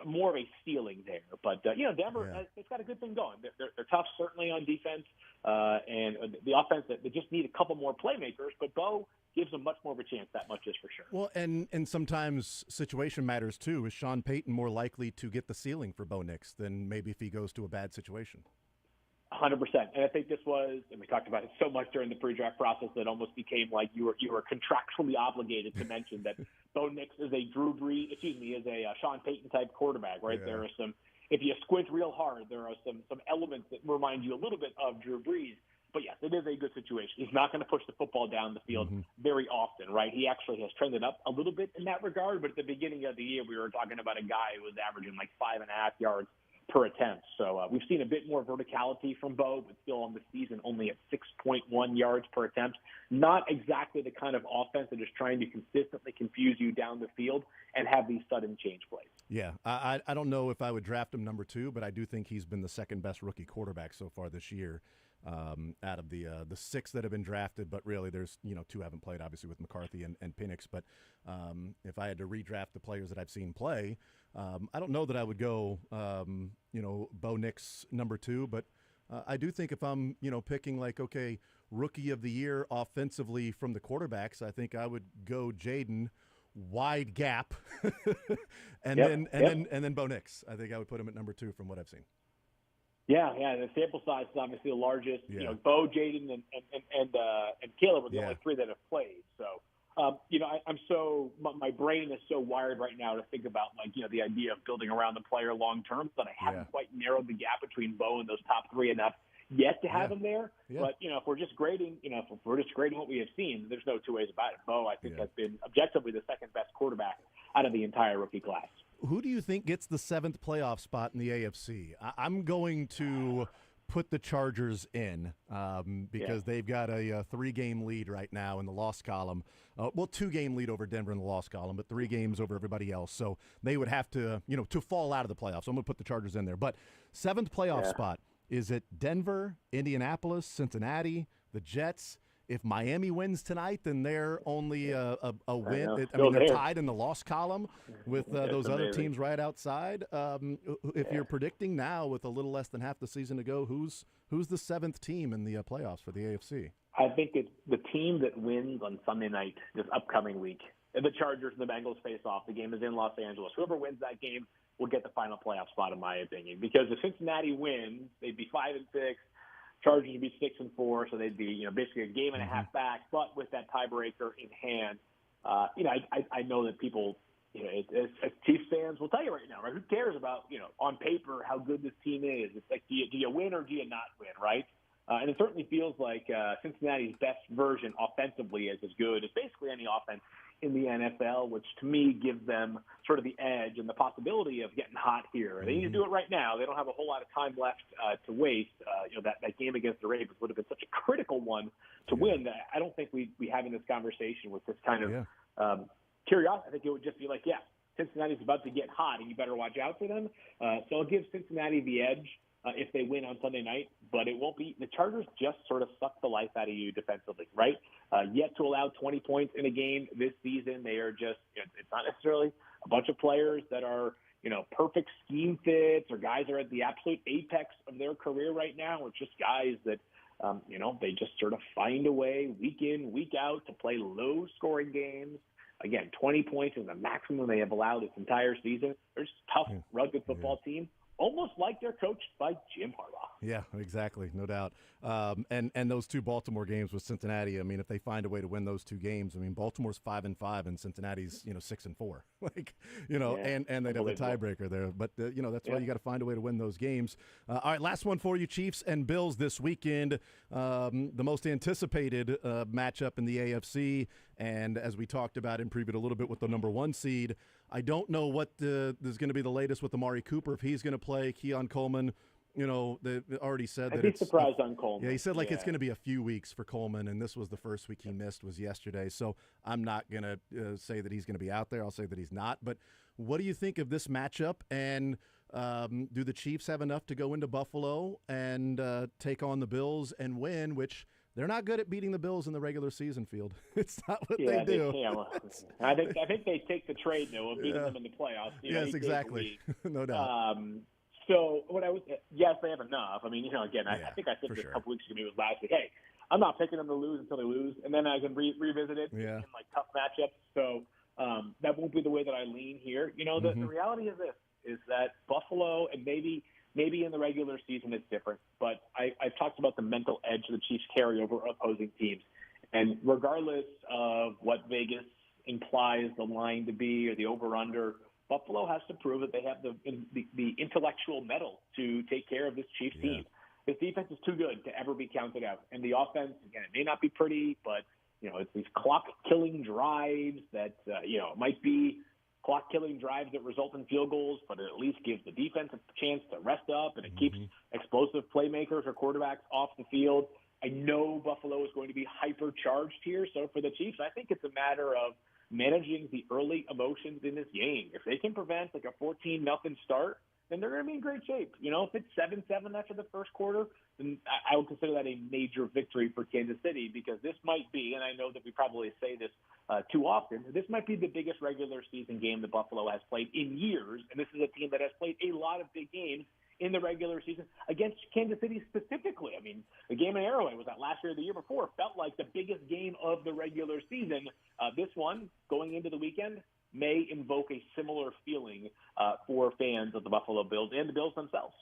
more of a ceiling there. But Denver, it's got a good thing going. They're tough, certainly on defense, and the offense. They just need a couple more playmakers. But Bo gives them much more of a chance. That much is for sure. Well, and sometimes situation matters too. Is Sean Payton more likely to get the ceiling for Bo Nix than maybe if he goes to a bad situation? 100%. And I think this was, and we talked about it so much during the pre-draft process that it almost became like you were contractually obligated to mention that Bo Nix is a is a Sean Payton type quarterback, right? Yeah. There are some, if you squint real hard, there are some elements that remind you a little bit of Drew Brees. But yes, it is a good situation. He's not going to push the football down the field very often, right? He actually has trended up a little bit in that regard. But at the beginning of the year, we were talking about a guy who was averaging 5.5 yards per attempt. So we've seen a bit more verticality from Bo, but still on the season only at 6.1 yards per attempt. Not exactly the kind of offense that is trying to consistently confuse you down the field and have these sudden change plays. Yeah, I don't know if I would draft him number 2, but I do think he's been the second best rookie quarterback so far this year. Out of the 6 that have been drafted, but really there's 2 haven't played, obviously, with McCarthy and Penix. But if I had to redraft the players that I've seen play, I don't know that I would go Bo Nix number 2, but I do think if I'm picking rookie of the year offensively from the quarterbacks, I think I would go Jaden, wide gap, and then Bo Nix. I think I would put him at number 2 from what I've seen. Yeah. The sample size is obviously the largest. Yeah. Bo, Jaden, and Caleb are the only 3 that have played. So, my brain is so wired right now to think about the idea of building around the player long term, but I haven't quite narrowed the gap between Bo and those top 3 enough yet to have him there. Yeah. But if we're just grading, what we have seen, there's no 2 ways about it. Bo, I think, has been objectively the second best quarterback out of the entire rookie class. Who do you think gets the 7th playoff spot in the AFC? I'm going to put the Chargers in because they've got a 3-game lead right now in the loss column. 2-game lead over Denver in the loss column, but 3 games over everybody else. So they would have to, to fall out of the playoffs. So I'm going to put the Chargers in there. But 7th playoff spot, is it Denver, Indianapolis, Cincinnati, the Jets? If Miami wins tonight, then they're only a win. They're tied in the loss column with those other teams right outside. If you're predicting now with a little less than half the season to go, who's the 7th team in the playoffs for the AFC? I think it's the team that wins on Sunday night this upcoming week the Chargers and the Bengals face off. The game is in Los Angeles. Whoever wins that game will get the final playoff spot, in my opinion. Because if Cincinnati wins, they'd be 5-6. Chargers would be 6-4, so they'd be basically a game and a half back. But with that tiebreaker in hand, I know that people, as Chiefs fans will tell you right now, right? Who cares about on paper how good this team is? It's like do you win or do you not win, right? And it certainly feels like Cincinnati's best version offensively is as good as basically any offense in the NFL, which to me gives them sort of the edge and the possibility of getting hot here. They need to do it right now. They don't have a whole lot of time left to waste. That game against the Ravens would have been such a critical one to win that I don't think we'd be having this conversation with this kind of curiosity. I think it would just be like, Cincinnati's about to get hot, and you better watch out for them. So I'll give Cincinnati the edge if they win on Sunday night, but it won't be. The Chargers just sort of suck the life out of you defensively, right? Yet to allow 20 points in a game this season. They are just, it's not necessarily a bunch of players that are, perfect scheme fits or guys are at the absolute apex of their career right now. It's just guys that, they just sort of find a way week in, week out to play low scoring games. Again, 20 points is the maximum they have allowed this entire season. They're just a tough, rugged football team. Almost like they're coached by Jim Harbaugh. Yeah, exactly, no doubt. And those two Baltimore games with Cincinnati. I mean, if they find a way to win those two games, I mean, Baltimore's 5-5 and Cincinnati's 6-4. And they'd have the tiebreaker there. But that's why you got to find a way to win those games. All right, last one for you, Chiefs and Bills this weekend. The most anticipated matchup in the AFC, and as we talked about and previewed a little bit with the number 1 seed. I don't know what there's going to be the latest with Amari Cooper, if he's going to play. Keon Coleman, they already said that I'd be surprised on Coleman. Yeah, he said it's going to be a few weeks for Coleman, and this was the first week he missed was yesterday. So I'm not going to say that he's going to be out there. I'll say that he's not. But what do you think of this matchup? And do the Chiefs have enough to go into Buffalo and take on the Bills and win, which – they're not good at beating the Bills in the regular season, Field. It's not what they do. I think they take the trade, though, of beating them in the playoffs. Yes, exactly. No doubt. So yes, they have enough. I mean, again, I think I said this a couple weeks ago. It was last week. Hey, I'm not picking them to lose until they lose, and then I can revisit it in tough matchups. So that won't be the way that I lean here. The reality is this: is that Buffalo and maybe in the regular season it's different, but I've talked about the mental edge the Chiefs carry over opposing teams. And regardless of what Vegas implies the line to be or the over-under, Buffalo has to prove that they have the intellectual mettle to take care of this Chiefs team. This defense is too good to ever be counted out. And the offense, again, it may not be pretty, but, it's these clock-killing drives that, might be clock-killing drives that result in field goals, but it at least gives the defense a chance to rest up, and it keeps explosive playmakers or quarterbacks off the field. I know Buffalo is going to be hyper-charged here, so for the Chiefs, I think it's a matter of managing the early emotions in this game. If they can prevent a 14-0 start, then they're going to be in great shape. If it's 7-7 after the first quarter, then I would consider that a major victory for Kansas City, because this might be, and I know that we probably say this too often, this might be the biggest regular season game that Buffalo has played in years, and this is a team that has played a lot of big games in the regular season against Kansas City specifically. I mean, the game in Arrowhead was that last year or the year before. It felt like the biggest game of the regular season. This one, going into the weekend, may invoke a similar feeling for fans of the Buffalo Bills and the Bills themselves.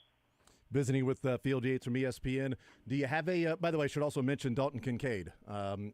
Visiting with Field Yates from ESPN. Do you have a, by the way, I should also mention Dalton Kincaid.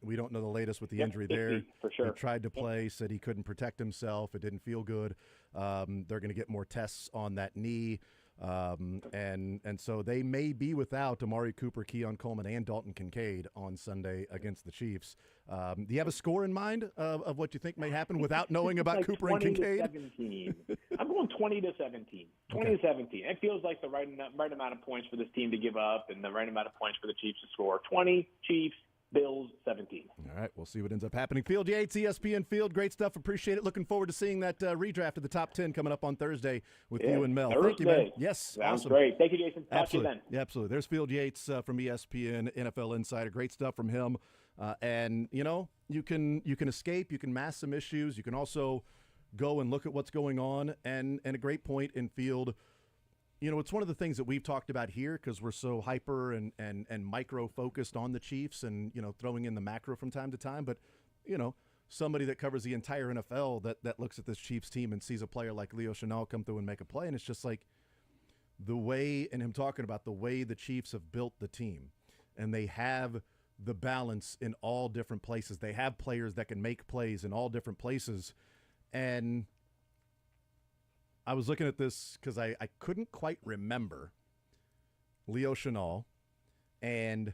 We don't know the latest with the injury there. For sure. He tried to play, said he couldn't protect himself. It didn't feel good. They're going to get more tests on that knee. And so they may be without Amari Cooper, Keon Coleman, and Dalton Kincaid on Sunday against the Chiefs. Do you have a score in mind of what you think may happen without knowing about Cooper and Kincaid? 17. I'm going 20-17. 20-17. It feels like the right amount of points for this team to give up and the right amount of points for the Chiefs to score. 20 Chiefs, Bills 17. All right, we'll see what ends up happening. Field Yates, ESPN Field, great stuff. Appreciate it. Looking forward to seeing that redraft of the top 10 coming up on Thursday with you and Mel. Thursday. Thank you, man. Yes, sounds awesome. Great. Thank you, Jason. Talk Absolutely. to you then. Yeah, absolutely. There's Field Yates from ESPN, NFL Insider. Great stuff from him. And you can escape. You can mask some issues. You can also go and look at what's going on. And a great point in Field. It's one of the things that we've talked about here because we're so hyper and micro focused on the Chiefs and, throwing in the macro from time to time. But, somebody that covers the entire NFL that looks at this Chiefs team and sees a player like Leo Chenal come through and make a play, and it's just like the way, and him talking about the way the Chiefs have built the team, and they have the balance in all different places. They have players that can make plays in all different places, and I was looking at this because I couldn't quite remember Leo Chenal, and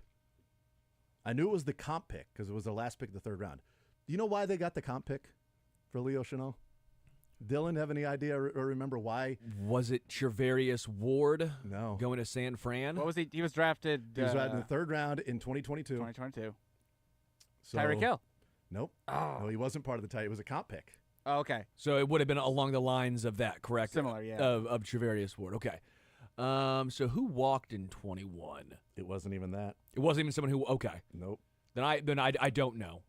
I knew it was the comp pick because it was the last pick of the third round. Do you know why they got the comp pick for Leo Chenal? Dylan, have any idea or remember why? Was it Trevarius Ward? No. Going to San Fran? What was he? He was drafted. He was drafted in the third round in 2022. 2022. So, Tyreek Hill. Nope. Oh. No, he wasn't part of the It was a comp pick. Oh, okay. So it would have been along the lines of that, correct? Similar, yeah. Of Trevarius Ward. Okay. So who walked in 21? It wasn't even that. It wasn't even someone who. Okay. Nope. Then I don't know.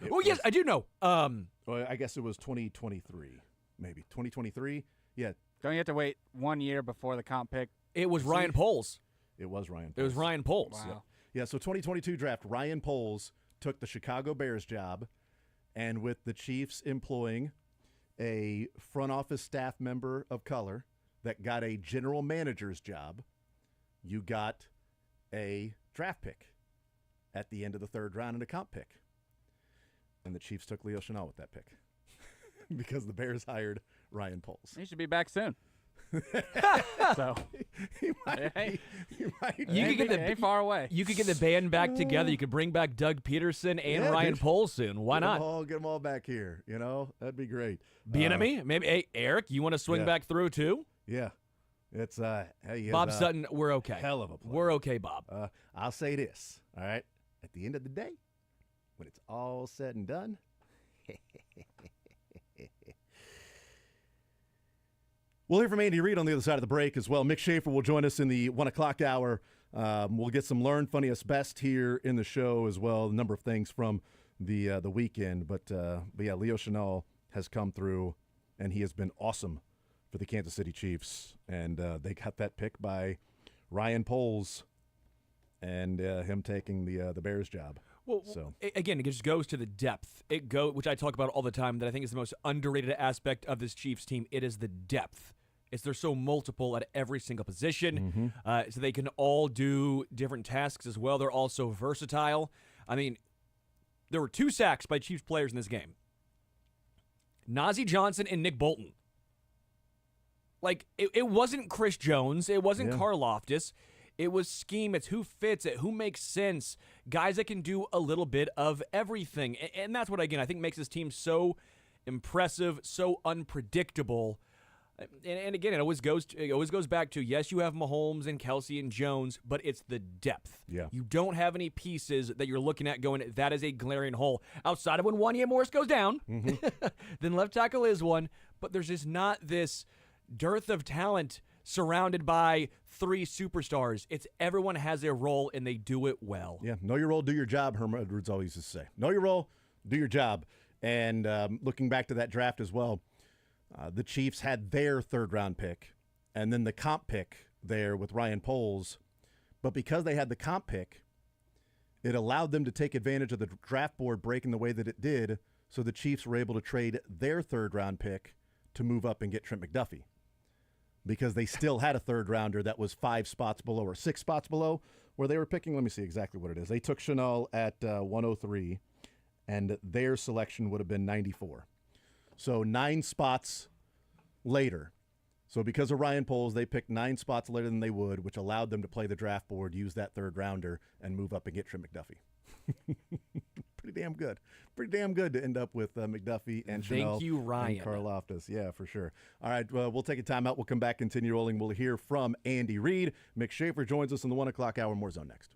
It yes, was- I do know. Well, I guess it was 2023, maybe 2023. Yeah, Don't you have to wait 1 year before the comp pick? It was Ryan Poles. it was Ryan. It was Poles. Ryan Poles. Wow. Yeah, so 2022 draft, Ryan Poles took the Chicago Bears job, and with the Chiefs employing a front office staff member of color that got a general manager's job, you got a draft pick at the end of the third round and a comp pick. And the Chiefs took Leo Chenal with that pick because the Bears hired Ryan Poles. He should be back soon. So He might Hey. You could get the ain't far away. You could get the band back together. You could bring back Doug Peterson and Yeah, Ryan dude. Poles soon. Why not? Get them all back here. You know, that'd be great. Bieniemy? Maybe. Hey, Eric, you want to swing yeah. back through too? Yeah, it's hey, Bob Sutton, we're okay. hell of a player. We're okay, Bob. I'll say this. All right, at the end of the day, when it's all said and done. We'll hear from Andy Reid on the other side of the break as well. Mick Schaefer will join us in the 1 o'clock hour. We'll get some Learn Funniest Best here in the show as well. A number of things from the weekend. But yeah, Leo Chenal has come through, and he has been awesome for the Kansas City Chiefs. And they got that pick by Ryan Poles and him taking the Bears job. Well, so again, it just goes to the depth. Which I talk about all the time, that I think is the most underrated aspect of this Chiefs team. It is the depth. They're so multiple at every single position, so they can all do different tasks as well. They're also versatile. I mean, there were 2 sacks by Chiefs players in this game. Najee Johnson and Nick Bolton. Like, it wasn't Chris Jones. It wasn't Karlaftis. It was scheme. It's who fits it, who makes sense. Guys that can do a little bit of everything. And that's what, again, I think makes this team so impressive, so unpredictable. And again, it always goes back to, yes, you have Mahomes and Kelsey and Jones, but it's the depth. Yeah. You don't have any pieces that you're looking at going, that is a glaring hole. Outside of when Wanya Morris goes down, then left tackle is one, but there's just not this dearth of talent surrounded by 3 superstars. It's everyone has their role, and they do it well. Yeah, know your role, do your job, Herman Edwards always used to say. Know your role, do your job. And looking back to that draft as well, the Chiefs had their third-round pick and then the comp pick there with Ryan Poles. But because they had the comp pick, it allowed them to take advantage of the draft board breaking the way that it did, so the Chiefs were able to trade their third-round pick to move up and get Trent McDuffie, because they still had a third-rounder that was 5 spots below or 6 spots below where they were picking. Let me see exactly what it is. They took Chenal at 103, and their selection would have been 94. So 9 spots later. So because of Ryan Poles, they picked 9 spots later than they would, which allowed them to play the draft board, use that third-rounder, and move up and get Trent McDuffie. Pretty damn good. Pretty damn good to end up with McDuffie and Chenal. Thank you, Ryan. And Karlaftis. Yeah, for sure. All right, we'll take a timeout. We'll come back, continue rolling. We'll hear from Andy Reid. Mick Schaefer joins us in the 1 o'clock hour. More Zone next.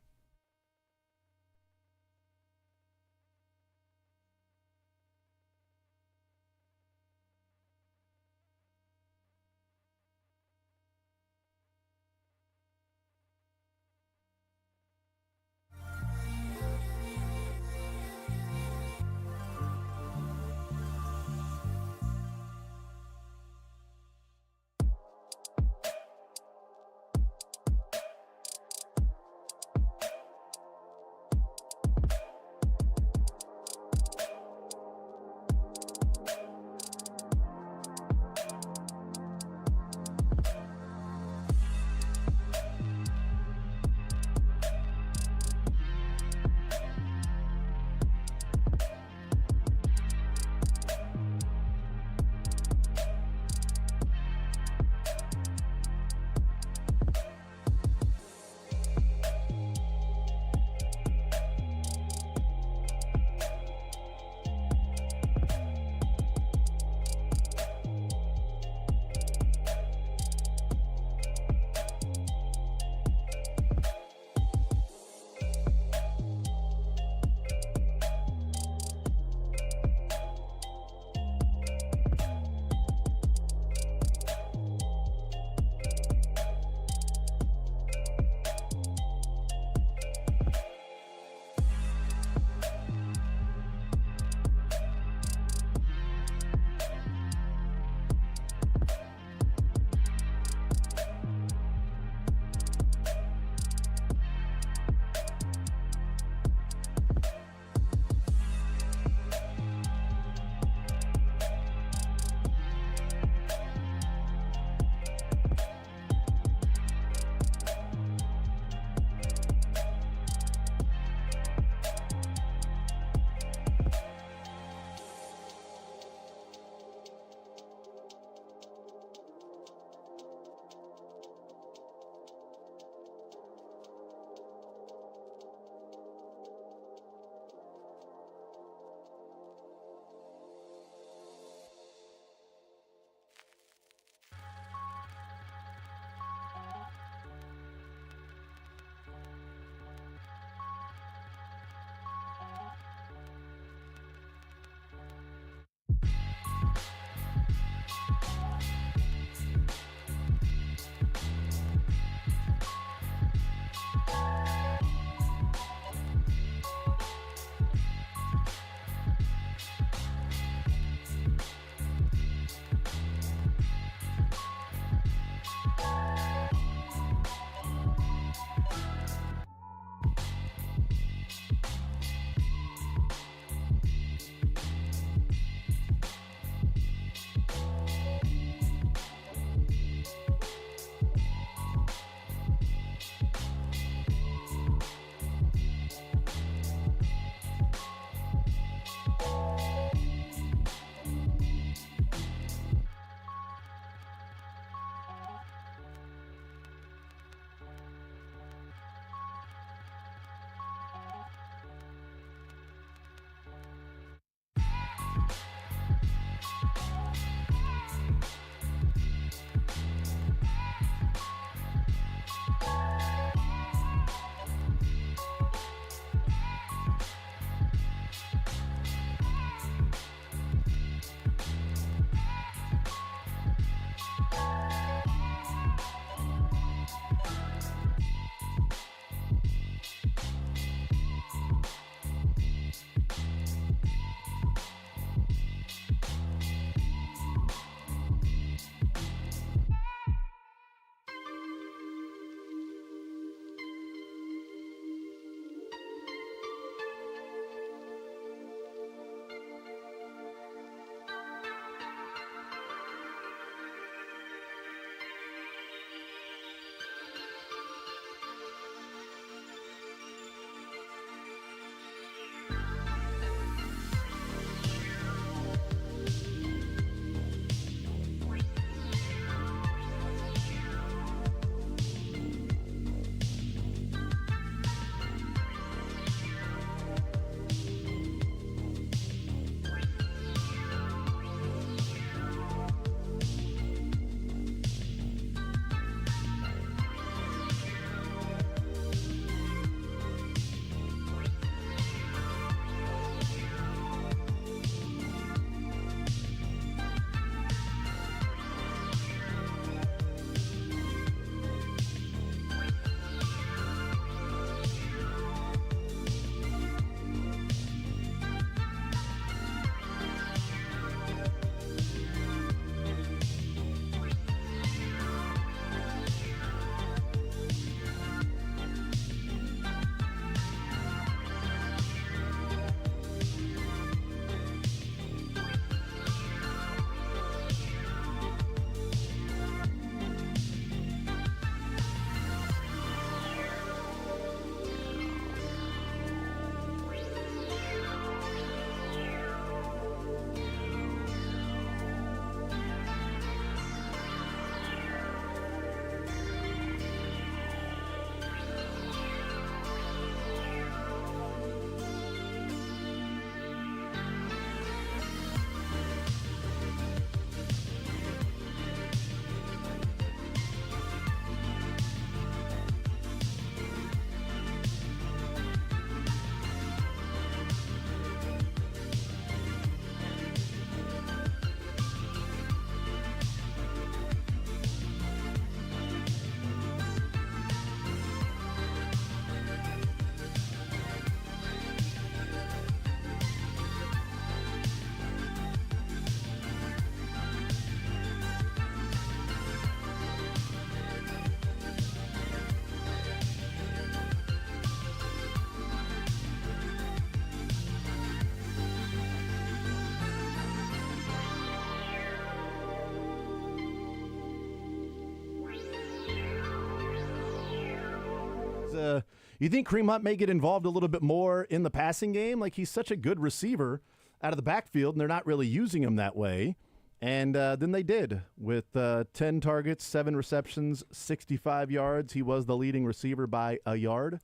you think Kareem Hunt may get involved a little bit more in the passing game? Like, he's such a good receiver out of the backfield, and they're not really using him that way. And then they did with 10 targets, 7 receptions, 65 yards. He was the leading receiver by a yard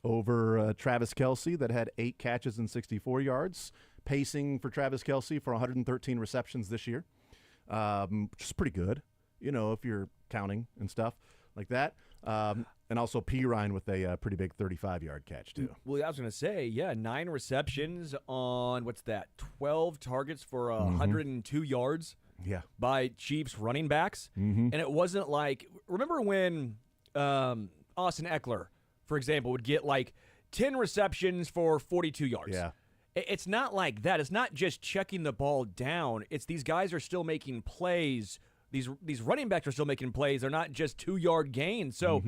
over Travis Kelce that had 8 catches and 64 yards. Pacing for Travis Kelce for 113 receptions this year, which is pretty good, if you're counting and stuff like that. And also P. Ryan with a pretty big 35-yard catch, too. Well, I was going to say, 9 receptions on, 12 targets for 102 yards by Chiefs running backs. And it wasn't like, remember when Austin Eckler, for example, would get 10 receptions for 42 yards? Yeah. It's not like that. It's not just checking the ball down. It's these guys are still making plays. These running backs are still making plays. They're not just 2-yard gains. So,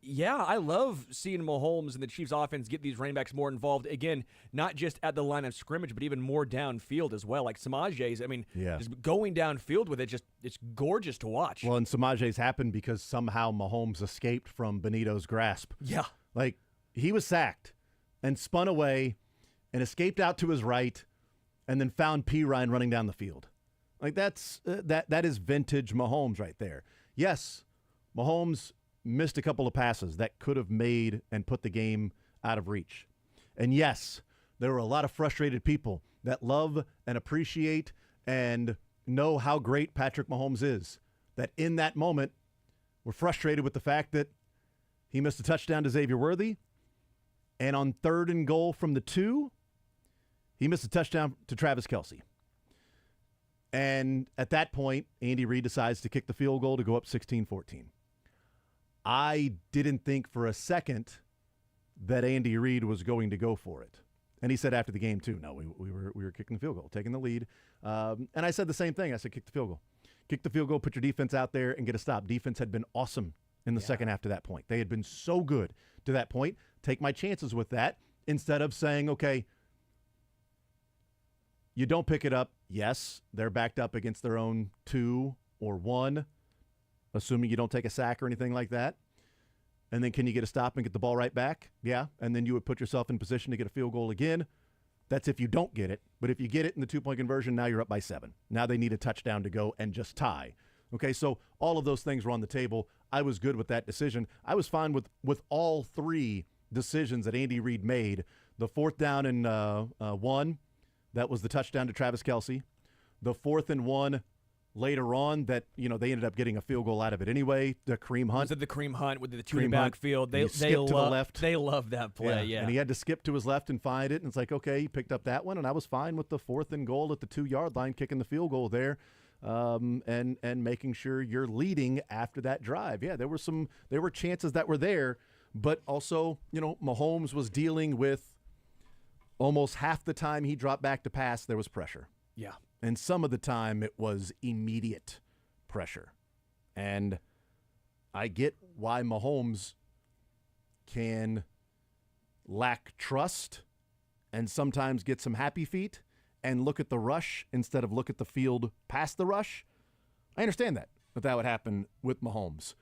I love seeing Mahomes and the Chiefs offense get these running backs more involved. Again, not just at the line of scrimmage, but even more downfield as well. Like Samaje's, just going downfield with it, it's gorgeous to watch. Well, and Samaje's happened because somehow Mahomes escaped from Benito's grasp. Yeah. Like, he was sacked and spun away and escaped out to his right, and then found P. Ryan running down the field. Like, that is vintage Mahomes right there. Yes, Mahomes missed a couple of passes that could have made and put the game out of reach. And yes, there were a lot of frustrated people that love and appreciate and know how great Patrick Mahomes is, that in that moment were frustrated with the fact that he missed a touchdown to Xavier Worthy, and on 3rd and goal from the 2, he missed a touchdown to Travis Kelce. And at that point, Andy Reid decides to kick the field goal to go up 16-14. I didn't think for a second that Andy Reid was going to go for it. And he said after the game, too, no, we were kicking the field goal, taking the lead. And I said the same thing. I said, kick the field goal. Kick the field goal, put your defense out there, and get a stop. Defense had been awesome in the second half to that point. They had been so good to that point. Take my chances with that instead of saying, okay, you don't pick it up. Yes, they're backed up against their own 2 or 1, assuming you don't take a sack or anything like that. And then can you get a stop and get the ball right back? Yeah, and then you would put yourself in position to get a field goal again. That's if you don't get it. But if you get it in the 2-point conversion, now you're up by 7. Now they need a touchdown to go and just tie. Okay, so all of those things were on the table. I was good with that decision. I was fine with all 3 decisions that Andy Reid made. The 4th down and 1, that was the touchdown to Travis Kelce. The 4th and 1 later on that, they ended up getting a field goal out of it anyway. The Kareem Hunt. Was it the Kareem Hunt with the 2 in the backfield? They skipped to the left. They love that play, yeah. And he had to skip to his left and find it. And it's like, okay, he picked up that one. And I was fine with the 4th and goal at the 2-yard line, kicking the field goal there. And making sure you're leading after that drive. Yeah, there were chances that were there, but also, Mahomes was dealing with almost half the time he dropped back to pass, there was pressure. Yeah. And some of the time it was immediate pressure. And I get why Mahomes can lack trust and sometimes get some happy feet and look at the rush instead of look at the field past the rush. I understand that would happen with Mahomes.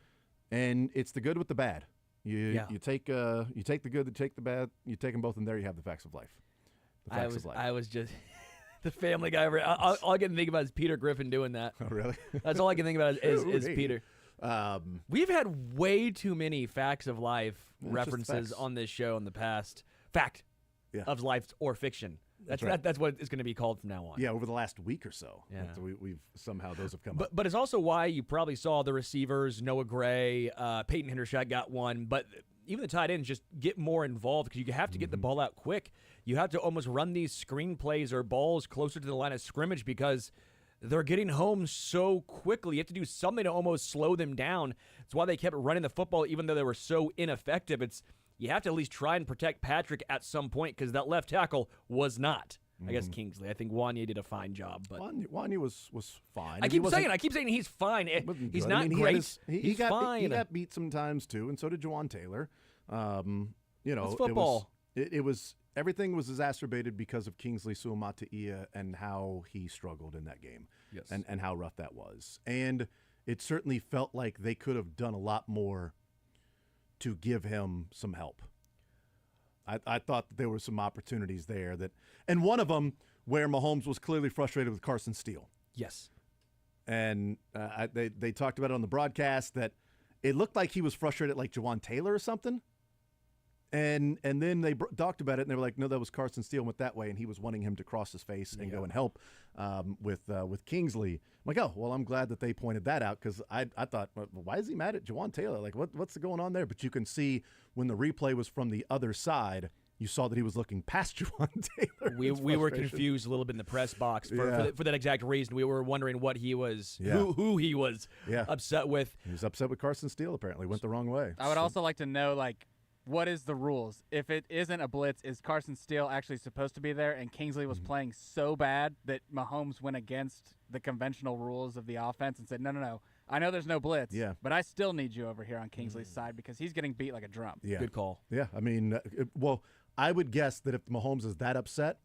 And it's the good with the bad. You take the good, you take the bad, you take them both, and there you have the facts of life. I was just the Family Guy. All I can think about is Peter Griffin doing that. Oh, really? That's all I can think about is Peter. We've had way too many facts of life references on this show in the past. Fact of life or fiction. That's what it's going to be called from now on. Yeah, over the last week or so. Yeah, we've somehow those have come up. But it's also why you probably saw the receivers, Noah Gray, Peyton Hendershot got one, but even the tight ends just get more involved because you have to get the ball out quick. You have to almost run these screen plays or balls closer to the line of scrimmage because they're getting home so quickly. You have to do something to almost slow them down. That's why they kept running the football even though they were so ineffective. You have to at least try and protect Patrick at some point because that left tackle was not. I guess Kingsley. I think Wanya did a fine job, but Wanya was fine. I keep saying he's fine. He's not great. He's fine. He got beat sometimes too, and so did Juwan Taylor. It's football. It was everything was exacerbated because of Kingsley Suamataia and how he struggled in that game. Yes, and how rough that was. And it certainly felt like they could have done a lot more to give him some help. I thought that there were some opportunities there and one of them where Mahomes was clearly frustrated with Carson Steele. Yes. And they talked about it on the broadcast that it looked like he was frustrated like Jawan Taylor or something. And then they talked about it, and they were like, no, that was Carson Steele went that way, and he was wanting him to cross his face and go and help with Kingsley. I'm like, oh, well, I'm glad that they pointed that out because I thought, well, why is he mad at Jawan Taylor? Like, what's going on there? But you can see when the replay was from the other side, you saw that he was looking past Jawan Taylor. We were confused a little bit in the press box for that exact reason. We were wondering what he was, who he was upset with. He was upset with Carson Steele, apparently. Went the wrong way. I would also like to know, like, what is the rules? If it isn't a blitz, is Carson Steele actually supposed to be there? And Kingsley was playing so bad that Mahomes went against the conventional rules of the offense and said, no. I know there's no blitz, but I still need you over here on Kingsley's side because he's getting beat like a drum. Yeah. Good call. Yeah, I mean, I would guess that if Mahomes is that upset,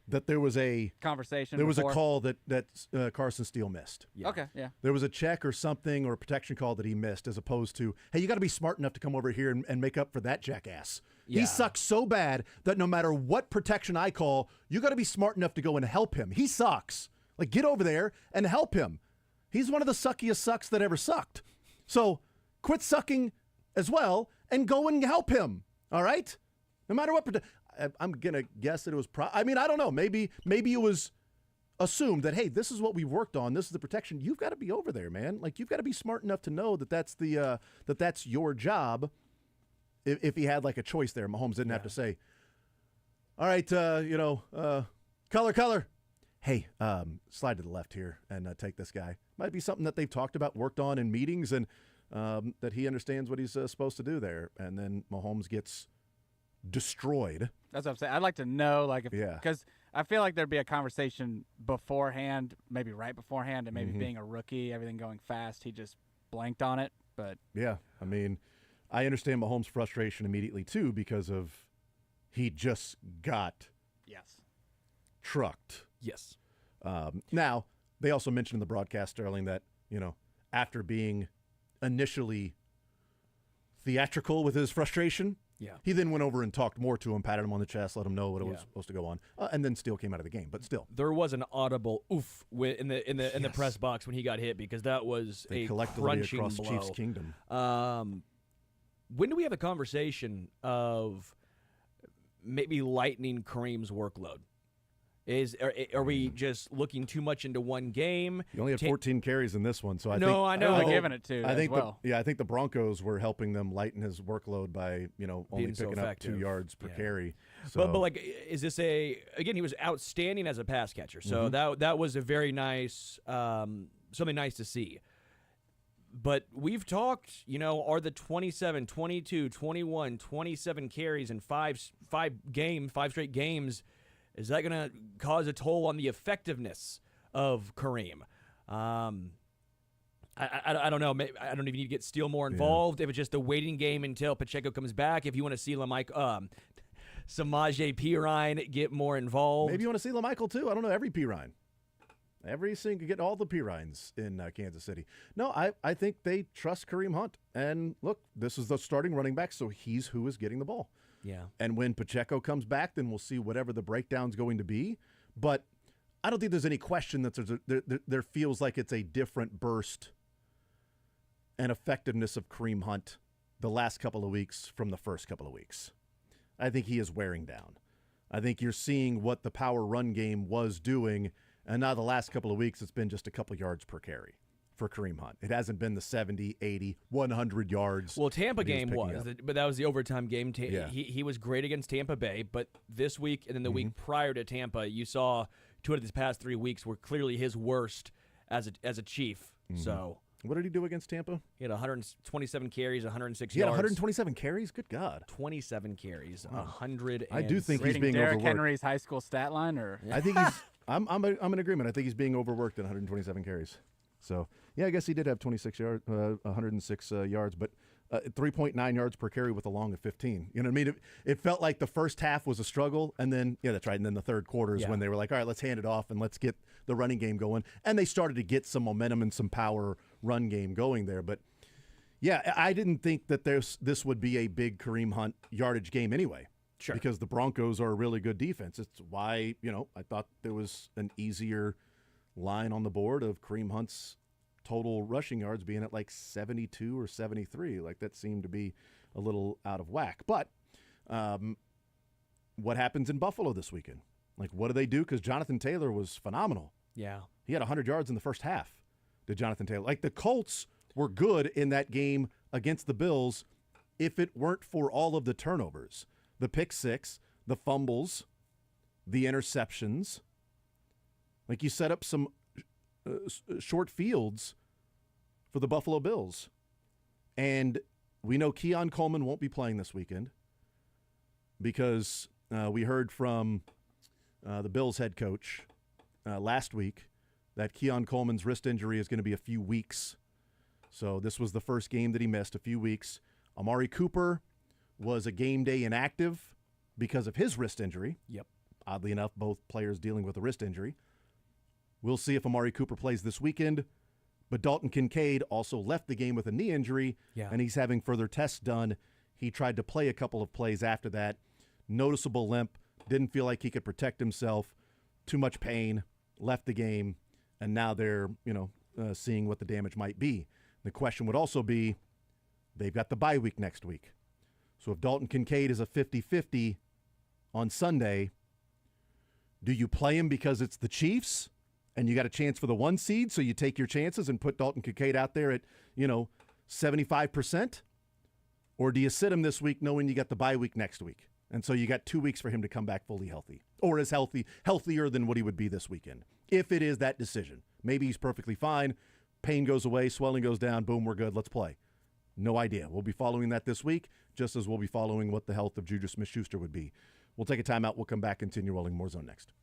that there was a conversation. There was a call that Carson Steele missed. Yeah. Okay, yeah. There was a check or something or a protection call that he missed, as opposed to, hey, you got to be smart enough to come over here and make up for that jackass. Yeah. He sucks so bad that no matter what protection I call, you got to be smart enough to go and help him. He sucks. Like, get over there and help him. He's one of the suckiest sucks that ever sucked. So quit sucking as well and go and help him. All right? No matter what. I'm going to guess that it was I mean, I don't know. Maybe it was assumed that, hey, this is what we've worked on. This is the protection. You've got to be over there, man. Like, you've got to be smart enough to know that that's that's your job. If he had like a choice there, Mahomes didn't have to say, all right, color. Hey, slide to the left here and take this guy. Might be something that they've talked about, worked on in meetings, and that he understands what he's supposed to do there. And then Mahomes gets destroyed. That's what I'm saying. I'd like to know, because I feel like there'd be a conversation beforehand, maybe right beforehand, and maybe being a rookie, everything going fast, he just blanked on it. But yeah, I mean, I understand Mahomes' frustration immediately too because of he just got trucked. Yes. Now they also mentioned in the broadcast, Sterling, that after being initially theatrical with his frustration. Yeah. He then went over and talked more to him, patted him on the chest, let him know what it was supposed to go on, and then Steele came out of the game. But still, there was an audible oof in the press box when he got hit because that was a crunching across blow. Chiefs Kingdom. When do we have a conversation of maybe lightening Kareem's workload? Are we just looking too much into one game? You only had 14 carries in this one, so I know. They're giving it to I think well. I think the Broncos were helping them lighten his workload by only picking up 2 yards per carry. So. But like, is this again? He was outstanding as a pass catcher, so that was a very nice something nice to see. But we've talked, are the 27, 22, 21, 27 carries in five straight games? Is that going to cause a toll on the effectiveness of Kareem? I don't know. I don't even need to get Steele more involved. If it's just a waiting game until Pacheco comes back. If you want to see Samaje Perine get more involved. Maybe you want to see LaMichael too. I don't know. Every Perine. Every single, get all the Pirines in Kansas City. No, I think they trust Kareem Hunt. And look, this is the starting running back, so he's who is getting the ball. Yeah. And when Pacheco comes back, then we'll see whatever the breakdown's going to be. But I don't think there's any question that there feels like it's a different burst and effectiveness of Kareem Hunt the last couple of weeks from the first couple of weeks. I think he is wearing down. I think you're seeing what the power run game was doing, and now the last couple of weeks it's been just a couple yards per carry for Kareem Hunt. It hasn't been the 70, 80, 100 yards. Well, Tampa game but that was the overtime game. He was great against Tampa Bay, but this week and then the week prior to Tampa, you saw 2 out of his past 3 weeks were clearly his worst as a Chief. So what did he do against Tampa? He had 127 carries, 106 yards. Yeah, 127 carries? Good God. 27 carries, 100. I do think he's being Derrick overworked. Henry's high school stat line, or I think he's. I'm in agreement. I think he's being overworked at 127 carries. So yeah, I guess he did have 106 yards, but 3.9 yards per carry with a long of 15. You know what I mean? It felt like the first half was a struggle, and then that's right. And then the third quarter is when they were like, all right, let's hand it off and let's get the running game going. And they started to get some momentum and some power run game going there. But Yeah, I didn't think that this would be a big Kareem Hunt yardage game anyway. Sure. Because the Broncos are a really good defense. It's why, I thought there was an easier line on the board of Kareem Hunt's total rushing yards being at like 72 or 73. Like that seemed to be a little out of whack. But what happens in Buffalo this weekend? Like, what do they do? Because Jonathan Taylor was phenomenal. Yeah. He had 100 yards in the first half, did Jonathan Taylor. Like, the Colts were good in that game against the Bills if it weren't for all of the turnovers. The pick six, the fumbles, the interceptions. Like, you set up some short fields for the Buffalo Bills. And we know Keon Coleman won't be playing this weekend because we heard from the Bills head coach last week that Keon Coleman's wrist injury is going to be a few weeks. So this was the first game that he missed, a few weeks. Amari Cooper was a game day inactive because of his wrist injury. Yep. Oddly enough, both players dealing with a wrist injury. We'll see if Amari Cooper plays this weekend. But Dalton Kincaid also left the game with a knee injury, and he's having further tests done. He tried to play a couple of plays after that. Noticeable limp, didn't feel like he could protect himself. Too much pain, left the game, and now they're, seeing what the damage might be. The question would also be, they've got the bye week next week. So if Dalton Kincaid is a 50-50 on Sunday, do you play him because it's the Chiefs and you got a chance for the 1 seed, so you take your chances and put Dalton Kincaid out there at, 75%? Or do you sit him this week knowing you got the bye week next week? And so you got 2 weeks for him to come back fully healthy, or as healthier than what he would be this weekend. If it is that decision, maybe he's perfectly fine. Pain goes away, swelling goes down, boom, we're good, let's play. No idea. We'll be following that this week, just as we'll be following what the health of Juju Smith-Schuster would be. We'll take a timeout. We'll come back, continue rolling more zone next.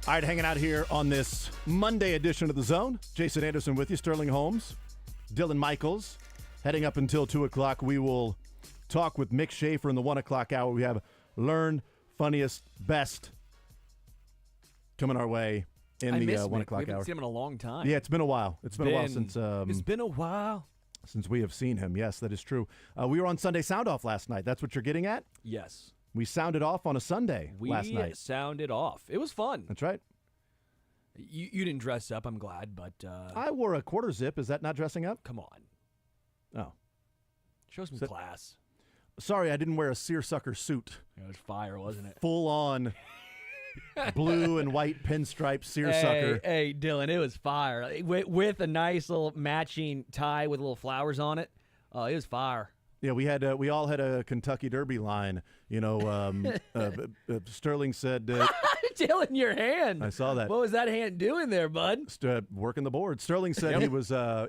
All right, hanging out here on this Monday edition of The Zone. Jason Anderson with you, Sterling Holmes, Dylan Michaels. Heading up until 2 o'clock, we will talk with Mick Schaefer in the 1 o'clock hour. We have Learn, Funniest, Best coming our way in the 1 o'clock hour. We haven't seen him in a long time. Yeah, it's been a while. It's been a while since... it's been a while. Since we have seen him. Yes, that is true. We were on Sunday Sound Off last night. That's what you're getting at? Yes. We sounded off on a Sunday last night. We sounded off. It was fun. That's right. You didn't dress up, I'm glad, but... I wore a quarter zip. Is that not dressing up? Come on. Oh. Show some class. Sorry, I didn't wear a seersucker suit. It was fire, wasn't it? Full on blue and white pinstripe seersucker. Hey, Dylan, it was fire. With a nice little matching tie with little flowers on it. It was fire. Yeah, we all had a Kentucky Derby line. You know, Sterling said... Dylan, your hand. I saw that. What was that hand doing there, bud? Working the board. Sterling said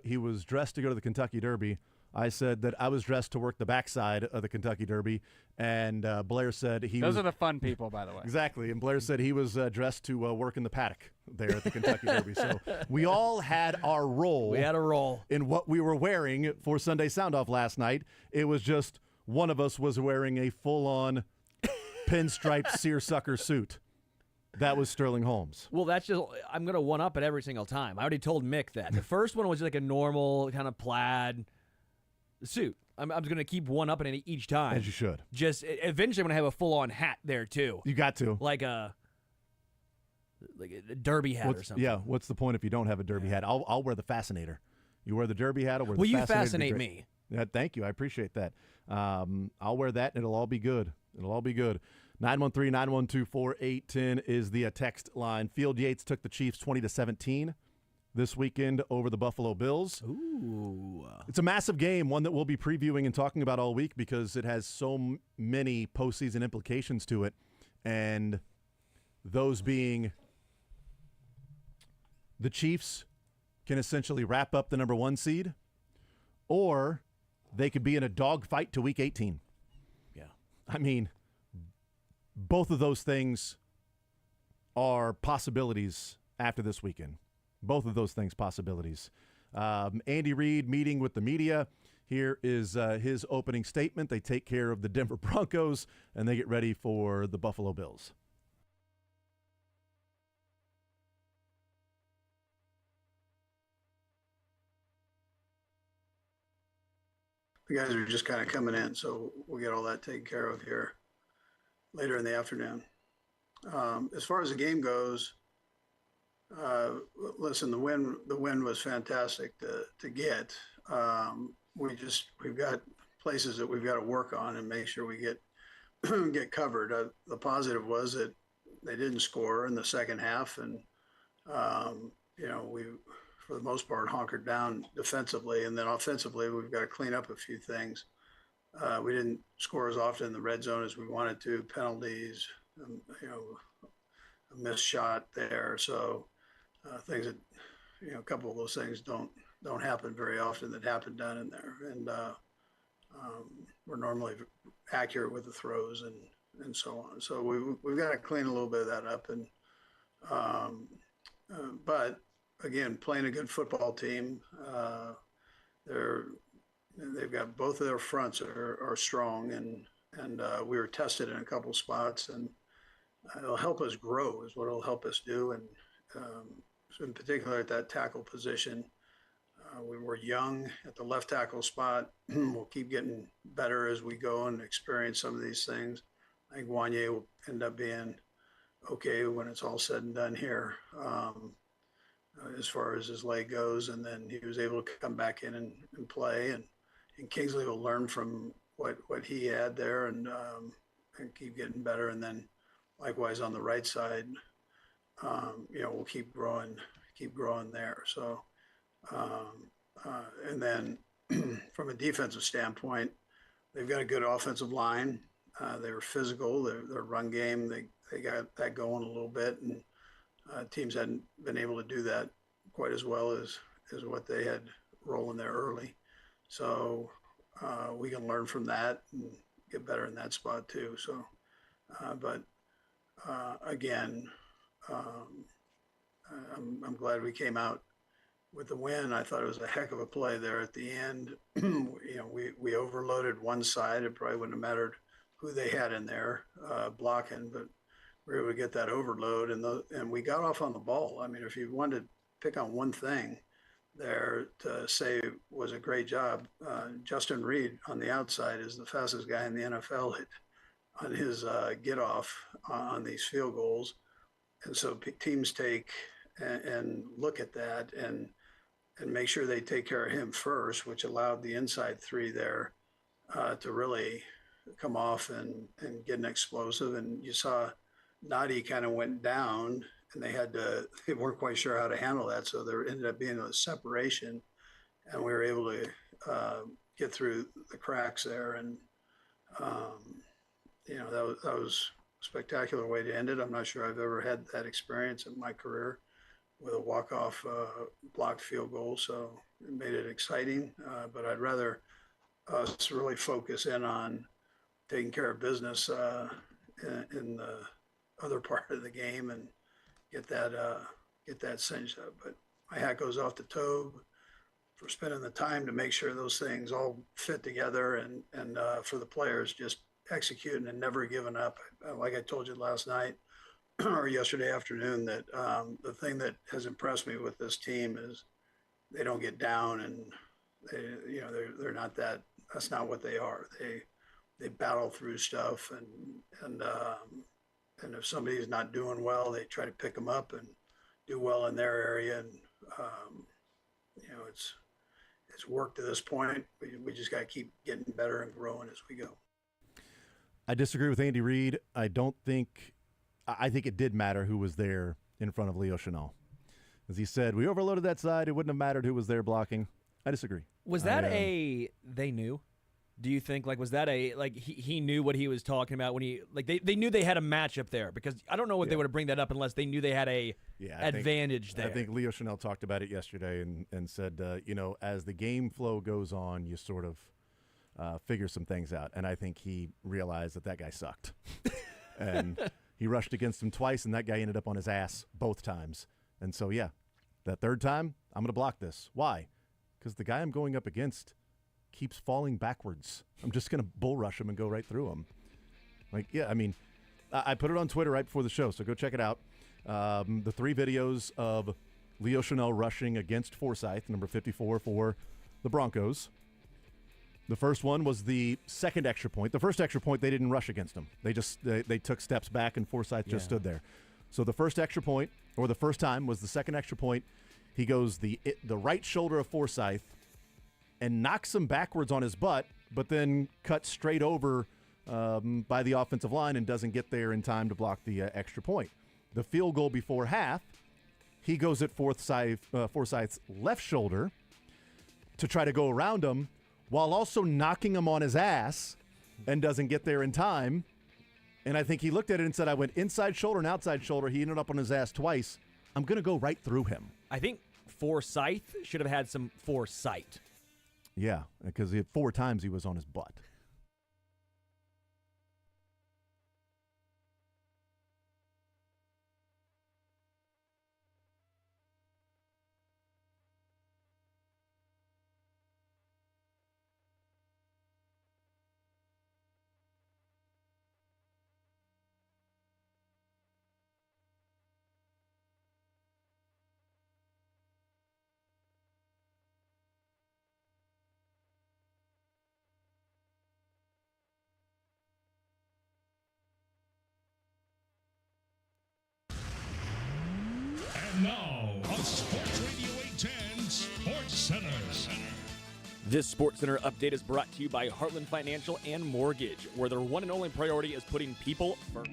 he was dressed to go to the Kentucky Derby. I said that I was dressed to work the backside of the Kentucky Derby, and Blair said Those are the fun people, by the way. Exactly, and Blair said he was dressed to work in the paddock there at the Kentucky Derby. So we all had our role. We had a role. In what we were wearing for Sunday Sound Off last night. It was just one of us was wearing a full-on pinstripe seersucker suit. That was Sterling Holmes. Well, that's just, I'm going to one-up it every single time. I already told Mick that. The first one was just like a normal kind of plaid suit. I'm going to keep one-upping it each time. As you should. Just, eventually I'm going to have a full-on hat there, too. You got to. Like a derby hat or something. Yeah, what's the point if you don't have a derby hat? I'll wear the fascinator. You wear the derby hat, I'll wear the fascinator. fascinator. Will you fascinate me? Yeah, thank you. I appreciate that. I'll wear that, and it'll all be good. It'll all be good. 913-912-4810 is the text line. Field Yates took the Chiefs 20-17 this weekend over the Buffalo Bills. Ooh. It's a massive game, one that we'll be previewing and talking about all week because it has so many postseason implications to it, and those being the Chiefs can essentially wrap up the number 1 seed, or they could be in a dogfight to Week 18. Yeah. I mean, both of those things are possibilities after this weekend. Both of those things possibilities. Andy Reid meeting with the media. Here is his opening statement. They take care of the Denver Broncos, and they get ready for the Buffalo Bills. The guys are just kind of coming in, so we'll get all that taken care of here later in the afternoon. As far as the game goes, listen, the win was fantastic to get. We've got places that we've got to work on and make sure we get covered. The positive was that they didn't score in the second half, and we, for the most part, hunkered down defensively, and then offensively we've got to clean up a few things. We didn't score as often in the red zone as we wanted to. Penalties, a missed shot there. So things that, a couple of those things don't happen very often that happen down in there. And we're normally accurate with the throws and so on. So we've got to clean a little bit of that up. And but again, playing a good football team, they've got both of their fronts are strong, and we were tested in a couple spots, and it'll help us grow is what it'll help us do. And so in particular at that tackle position, we were young at the left tackle spot. We'll keep getting better as we go and experience some of these things. I think Wanye will end up being okay when it's all said and done here. As far as his leg goes, and then he was able to come back in and play, and Kingsley will learn from what he had there and keep getting better. And then likewise on the right side, we'll keep growing there. So, and then from a defensive standpoint, they've got a good offensive line. They were physical. Their run game, they got that going a little bit, and teams hadn't been able to do that quite as well as what they had rolling there early. So we can learn from that and get better in that spot too. So, but again, um, I'm glad we came out with the win. I thought it was a heck of a play there at the end. We overloaded one side. It probably wouldn't have mattered who they had in there blocking, but we were able to get that overload, and we got off on the ball. I mean, if you wanted to pick on one thing there to say was a great job, Justin Reed on the outside is the fastest guy in the NFL on his get off on these field goals. And so teams take and look at that and make sure they take care of him first, which allowed the inside three there to really come off and get an explosive. And you saw Nadi kind of went down, and they weren't quite sure how to handle that. So there ended up being a separation, and we were able to get through the cracks there. And, that was a spectacular way to end it. I'm not sure I've ever had that experience in my career with a walk-off blocked field goal. So it made it exciting, but I'd rather us really focus in on taking care of business in the other part of the game and get that cinched up. But my hat goes off to Tobe for spending the time to make sure those things all fit together, and for the players just executing and never giving up. Like I told you last night or yesterday afternoon, that the thing that has impressed me with this team is they don't get down, and they're not that. That's not what they are. They battle through stuff, and if somebody's not doing well, they try to pick them up and do well in their area. And it's worked to this point. We just got to keep getting better and growing as we go. I disagree with Andy Reid. I think it did matter who was there in front of Leo Chenal. As he said, we overloaded that side. It wouldn't have mattered who was there blocking. I disagree. Was that they knew? Do you think, was that he knew what he was talking about when they knew they had a matchup there? Because I don't know what they would have bring that up unless they knew they had a advantage there. I think Leo Chenal talked about it yesterday and said, as the game flow goes on, you sort of figure some things out. And I think he realized that guy sucked. And he rushed against him twice, and that guy ended up on his ass both times. And so, that third time, I'm going to block this. Why? Because the guy I'm going up against keeps falling backwards. I'm just going to bull rush him and go right through him. I put it on Twitter right before the show, so go check it out. The 3 videos of Leo Chenal rushing against Forsyth, number 54 for the Broncos. The first one was the second extra point. The first extra point, they didn't rush against him. They took steps back, and Forsyth just stood there. So the first extra point, or the first time, was the second extra point. He goes the right shoulder of Forsyth and knocks him backwards on his butt, but then cuts straight over by the offensive line and doesn't get there in time to block the extra point. The field goal before half, he goes at Forsyth's left shoulder to try to go around him, while also knocking him on his ass, and doesn't get there in time. And I think he looked at it and said, I went inside shoulder and outside shoulder. He ended up on his ass twice. I'm going to go right through him. I think Forsyth should have had some foresight. Yeah, because 4 times he was on his butt. Now, on Sports Radio 810 Sports Center. This Sports Center update is brought to you by Heartland Financial and Mortgage, where their one and only priority is putting people first.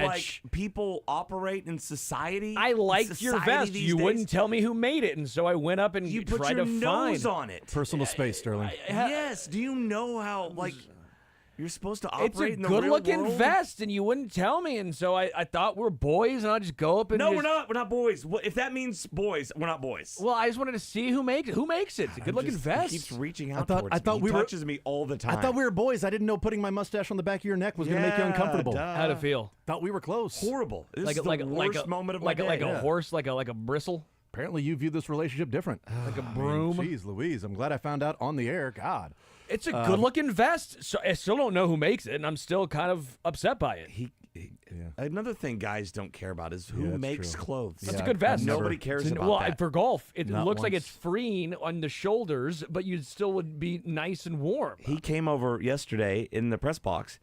stretch. like people operate in society. I liked your vest. You wouldn't tell me who made it, and so I went up and You put tried your to nose find. on it. Personal space, Sterling. Yes. Do you know how you're supposed to operate It's a in the real good-looking world? vest, and you wouldn't tell me, and so I thought we're boys, and I'll just go up and No, just, we're not. We're not boys. If that means boys, we're not boys. Well, I just wanted to see who makes it. Who makes it? It's a good-looking vest. He keeps reaching out I thought he we were. touches me all the time. I thought we were boys. I didn't know putting my mustache on the back of your neck was going to make you uncomfortable. How'd it feel? Thought we were close. Horrible. This is the worst moment of my day. Like a horse, like a bristle. Apparently, you view this relationship different. Like a broom. Jeez, Louise. I'm glad I found out on the air. God. It's a good-looking vest. So I still don't know who makes it, and I'm still kind of upset by it. Another thing guys don't care about is who makes clothes. That's a good vest. Nobody cares about well, that. for golf, it Not looks like once. it's freeing on the shoulders, but you still would be nice and warm. He came over yesterday in the press box,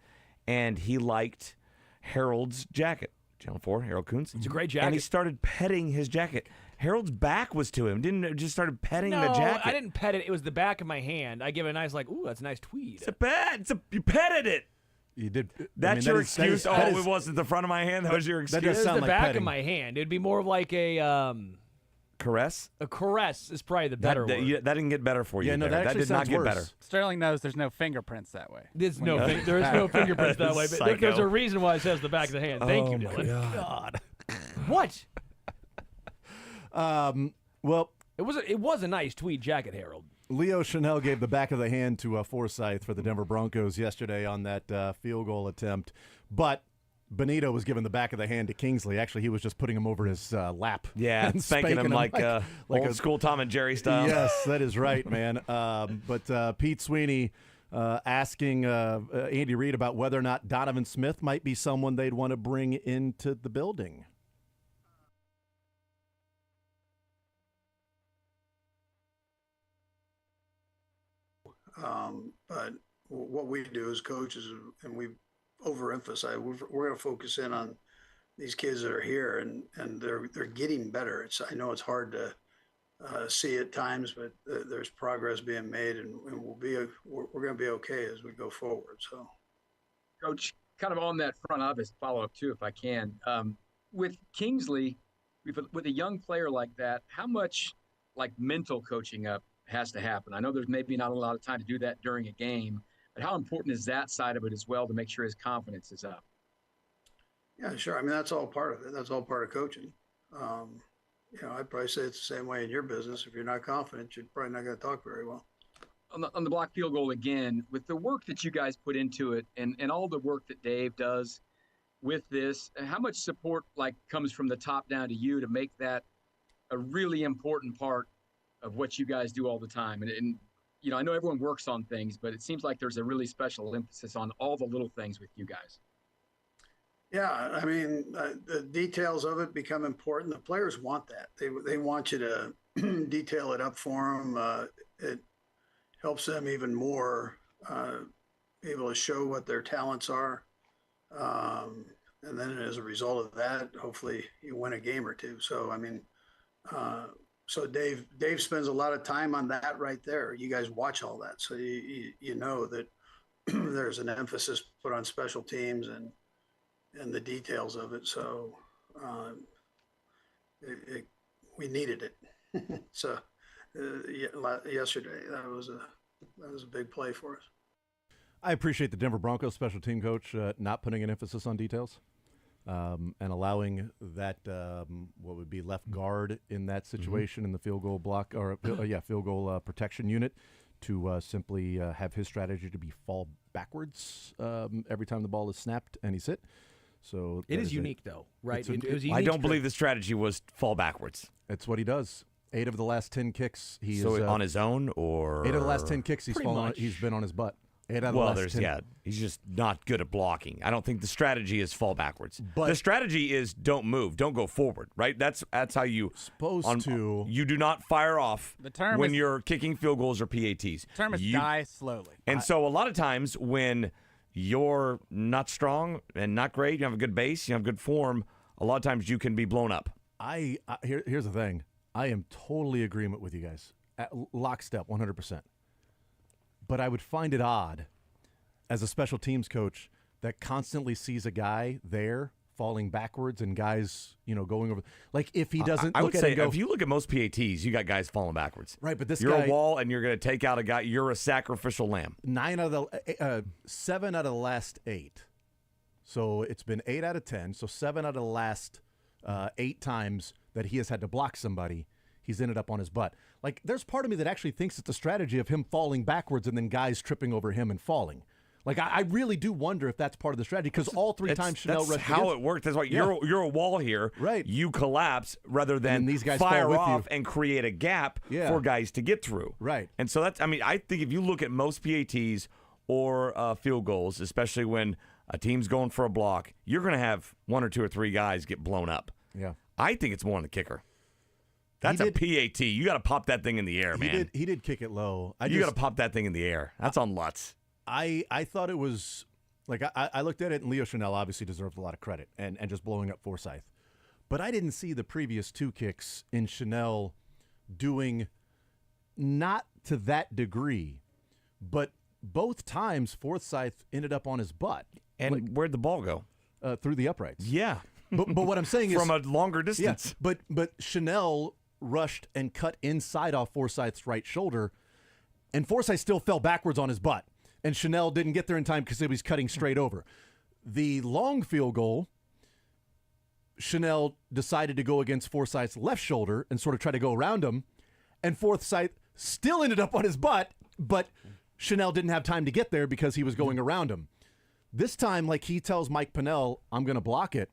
and he liked Harold's jacket. Channel 4, Harold Kuntz. It's a great jacket. And he started petting his jacket. Harold's back was to him. Just started petting the jacket. I didn't pet it. It was the back of my hand. I give it a nice, ooh, that's a nice tweed. It's a pet. You petted it. You did. That's your excuse. It wasn't the front of my hand. That was your excuse. That does It was sound the like back petting. of my hand. It'd be more of like a Caress? a caress is probably the better word. That didn't get better for you. Yeah, no, there. that actually did not sounds get worse. better. Sterling knows there's no fingerprints that way. There's no fingerprints that way. But Psycho. there's a reason why it says the back of the hand. Thank you, Dylan. God. What? Well, It was a nice tweed jacket, Harold. Leo Chanel gave the back of the hand to Forsythe for the Denver Broncos yesterday on that field goal attempt. But Benito was given the back of the hand to Kingsley. Actually, he was just putting him over his lap. Yeah, and spanking him like old school Tom and Jerry style. Yes, that is right, man. But Pete Sweeney asking Andy Reid about whether or not Donovan Smith might be someone they'd want to bring into the building. But what we do as coaches, and we overemphasize, we're going to focus in on these kids that are here, and they're getting better. I know it's hard to see at times, but there's progress being made, and we're going to be okay as we go forward. So, Coach, kind of on that front office follow-up too, if I can. With Kingsley, with a young player like that, how much mental coaching up has to happen? I know there's maybe not a lot of time to do that during a game, but how important is that side of it as well to make sure his confidence is up? yeah, sure. I mean, that's all part of it. That's all part of coaching. I'd probably say it's the same way in your business. If you're not confident, you're probably not going to talk very well. On the block field goal again, with the work that you guys put into it and all the work that Dave does with this, how much support comes from the top down to you to make that a really important part of what you guys do all the time? And I know everyone works on things, but it seems like there's a really special emphasis on all the little things with you guys. Yeah, I mean, the details of it become important. The players want that. They want you to detail it up for them. It helps them even more be able to show what their talents are. And then as a result of that, hopefully you win a game or two. So, I mean, so Dave spends a lot of time on that right there. You guys watch all that. So you know that there's an emphasis put on special teams and the details of it. So we needed it. So yesterday, that was a big play for us. I appreciate the Denver Broncos special team coach not putting an emphasis on details and allowing that what would be left guard in that situation in the field goal block or field goal protection unit to simply have his strategy to be fall backwards every time the ball is snapped and he's hit. So it is unique, though, right? It was I unique don't believe the strategy was fall backwards. It's what he does. 8 of the last 10 kicks, he's on his own, or 8 of the last 10 kicks, he's been on his butt. 8 out of the last 10. He's just not good at blocking. I don't think the strategy is fall backwards. But the strategy is don't move, don't go forward. Right? That's how you You do not fire off when you're kicking field goals or PATs. The term is die slowly. And so a lot of times when you're not strong and not great, you have a good base, you have good form, a lot of times you can be blown up. Here's the thing. I am totally in agreement with you guys. At lockstep, 100%. But I would find it odd as a special teams coach that constantly sees a guy there falling backwards and guys, going over. Like if he doesn't, I would look say at it and go, if you look at most PATs, you got guys falling backwards. Right, but this you're guy, a wall, and you're going to take out a guy. You're a sacrificial lamb. 7 out of the last 8. So it's been 8 out of 10. So 7 out of the last 8 times that he has had to block somebody, he's ended up on his butt. Like, there's part of me that actually thinks it's a strategy of him falling backwards and then guys tripping over him and falling. Like, I really do wonder if that's part of the strategy, because all 3 times Chanel that's rushed how against, it works. That's why you're a wall here. Right. You collapse rather than these guys fire fall with off you. and create a gap Yeah. for guys to get through. Right. And so that's, I think if you look at most PATs or field goals, especially when a team's going for a block, you're going to have 1 or 2 or 3 guys get blown up. Yeah. I think it's more on the kicker. That's a PAT. You got to pop that thing in the air, man. He did kick it low. You got to pop that thing in the air. That's on Lutz. I thought it was, like, I looked at it, and Leo Chanel obviously deserved a lot of credit and just blowing up Forsythe. But I didn't see the previous 2 kicks in Chanel doing, not to that degree, but both times Forsythe ended up on his butt. And where'd the ball go? Through the uprights. Yeah. But what I'm saying is, from a longer distance. Yeah, but Chanel rushed and cut inside off Forsythe's right shoulder, and Forsythe still fell backwards on his butt. And Chanel didn't get there in time because he was cutting straight over. The long field goal, Chanel decided to go against Forsythe's left shoulder and sort of try to go around him, and Forsythe still ended up on his butt, but Chanel didn't have time to get there because he was going around him. This time, like, he tells Mike Pennell, I'm going to block it.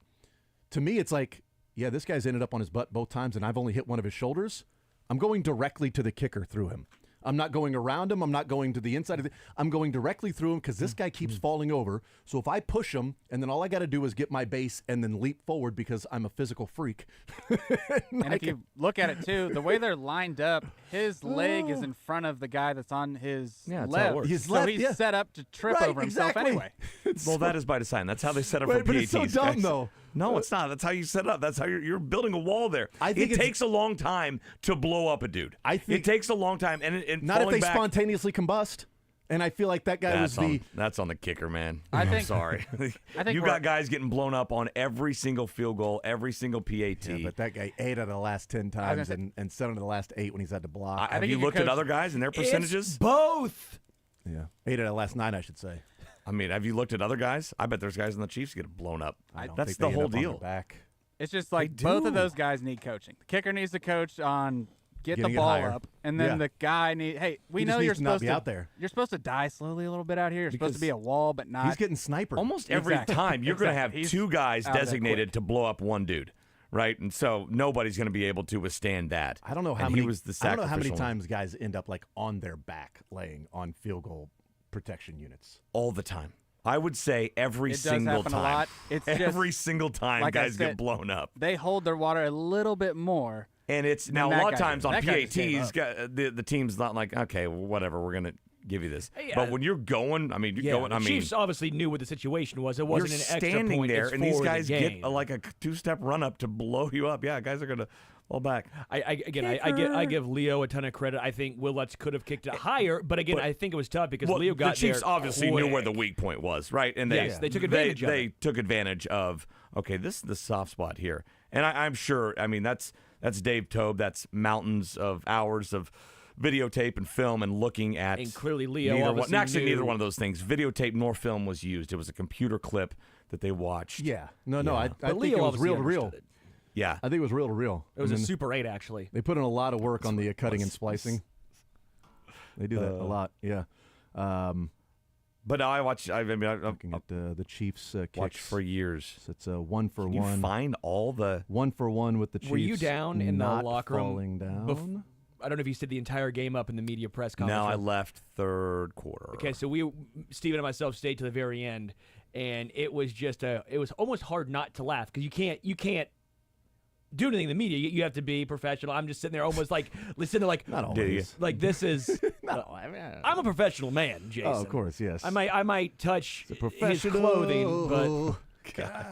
To me, it's like, yeah, this guy's ended up on his butt both times, and I've only hit one of his shoulders. I'm going directly to the kicker through him. I'm not going around him. I'm not going to the inside of I'm going directly through him because this guy keeps falling over. So if I push him, and then all I got to do is get my base and then leap forward because I'm a physical freak. And if you look at it, too, the way they're lined up, his leg is in front of the guy that's on his left. His so left, he's yeah. set up to trip Right, over himself exactly. anyway. Well, that is by design. That's how they set up Right, for but PATs. it's so dumb, guys. though. No, it's not. That's how you set it up. That's how you're building a wall there. I think it takes a long time to blow up a dude. I think it takes a long time, and not if falling they back, spontaneously combust. And I feel like that guy was that's on the kicker, man. I I'm think- sorry. I think you we're- got guys getting blown up on every single field goal, every single PAT. Yeah, but that guy 8 out of the last 10 times and 7 of the last 8 when he's had to block. Have you looked at other guys and their percentages? Both. Yeah, 8 out of the last 9, I should say. I mean, have you looked at other guys? I bet there's guys in the Chiefs get blown up. I don't That's think the they end whole up on their deal. back. It's just like They both of do. those guys need coaching. The kicker needs to coach on Getting the it ball higher. up, and then Yeah. the guy we He just know needs you're to not supposed be to out there. You're supposed to die slowly a little bit out here. You're supposed to Because be a wall, but not. He's getting sniper. Almost every Exactly. time you're going to have Exactly. He's 2 guys out there designated quick. to blow up one dude, right? And so nobody's going to be able to withstand that. I don't know how And many. He was the I don't know how many sacrificial times guys end up like on their back laying on field goal protection units. all the time. I would say every It does single happen time. a lot. It's just- every single time like I guys get said, blown up. They hold their water a little bit more. And it's now a that lot of guy times did. on That guy just gave PATs, up. the team's not like, okay, well, whatever, we're going to give you this. Yeah. But when you're going, I mean, you're going, the I mean, Chiefs obviously knew what the situation was. It you're wasn't an extra standing point. there, it's and these for the guys game. get like a 2-step run up to blow you up. Yeah, guys are going to fall back. I give Leo a ton of credit. I think Will Lutz could have kicked it higher, but again, I think it was tough because Well, Leo got the Chiefs there obviously knew where quick. the weak point was, right? And they Yes, they took advantage of They it. took advantage of, okay, this is the soft spot here. And I'm sure, I mean, that's Dave Tobe. That's mountains of hours of videotape and film and looking at. And clearly Leo neither obviously actually knew. neither one of those things. Videotape nor film was used. It was a computer clip that they watched. Yeah. No, Yeah. I But think Leo it was obviously real to real. understood it. Yeah. I think it was real to real. It was I a mean, Super 8, actually. They put in a lot of work on the cutting and splicing. They do that a lot. Yeah. But I watch. I mean, I Looking at the Chiefs kicks watched for years. So it's a 1 for Can 1. you find all the 1 for 1 with the Chiefs. Were you down in the not locker room falling down? I don't know if you stood the entire game up in the media press conference. No, I room. left third quarter. Okay, so Steven and myself stayed to the very end, and it was just it was almost hard not to laugh because you can't do anything in the media. You have to be professional. I'm just sitting there almost like listening to like Not always. like this is. No, I mean, I'm a professional man, Jason. Oh, of course, yes. I might touch his professional. clothing, God,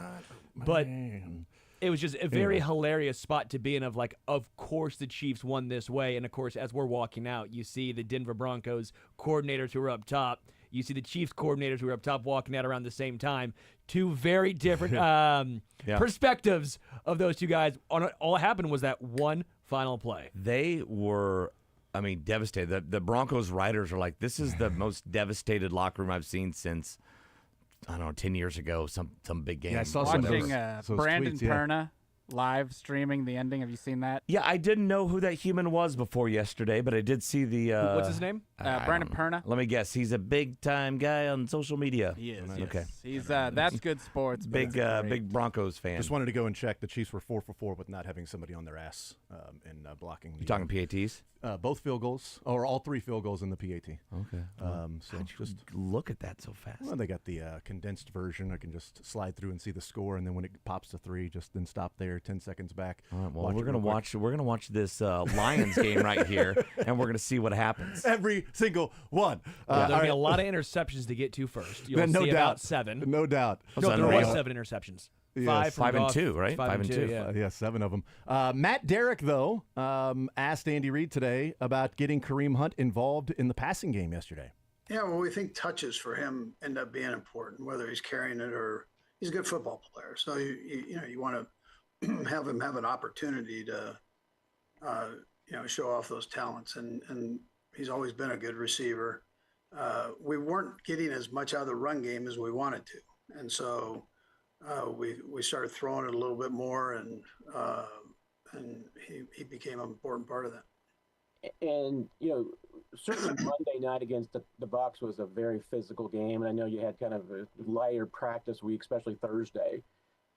but man. it was just a very hilarious spot to be in. Of like, of course the Chiefs won this way, and of course as we're walking out, you see the Denver Broncos coordinators who are up top You see the Chiefs coordinators who were up top walking out around the same time. Two very different perspectives of those two guys. All that happened was that one final play. They were, devastated. The Broncos writers are like, this is the most devastated locker room I've seen since, 10 years ago, some big game. Yeah, I saw Watching those Brandon tweets, yeah. Perna live streaming the ending. Have you seen that? Yeah, I didn't know who that human was before yesterday, but I did see the... What's his name? Brandon Perna. Let me guess. He's a big-time guy on social media. He is. Okay. Yes. He's that's good sports. but Big it's great. big Broncos fan. Just wanted to go and check. The Chiefs were 4 for 4 with not having somebody on their ass and blocking. You talking PATs? Both field goals, or all 3 field goals in the PAT. Okay. So How'd you just look at that so fast. Well, they got the condensed version. I can just slide through and see the score, and then when it pops to 3, just then stop there, 10 seconds back. All right, well, we're gonna watch this Lions game right here, and we're gonna see what happens. Every single one. There'll be a lot of interceptions to get to first. You'll no see doubt. about 7. No doubt. No, there was 7 interceptions. Yes. 5 and 2, right? 5 and 2. Yeah. Yeah, 7 of them. Matt Derrick, though, asked Andy Reid today about getting Kareem Hunt involved in the passing game yesterday. Yeah, well, we think touches for him end up being important, whether he's carrying it or he's a good football player. So you want to have him have an opportunity to show off those talents, and he's always been a good receiver. We weren't getting as much out of the run game as we wanted to, and so we started throwing it a little bit more, and he became an important part of that. And certainly Monday night against the Bucs was a very physical game, and I know you had kind of a lighter practice week, especially Thursday,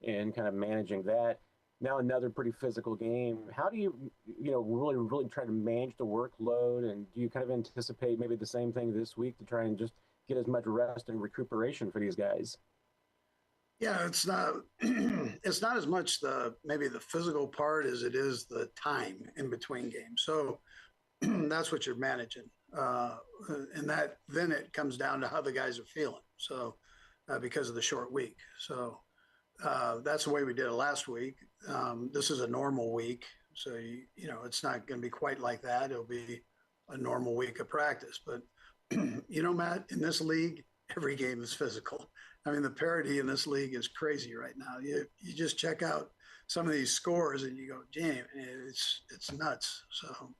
and kind of managing that. Now another pretty physical game. How do you really try to manage the workload, and do you kind of anticipate maybe the same thing this week to try and just get as much rest and recuperation for these guys? Yeah, it's not as much maybe the physical part as it is the time in between games. So that's what you're managing, and that then it comes down to how the guys are feeling. So because of the short week, so that's the way we did it last week. This is a normal week, so it's not going to be quite like that. It'll be a normal week of practice, but Matt, in this league, every game is physical. I mean, the parity in this league is crazy right now. You just check out some of these scores and you go, damn, it's nuts. So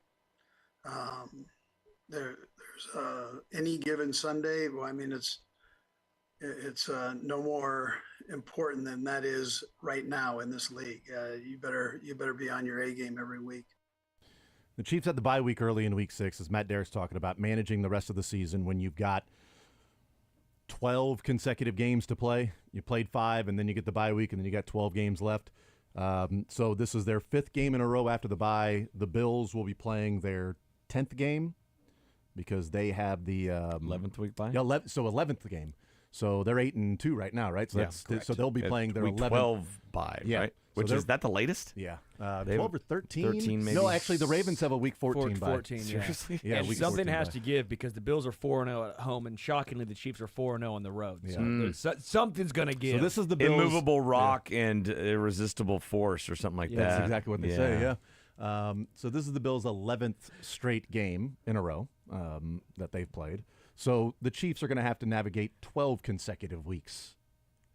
there's any given Sunday. Well, I mean, it's no more important than that is right now in this league. You better be on your A game every week. The Chiefs had the bye week early in Week 6, as Matt Derrick's talking about, managing the rest of the season when you've got 12 consecutive games to play. You played 5, and then you get the bye week, and then you got 12 games left. So this is their 5th game in a row after the bye. The Bills will be playing their 10th game because they have the 11th week bye. Yeah, 11th game. So they're 8-2 right now, right? So so they'll be playing their 11th 12 bye, right? Which is that the latest? Yeah, 12 or 13. 13 maybe. No, actually, the Ravens have a Week 14 bye. 14, yeah. Seriously? Yeah, and Week something 14 has bye. to give because the Bills are 4-0 at home, and shockingly, the Chiefs are 4-0 on the road. Yeah. So something's going to give. So this is the Bills. Immovable rock and irresistible force or something like that. That's exactly what they say, yeah. So this is the Bills' 11th straight game in a row that they've played. So the Chiefs are going to have to navigate 12 consecutive weeks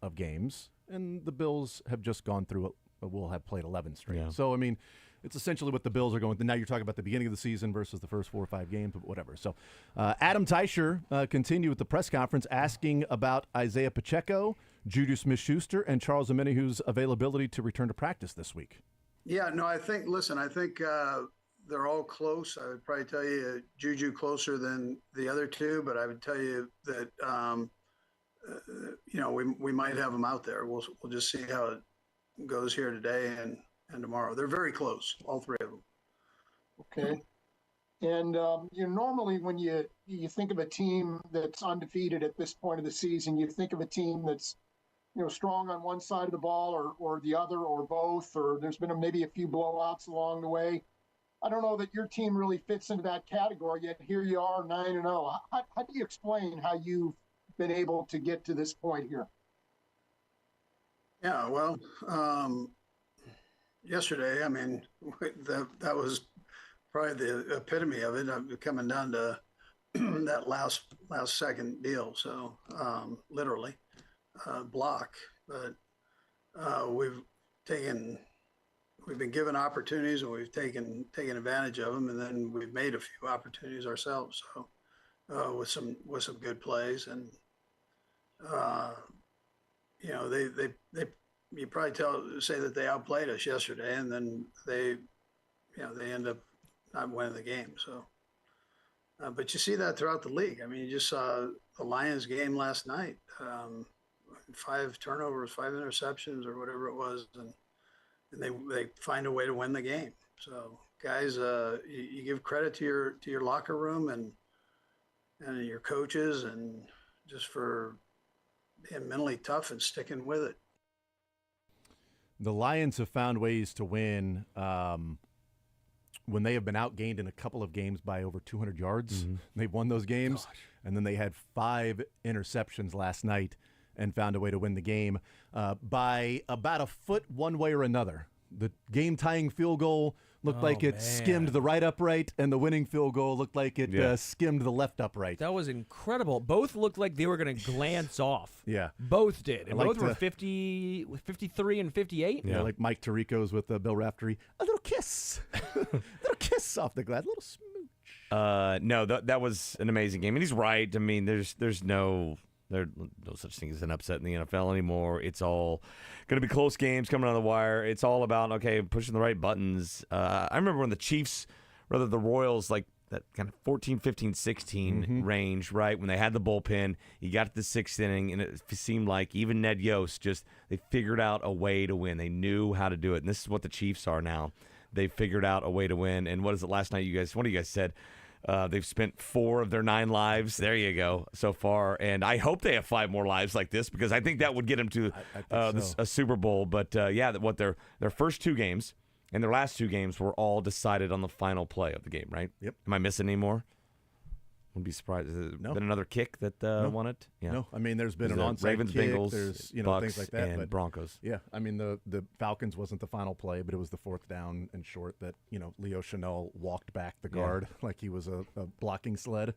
of games, and the Bills have just gone through will have played 11 straight. Yeah. So, I mean, it's essentially what the Bills are going through. Now you're talking about the beginning of the season versus the first 4 or 5 games, but whatever. So Adam Teicher continued with the press conference asking about Isaiah Pacheco, Juju Smith-Schuster, and Charles Omenihu's availability to return to practice this week. Yeah, no, I think they're all close. I would probably tell you Juju closer than the other 2, but I would tell you that, we might have them out there. We'll just see how it goes here today and tomorrow. They're very close, all 3 of them. Okay. And normally when you think of a team that's undefeated at this point of the season, you think of a team that's strong on one side of the ball or the other or both, or there's been maybe a few blowouts along the way. I don't know that your team really fits into that category, yet here you are 9-0. How do you explain how you've been able to get to this point here? Yeah, well, yesterday, I mean, that was probably the epitome of it. Coming down to that last second deal. So literally block, but we've been given opportunities and we've taken advantage of them, and then we've made a few opportunities ourselves. So with some good plays, and they you probably say that they outplayed us yesterday, and then they end up not winning the game. So, but you see that throughout the league. I mean, you just saw the Lions game last night. 5 turnovers, 5 interceptions, or whatever it was, and they find a way to win the game. So, guys, you give credit to your locker room and your coaches, and just for being mentally tough and sticking with it. The Lions have found ways to win when they have been outgained in a couple of games by over 200 yards. Mm-hmm. They've won those games, and then they had 5 interceptions last night and found a way to win the game by about a foot one way or another. The game-tying field goal looked like it skimmed the right upright, and the winning field goal looked like it skimmed the left upright. That was incredible. Both looked like they were going to glance off. Yeah. Both did. And both were 53 and 58. Yeah, like Mike Tirico's with Bill Raftery. A little kiss. A little kiss off the glass. A little smooch. No, that was an amazing game. And he's right. I mean, there's no such thing as an upset in the NFL anymore. It's all going to be close games coming on the wire. It's all about, pushing the right buttons. I remember when the Royals, like that kind of 14, 15, 16 range, right? When they had the bullpen, you got to the 6th inning, and it seemed like even Ned Yost they figured out a way to win. They knew how to do it, and this is what the Chiefs are now. They figured out a way to win. And what is it last night? One of you guys said, they've spent 4 of their 9 lives. There you go, so far. And I hope they have 5 more lives like this, because I think that would get them to a Super Bowl. But their first 2 games and their last 2 games were all decided on the final play of the game, right? Yep. Am I missing any more? Wouldn't be surprised. Has there been another kick that won it? Yeah. No, I mean, there's been an onside Ravens, kick. Bengals, There's Bucks, things like that, and Broncos. Yeah, I mean, the Falcons wasn't the final play, but it was the 4th down and short that Leo Chenal walked back the guard like he was a blocking sled,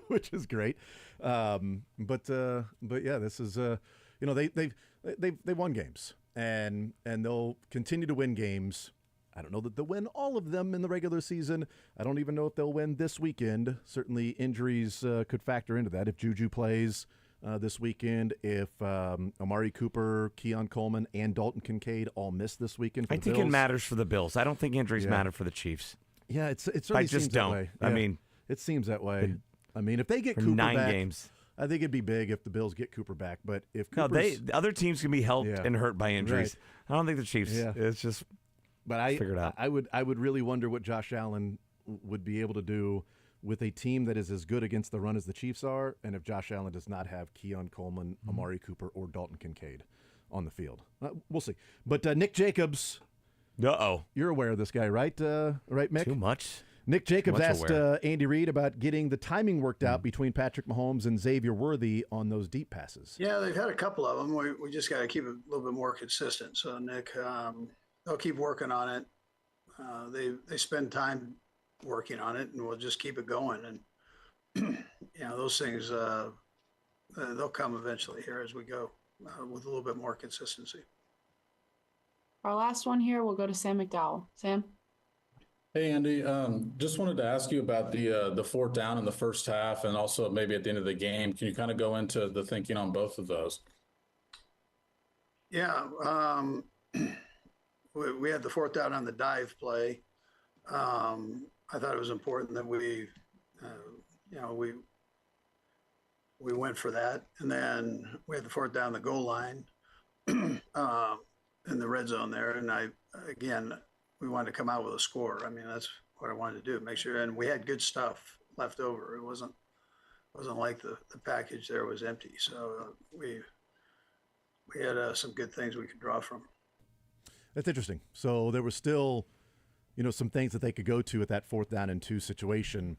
which is great. But yeah, this is they won games, and they'll continue to win games. I don't know that they'll win all of them in the regular season. I don't even know if they'll win this weekend. Certainly injuries could factor into that. If Juju plays this weekend, if Amari Cooper, Keon Coleman, and Dalton Kincaid all miss this weekend for I the think Bills. It matters for the Bills. I don't think injuries matter for the Chiefs. Yeah, it certainly I just seems don't. that way. I Yeah, mean, it seems that way. I mean, if they get Cooper 9 back, games. I think it'd be big if the Bills get Cooper back. But if the other teams can be helped and hurt by injuries. Right. I don't think the Chiefs. Yeah. It's just. But figured out. I would really wonder what Josh Allen would be able to do with a team that is as good against the run as the Chiefs are, and if Josh Allen does not have Keon Coleman, Amari Cooper, or Dalton Kincaid on the field. We'll see. But Nick Jacobs. You're aware of this guy, right? Right, Mick? Too much. Nick Jacobs asked Andy Reid about getting the timing worked out between Patrick Mahomes and Xavier Worthy on those deep passes. Yeah, they've had a couple of them. We just got to keep it a little bit more consistent. So, Nick, they'll keep working on it. They spend time working on it, and we'll just keep it going. And those things they'll come eventually here as we go with a little bit more consistency. Our last one here, we'll go to Sam McDowell. Sam. Hey, Andy. Just wanted to ask you about the 4th down in the first half, and also maybe at the end of the game. Can you kind of go into the thinking on both of those? Yeah. We had the 4th down on the dive play. I thought it was important that we went for that. And then we had the 4th down the goal line in the red zone there. And we wanted to come out with a score. I mean, that's what I wanted to do, make sure. And we had good stuff left over. It wasn't like the package there was empty. So we had some good things we could draw from. That's interesting. So there were still, some things that they could go to at that 4th down and 2 situation.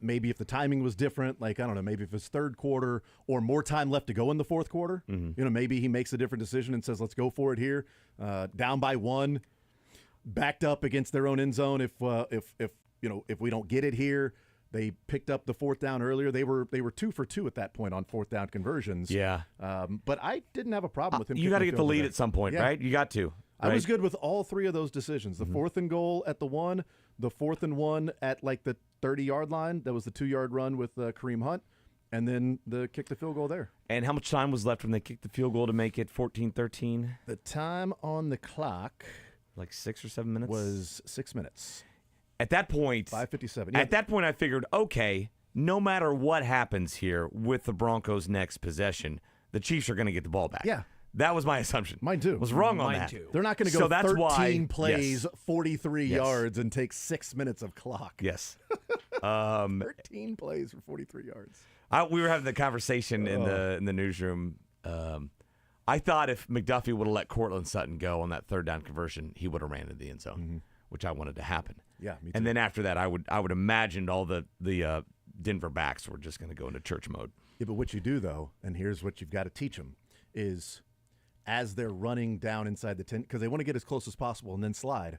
Maybe if the timing was different, like, I don't know, maybe if it's 3rd quarter or more time left to go in the 4th quarter, maybe he makes a different decision and says, let's go for it here. Down by 1, backed up against their own end zone. If we don't get it here, They picked up the fourth down earlier. They were 2 for 2 at that point on fourth down conversions. Yeah. But I didn't have a problem with him. You got to get the lead there. at some point, right? You got to. I was good with all 3 of those decisions. The 4th and goal at the 1, the 4th and 1 at like the 30-yard line. That was the 2-yard run with Kareem Hunt. And then the kick the field goal there. And how much time was left when they kicked the field goal to make it 14-13? The time on the clock, like 6 or 7 minutes, was 6 minutes. At that point, 5:57. At that point, I figured, okay, no matter what happens here with the Broncos' next possession, the Chiefs are going to get the ball back. Yeah. That was my assumption. Mine too. Was wrong on Mine that. too. They're not going to go 13 plays, 43 yards, and take 6 minutes of clock. Yes. 13 plays for 43 yards. We were having the conversation in the newsroom. I thought if McDuffie would have let Cortland Sutton go on that third down conversion, he would have ran into the end zone, which I wanted to happen. Yeah, me too. And then after that, I would imagine all the Denver backs were just going to go into church mode. Yeah, but what you do though, and here's what you've got to teach them, is as they're running down inside the 10, because they want to get as close as possible and then slide.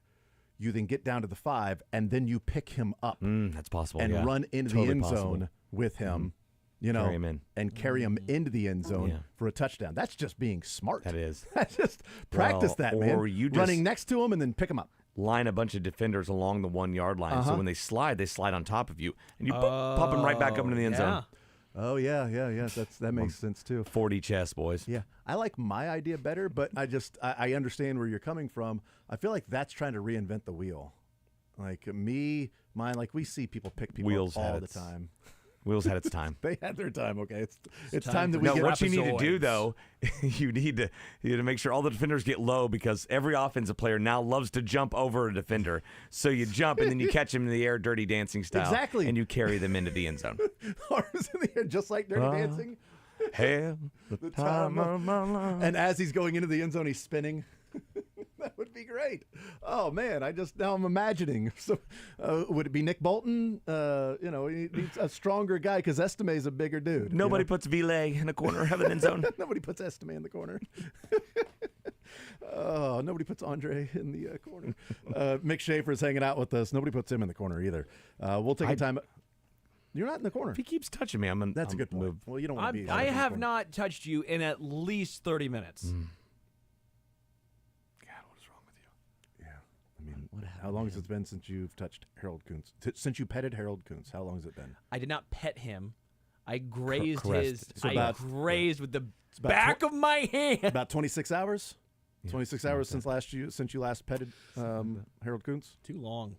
You then get down to the 5, and then you pick him up. That's possible. And yeah. run into Totally the end possible. zone with him. You know, Carry him in. and carry him into the end zone Yeah. for a touchdown. That's just being smart. That is. That's just practice that, man. Or you just running next to him and then pick him up. Line a bunch of defenders along the 1 yard line, so when they slide on top of you, and you pop them right back up into the end zone. Oh yeah. That makes sense too. 40 chess, boys. Yeah, I like my idea better, but I understand where you're coming from. I feel like that's trying to reinvent the wheel. Like mine. Like we see people pick people Wheels up all had the its time. Wheels had its time. They had their time. Okay, it's time that we no, get what you need to do trapezoids. though, you need to make sure all the defenders get low, because every offensive player now loves to jump over a defender. So you jump and then you catch them in the air, Dirty Dancing style. Exactly. And you carry them into the end zone. arms in the air, just like Dirty Dancing. Have the time of my life. And as he's going into the end zone, he's spinning. That would be great. Oh man, now I'm imagining. So, would it be Nick Bolton? He's a stronger guy because Esteme's a bigger dude. Nobody puts Ville in a corner of an end zone. Nobody puts Estime in the corner. Nobody puts Andre in the corner. Mick Schaefer's hanging out with us. Nobody puts him in the corner either. We'll take a time. You're not in the corner. If he keeps touching me, That's a good point. Well, you don't want to be. I have not touched you in at least 30 minutes. I mean, how long has it been since you've touched Harold Kuntz? Since you petted Harold Kuntz, how long has it been? I did not pet him. I grazed Caressed. grazed with the back of my hand. About 26 hours. 26 hours since you last petted Harold Kuntz. Too long.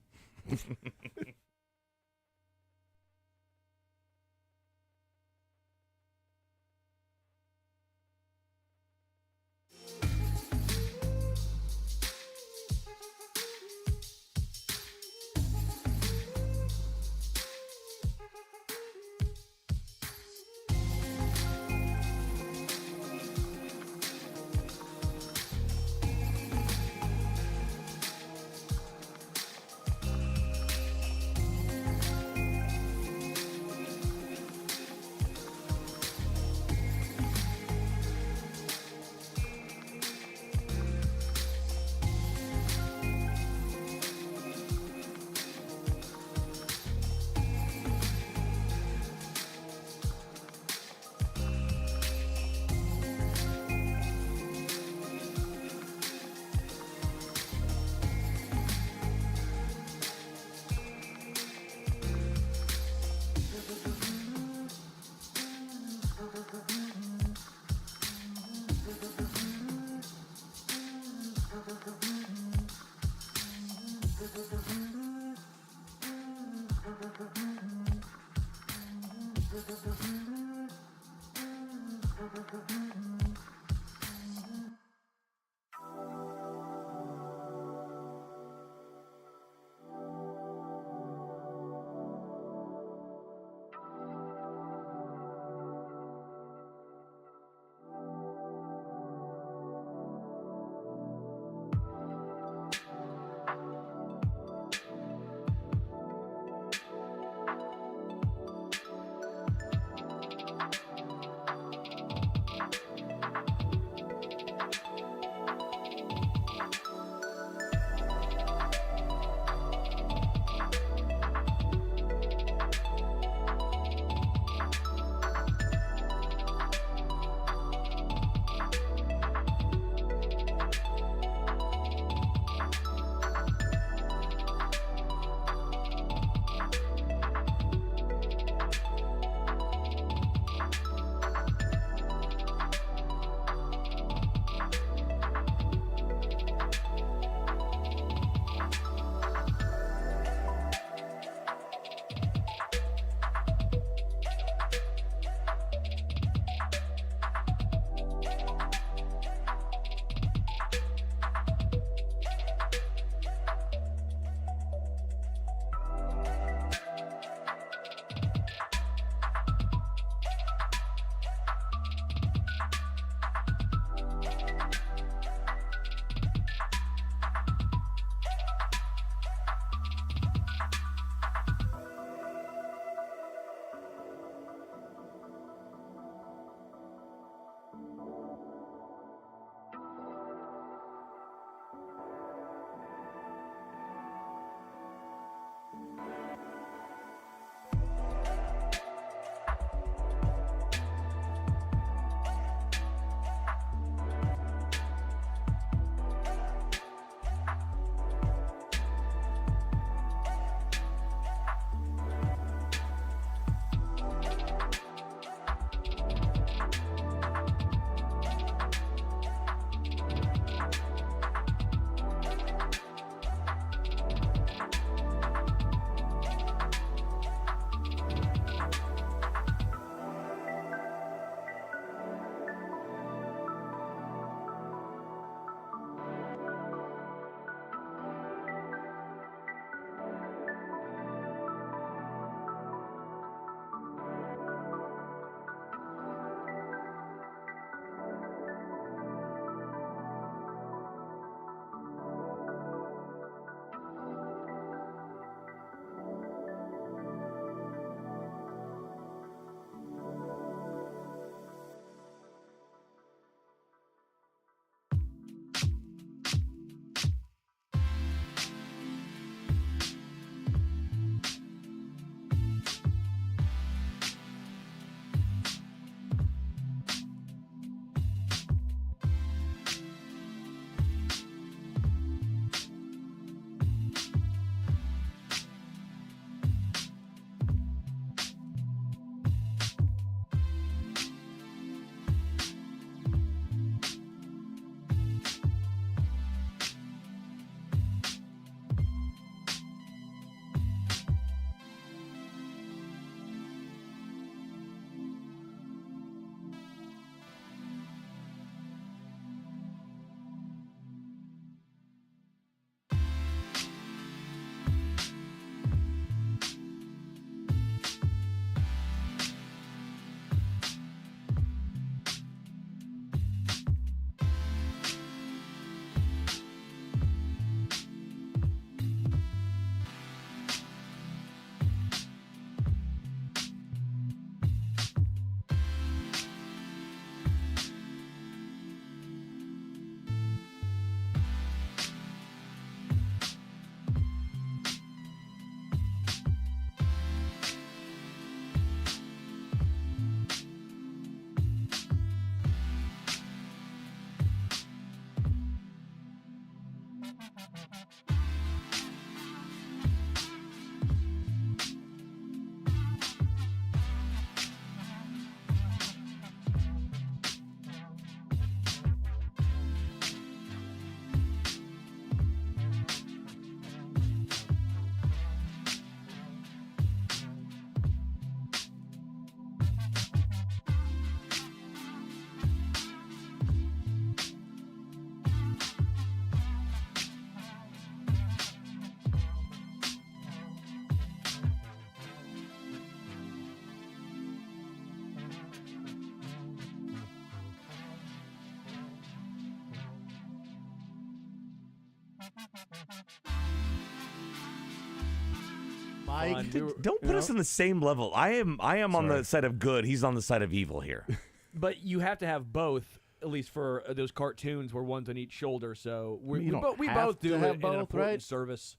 Mike, fun. Don't put us on the same level. I am on the side of good. He's on the side of evil here. But you have to have both, at least for those cartoons where one's on each shoulder. So we don't have both to do have an both, important right? service.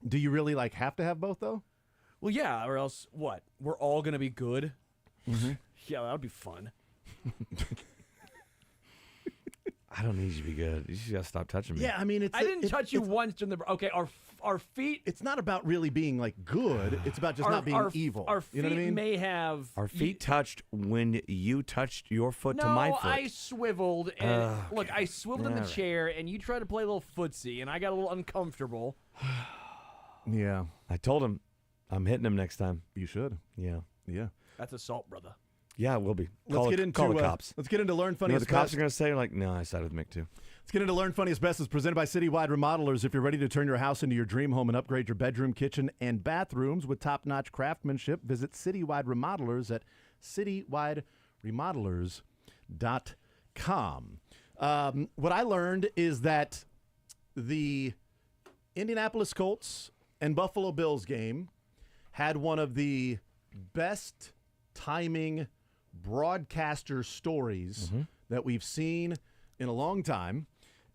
Do you really have to have both though? Well, yeah, or else what? We're all going to be good? Mm-hmm. Yeah, that would be fun. I don't need you to be good. You just got to stop touching me. Yeah, I mean, I didn't touch you once during the. Okay, our feet. It's not about really being good. It's about just not being evil. Our feet you know what I mean? may have. Our feet touched when you touched your foot to my foot. No, I swiveled. And look, I swiveled in the chair, and you tried to play a little footsie, and I got a little uncomfortable. Yeah. I told him I'm hitting him next time. You should. Yeah. Yeah. That's assault, brother. Yeah, it will be. Call the cops. Let's get into Learn Funny You know as what the cops Best. are going to say? Like, no, I sided with Mick too. Let's get into Learn Funny as Best. Is presented by Citywide Remodelers. If you're ready to turn your house into your dream home and upgrade your bedroom, kitchen, and bathrooms with top-notch craftsmanship, visit Citywide Remodelers at citywideremodelers.com. What I learned is that the Indianapolis Colts and Buffalo Bills game had one of the best timing broadcaster stories that we've seen in a long time.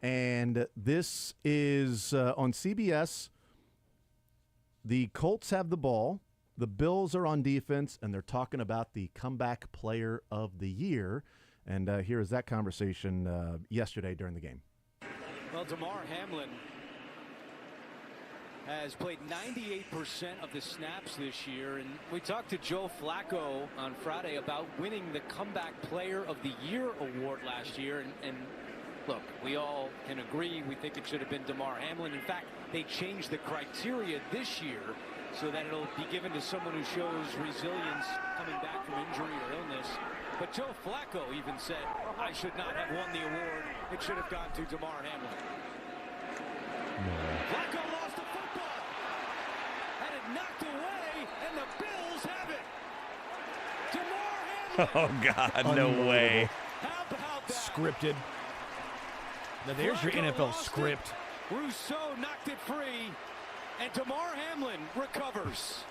And this is on CBS. The Colts have the ball. The Bills are on defense, and they're talking about the comeback player of the year. And here is that conversation yesterday during the game. Well, Damar Hamlin has played 98% of the snaps this year, and we talked to Joe Flacco on Friday about winning the Comeback Player of the Year award last year, and look, we all can agree we think it should have been Damar Hamlin. In fact, they changed the criteria this year so that it'll be given to someone who shows resilience coming back from injury or illness. But Joe Flacco even said, I should not have won the award. It should have gone to Damar Hamlin. Flacco lost the football, had it knocked away, and the Bills have it. Damar Hamlin. Oh, God, no way. How about that? Scripted. Now, there's your NFL script. Rousseau knocked it free, and Damar Hamlin recovers.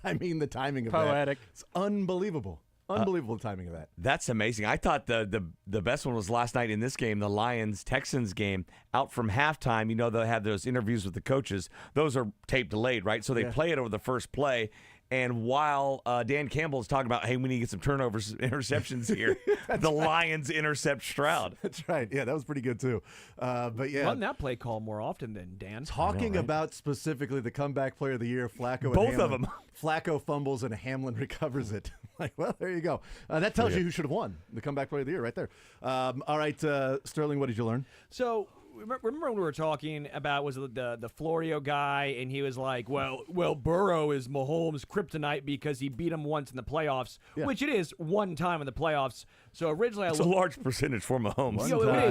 I mean, the timing of Poetic. that. It's unbelievable. Unbelievable timing of that. That's amazing. I thought the best one was last night in this game, the Lions-Texans game. Out from halftime, they'll have those interviews with the coaches. Those are tape delayed, right? So they play it over the first play. And while Dan Campbell is talking about, hey, we need to get some turnovers, interceptions here, the Lions intercept Stroud. That's right. Yeah, that was pretty good, too. But, yeah. Run that play call more often than Dan. Talking about specifically the comeback player of the year, Flacco and Both Hamlin. of them. Flacco fumbles and Hamlin recovers it. Well, there you go. That tells you who should have won the comeback player of the year right there. All right, Sterling, what did you learn? So remember when we were talking about was the Florio guy, and he was like, well, Burrow is Mahomes' kryptonite because he beat him once in the playoffs, which it is one time in the playoffs. So originally it's a large percentage for Mahomes. It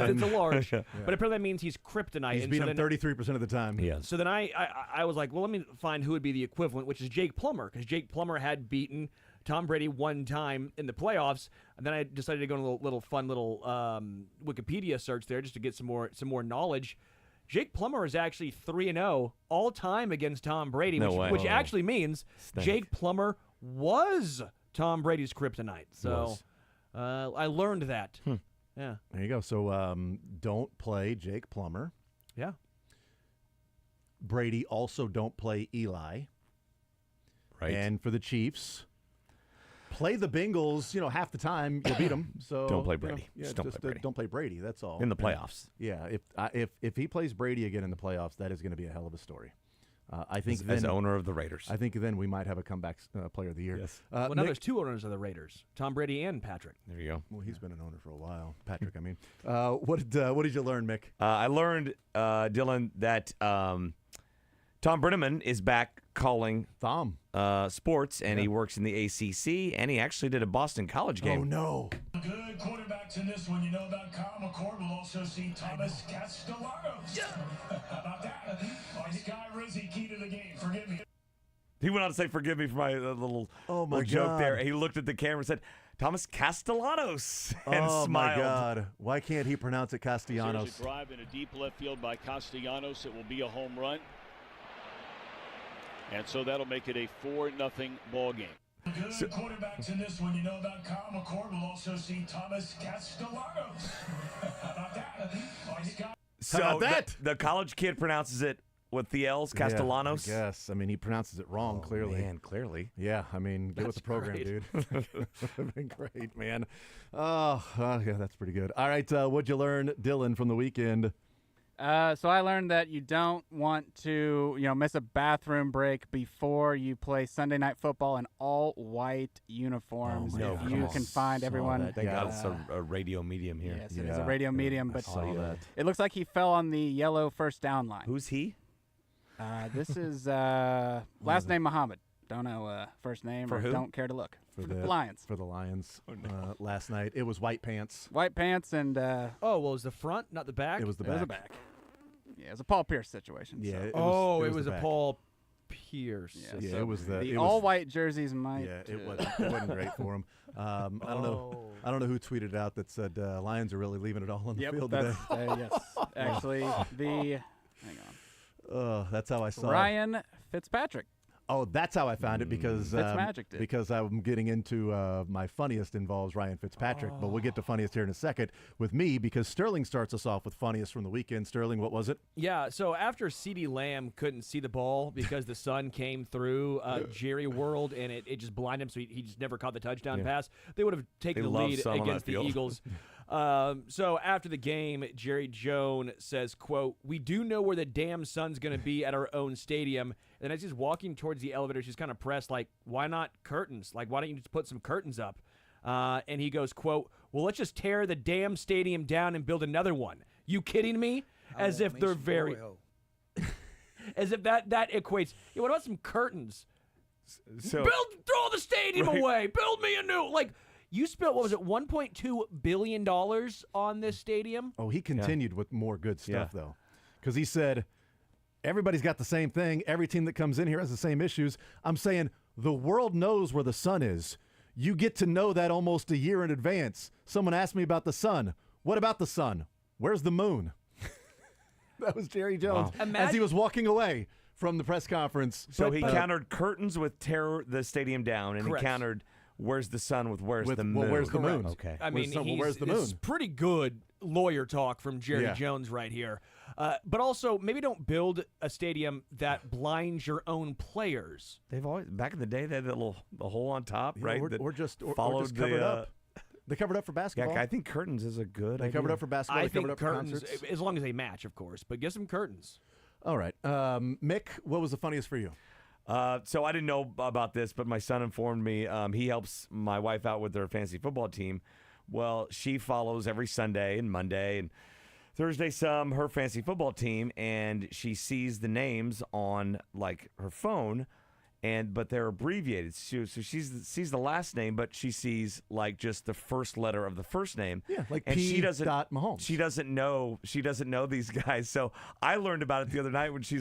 is. It's a large. But apparently that means he's kryptonite. He's beat him 33% of the time. Yeah. So then I was like, well, let me find who would be the equivalent, which is Jake Plummer, because Jake Plummer had beaten Tom Brady one time in the playoffs, and then I decided to go on a little fun Wikipedia search there just to get some more knowledge. Jake Plummer is actually 3-0 all time against Tom Brady, which actually means Jake Plummer was Tom Brady's kryptonite. So I learned that. Yeah. There you go. So don't play Jake Plummer. Yeah. Brady also don't play Eli. Right. And for the Chiefs, play the Bengals, half the time you'll beat them. So don't play Brady. Just don't play Brady. Don't play Brady. That's all. In the playoffs. Yeah. If he plays Brady again in the playoffs, that is going to be a hell of a story. I think as owner of the Raiders, I think then we might have a comeback player of the year. Yes. Well, now there's two owners of the Raiders: Tom Brady and Patrick. There you go. Well, he's been an owner for a while. Patrick, I mean. What did you learn, Mick? I learned, Dylan, that Tom Brenneman is back calling sports, and he works in the ACC, and he actually did a Boston College game. Oh, no. Good quarterbacks in this one. You know about Kyle McCord. We'll also see Thomas Castellanos. How about that? Our Sky Rizzi, key to the game. Forgive me. He went on to say, forgive me for my little joke there. He looked at the camera and said, Thomas Castellanos, and smiled. My God. Why can't he pronounce it Castellanos? There's a drive in a deep left field by Castellanos. It will be a home run. And so that'll make it a 4-0 ball game. Good quarterbacks in this one. You know about Kyle McCord. We'll also see Thomas Castellanos. How about that? So the college kid pronounces it with the L's, Castellanos? Yeah, I guess. I mean, he pronounces it wrong, clearly. Man, clearly. Yeah, I mean, get with the program, dude. That'd been great, man. Oh, yeah, that's pretty good. All right, what'd you learn, Dylan, from the weekend? So I learned that you don't want to, miss a bathroom break before you play Sunday Night Football in all white uniforms. No, if you can find everyone. Thank God it's a radio medium here. Yes, it is a radio medium, but that. it looks like he fell on the yellow first down line. Who's he? This is last name Muhammad. Don't know first name For or who? don't care to look. For the Lions. For the Lions. Last night, it was white pants. White pants and. Oh, well, it was the front, not the back? It was the back. It was the back. Yeah, it was a Paul Pierce situation. Yeah. So. It was a Paul Pierce. Yeah, so it was the all-white jerseys might. Yeah, it wasn't great for him. I don't know who tweeted out that said Lions are really leaving it all on the field today. Yes, actually, hang on. That's how I saw Ryan Fitzpatrick. Oh, that's how I found it because Fitzmagic did. Because I'm getting into my funniest involves Ryan Fitzpatrick, but we'll get to funniest here in a second with me because Sterling starts us off with funniest from the weekend. Sterling, what was it? Yeah, so after CeeDee Lamb couldn't see the ball because the sun came through Jerry World and it just blinded him, so he just never caught the touchdown pass. They would have taken the lead against the Eagles. So after the game, Jerry Jones says, quote, "We do know where the damn sun's going to be at our own stadium." And as he's walking towards the elevator, she's kind of pressed, like, why not curtains? Like, why don't you just put some curtains up? And he goes, quote, "Well, let's just tear the damn stadium down and build another one. You kidding me?" As if they're very... as if that equates... Yeah, what about some curtains? So, throw the stadium away. Build me a new... Like... You spent, what was it, $1.2 billion on this stadium? Oh, he continued with more good stuff, though. Because he said, everybody's got the same thing. Every team that comes in here has the same issues. I'm saying the world knows where the sun is. You get to know that almost a year in advance. Someone asked me about the sun. What about the sun? Where's the moon? That was Jerry Jones as he was walking away from the press conference. So he countered curtains with tear the stadium down, and Correct. he countered where's the sun with where's the moon. Well, where's the moon? Okay. I mean, where's the moon? This is pretty good lawyer talk from Jerry Jones right here. But also, maybe don't build a stadium that blinds your own players. They've always, back in the day, they had the hole on top, right? Or just followed cover it up. They covered up for basketball. Yeah, I think curtains is a good idea. They covered up for basketball. I they covered think up curtains, for concerts. as long as they match, of course, but get some curtains. All right. Mick, what was the funniest for you? So I didn't know about this, but my son informed me. He helps my wife out with their fantasy football team. Well, she follows every Sunday and Monday and Thursday her fantasy football team, and she sees the names on like her phone, but they're abbreviated. So she sees the last name, but she sees like just the first letter of the first name. Yeah, like and P. Mahomes. She doesn't know these guys. So I learned about it the other night when she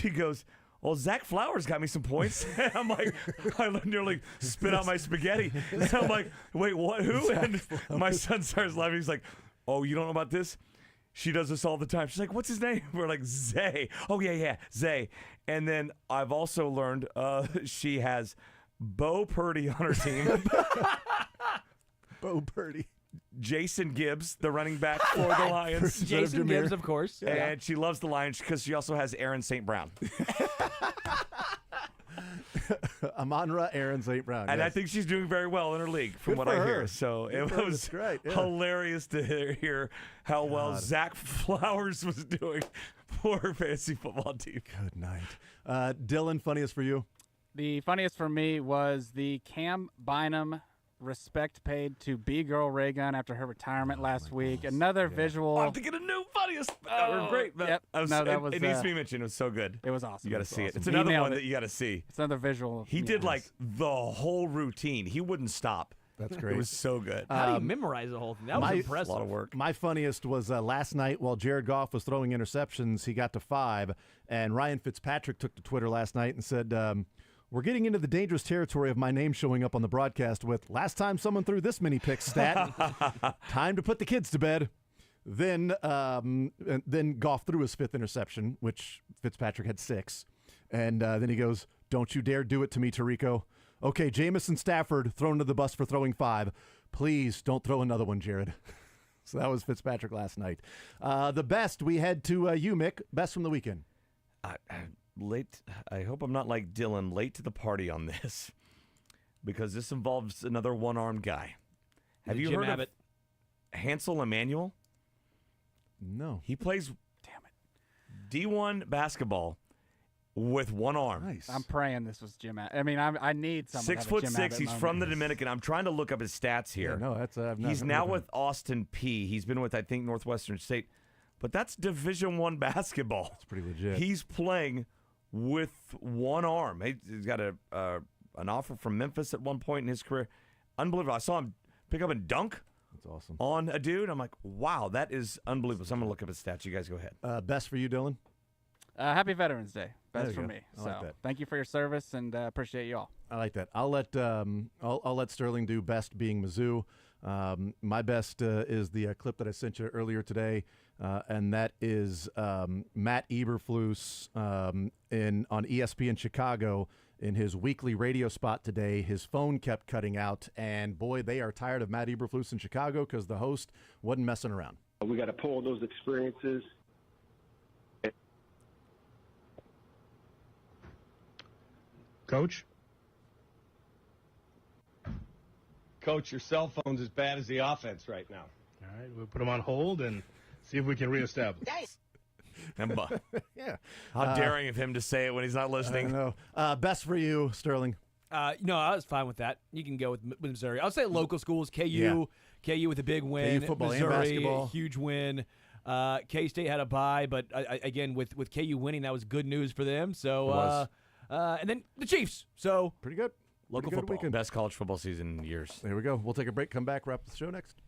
goes, "Well, Zach Flowers got me some points." I'm like, I nearly spit out my spaghetti. And I'm like, wait, what? Who? And my son starts laughing. He's like, "Oh, you don't know about this? She does this all the time." She's like, "What's his name?" We're like, Zay. "Oh, yeah, Zay." And then I've also learned she has Bo Purdy on her team. Bo Purdy. Jason Gibbs, the running back for the Lions. Jason Gibbs, of course. And she loves the Lions because she also has Aaron St. Brown. Amon-Ra Aaron St. Brown. And yes. I think she's doing very well in her league, from Good what for I her. hear. So it was great. Yeah. hilarious to hear how well Zach Flowers was doing for her fantasy football team. Good night. Dylan, funniest for you? The funniest for me was the Cam Bynum respect paid to B-Girl Raygun after her retirement last week. Another visual. I'm thinking of new funniest. We're great. Yep. It needs to be mentioned. It was so good. It was awesome. You got to see it. Awesome. It's He another nailed one it. that you got to see. It's another visual. He did like the whole routine. He wouldn't stop. That's great. It was so good. How do you memorize the whole thing? That was impressive. A lot of work. My funniest was last night while Jared Goff was throwing interceptions, he got to 5, and Ryan Fitzpatrick took to Twitter last night and said, "We're getting into the dangerous territory of my name showing up on the broadcast with last time someone threw this many picks stat. Time to put the kids to bed." Then Goff threw his 5th interception, which Fitzpatrick had 6. And then he goes, "Don't you dare do it to me, Tirico." Okay, Jamison Stafford thrown to the bus for throwing 5. Please don't throw another one, Jared. So that was Fitzpatrick last night. The best, we head to you, Mick. Best from the weekend. Late. I hope I'm not like Dylan, late to the party on this, because this involves another one-armed guy. Have you Jim heard Abbott? of Hansel Emmanuel? No. He plays D1 basketball with one arm. Nice. I'm praying this was Jim Abbott. I mean, I need someone. 6'6". He's from the Dominican. I'm trying to look up his stats here. Yeah, no, that's. He's now with Austin P. He's been with, I think, Northwestern State, but that's Division I basketball. It's pretty legit. He's playing with one arm. He's got an offer from Memphis at one point in his career. Unbelievable. I saw him pick up and dunk. That's awesome. On a dude. I'm like, wow, that is unbelievable. So I'm going to look up his stats. You guys go ahead. Best for you, Dylan? Happy Veterans Day. There Best you for go. me. I So like that. thank you for your service and appreciate you all. I like that. I'll let Sterling do best, being Mizzou. My best is the clip that I sent you earlier today, and that is Matt Eberflus on ESPN Chicago in his weekly radio spot today. His phone kept cutting out, and boy, they are tired of Matt Eberflus in Chicago because the host wasn't messing around. We got to pull those experiences. Coach? Coach, your cell phone's as bad as the offense right now. All right, we'll put them on hold and see if we can reestablish. Yeah. How daring of him to say it when he's not listening. I know. Best for you, Sterling. No, I was fine with that. You can go with Missouri. I'll say local schools, KU with a big win. KU football and Missouri, basketball. huge win. K-State had a bye, but again, with KU winning, that was good news for them. So, and then the Chiefs. So pretty good. Local Pretty good football. weekend. Best college football season in years. There we go. We'll take a break, come back, wrap the show next.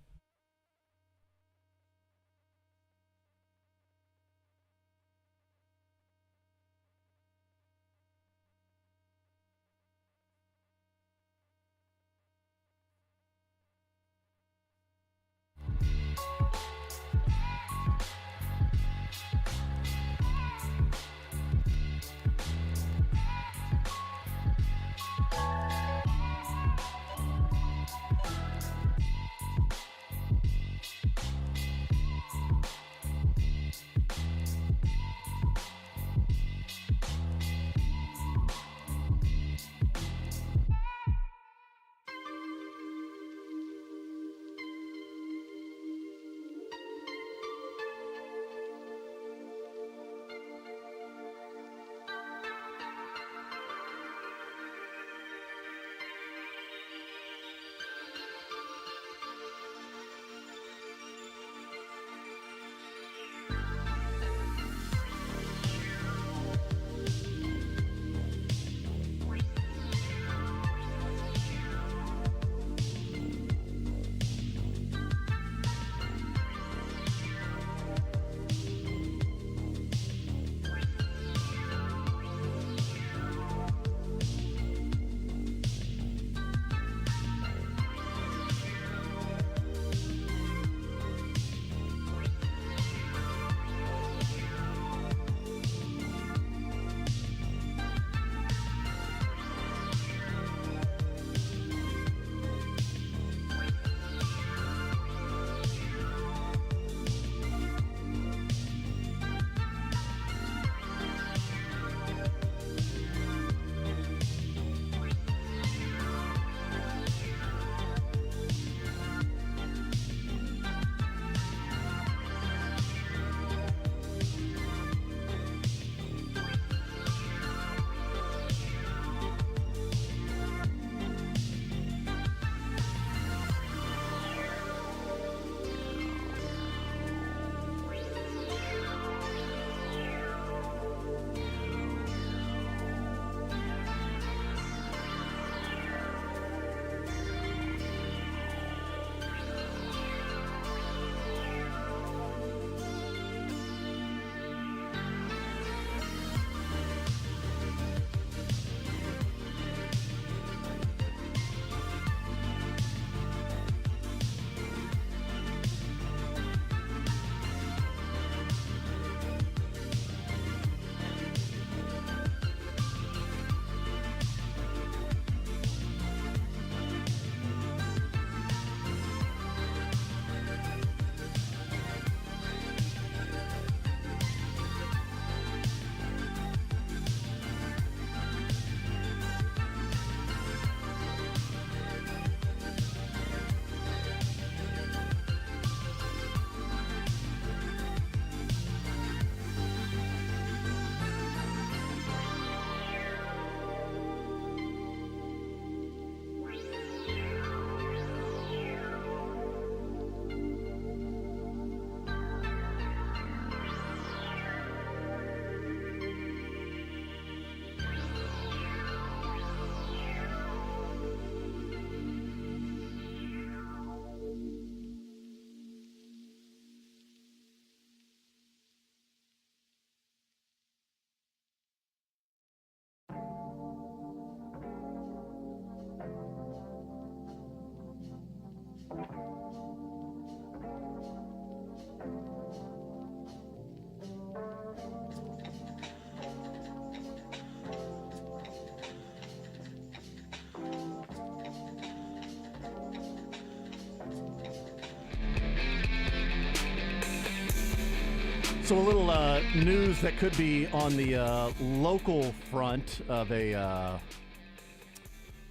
So a little news that could be on the local front of a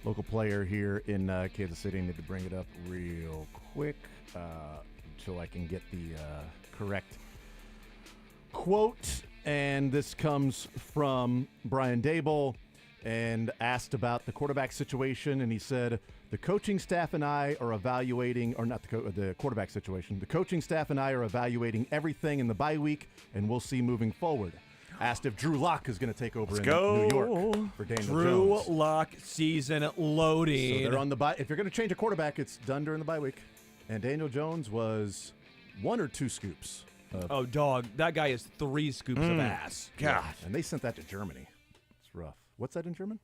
local player here in Kansas City. I need to bring it up real quick so I can get the correct quote. And this comes from Brian Dable, and asked about the quarterback situation, and he said, the coaching staff and I are evaluating, or not the quarterback situation, the coaching staff and I are evaluating everything in the bye week, and we'll see moving forward. Asked if Drew Lock is going to take over New York for Daniel Jones. Drew Lock season loading. So they're on the bye. If you're going to change a quarterback, it's done during the bye week. And Daniel Jones was 1 or 2 scoops. Oh, dog. That guy is 3 scoops of ass. God. Yeah. And they sent that to Germany. It's rough. What's that in German?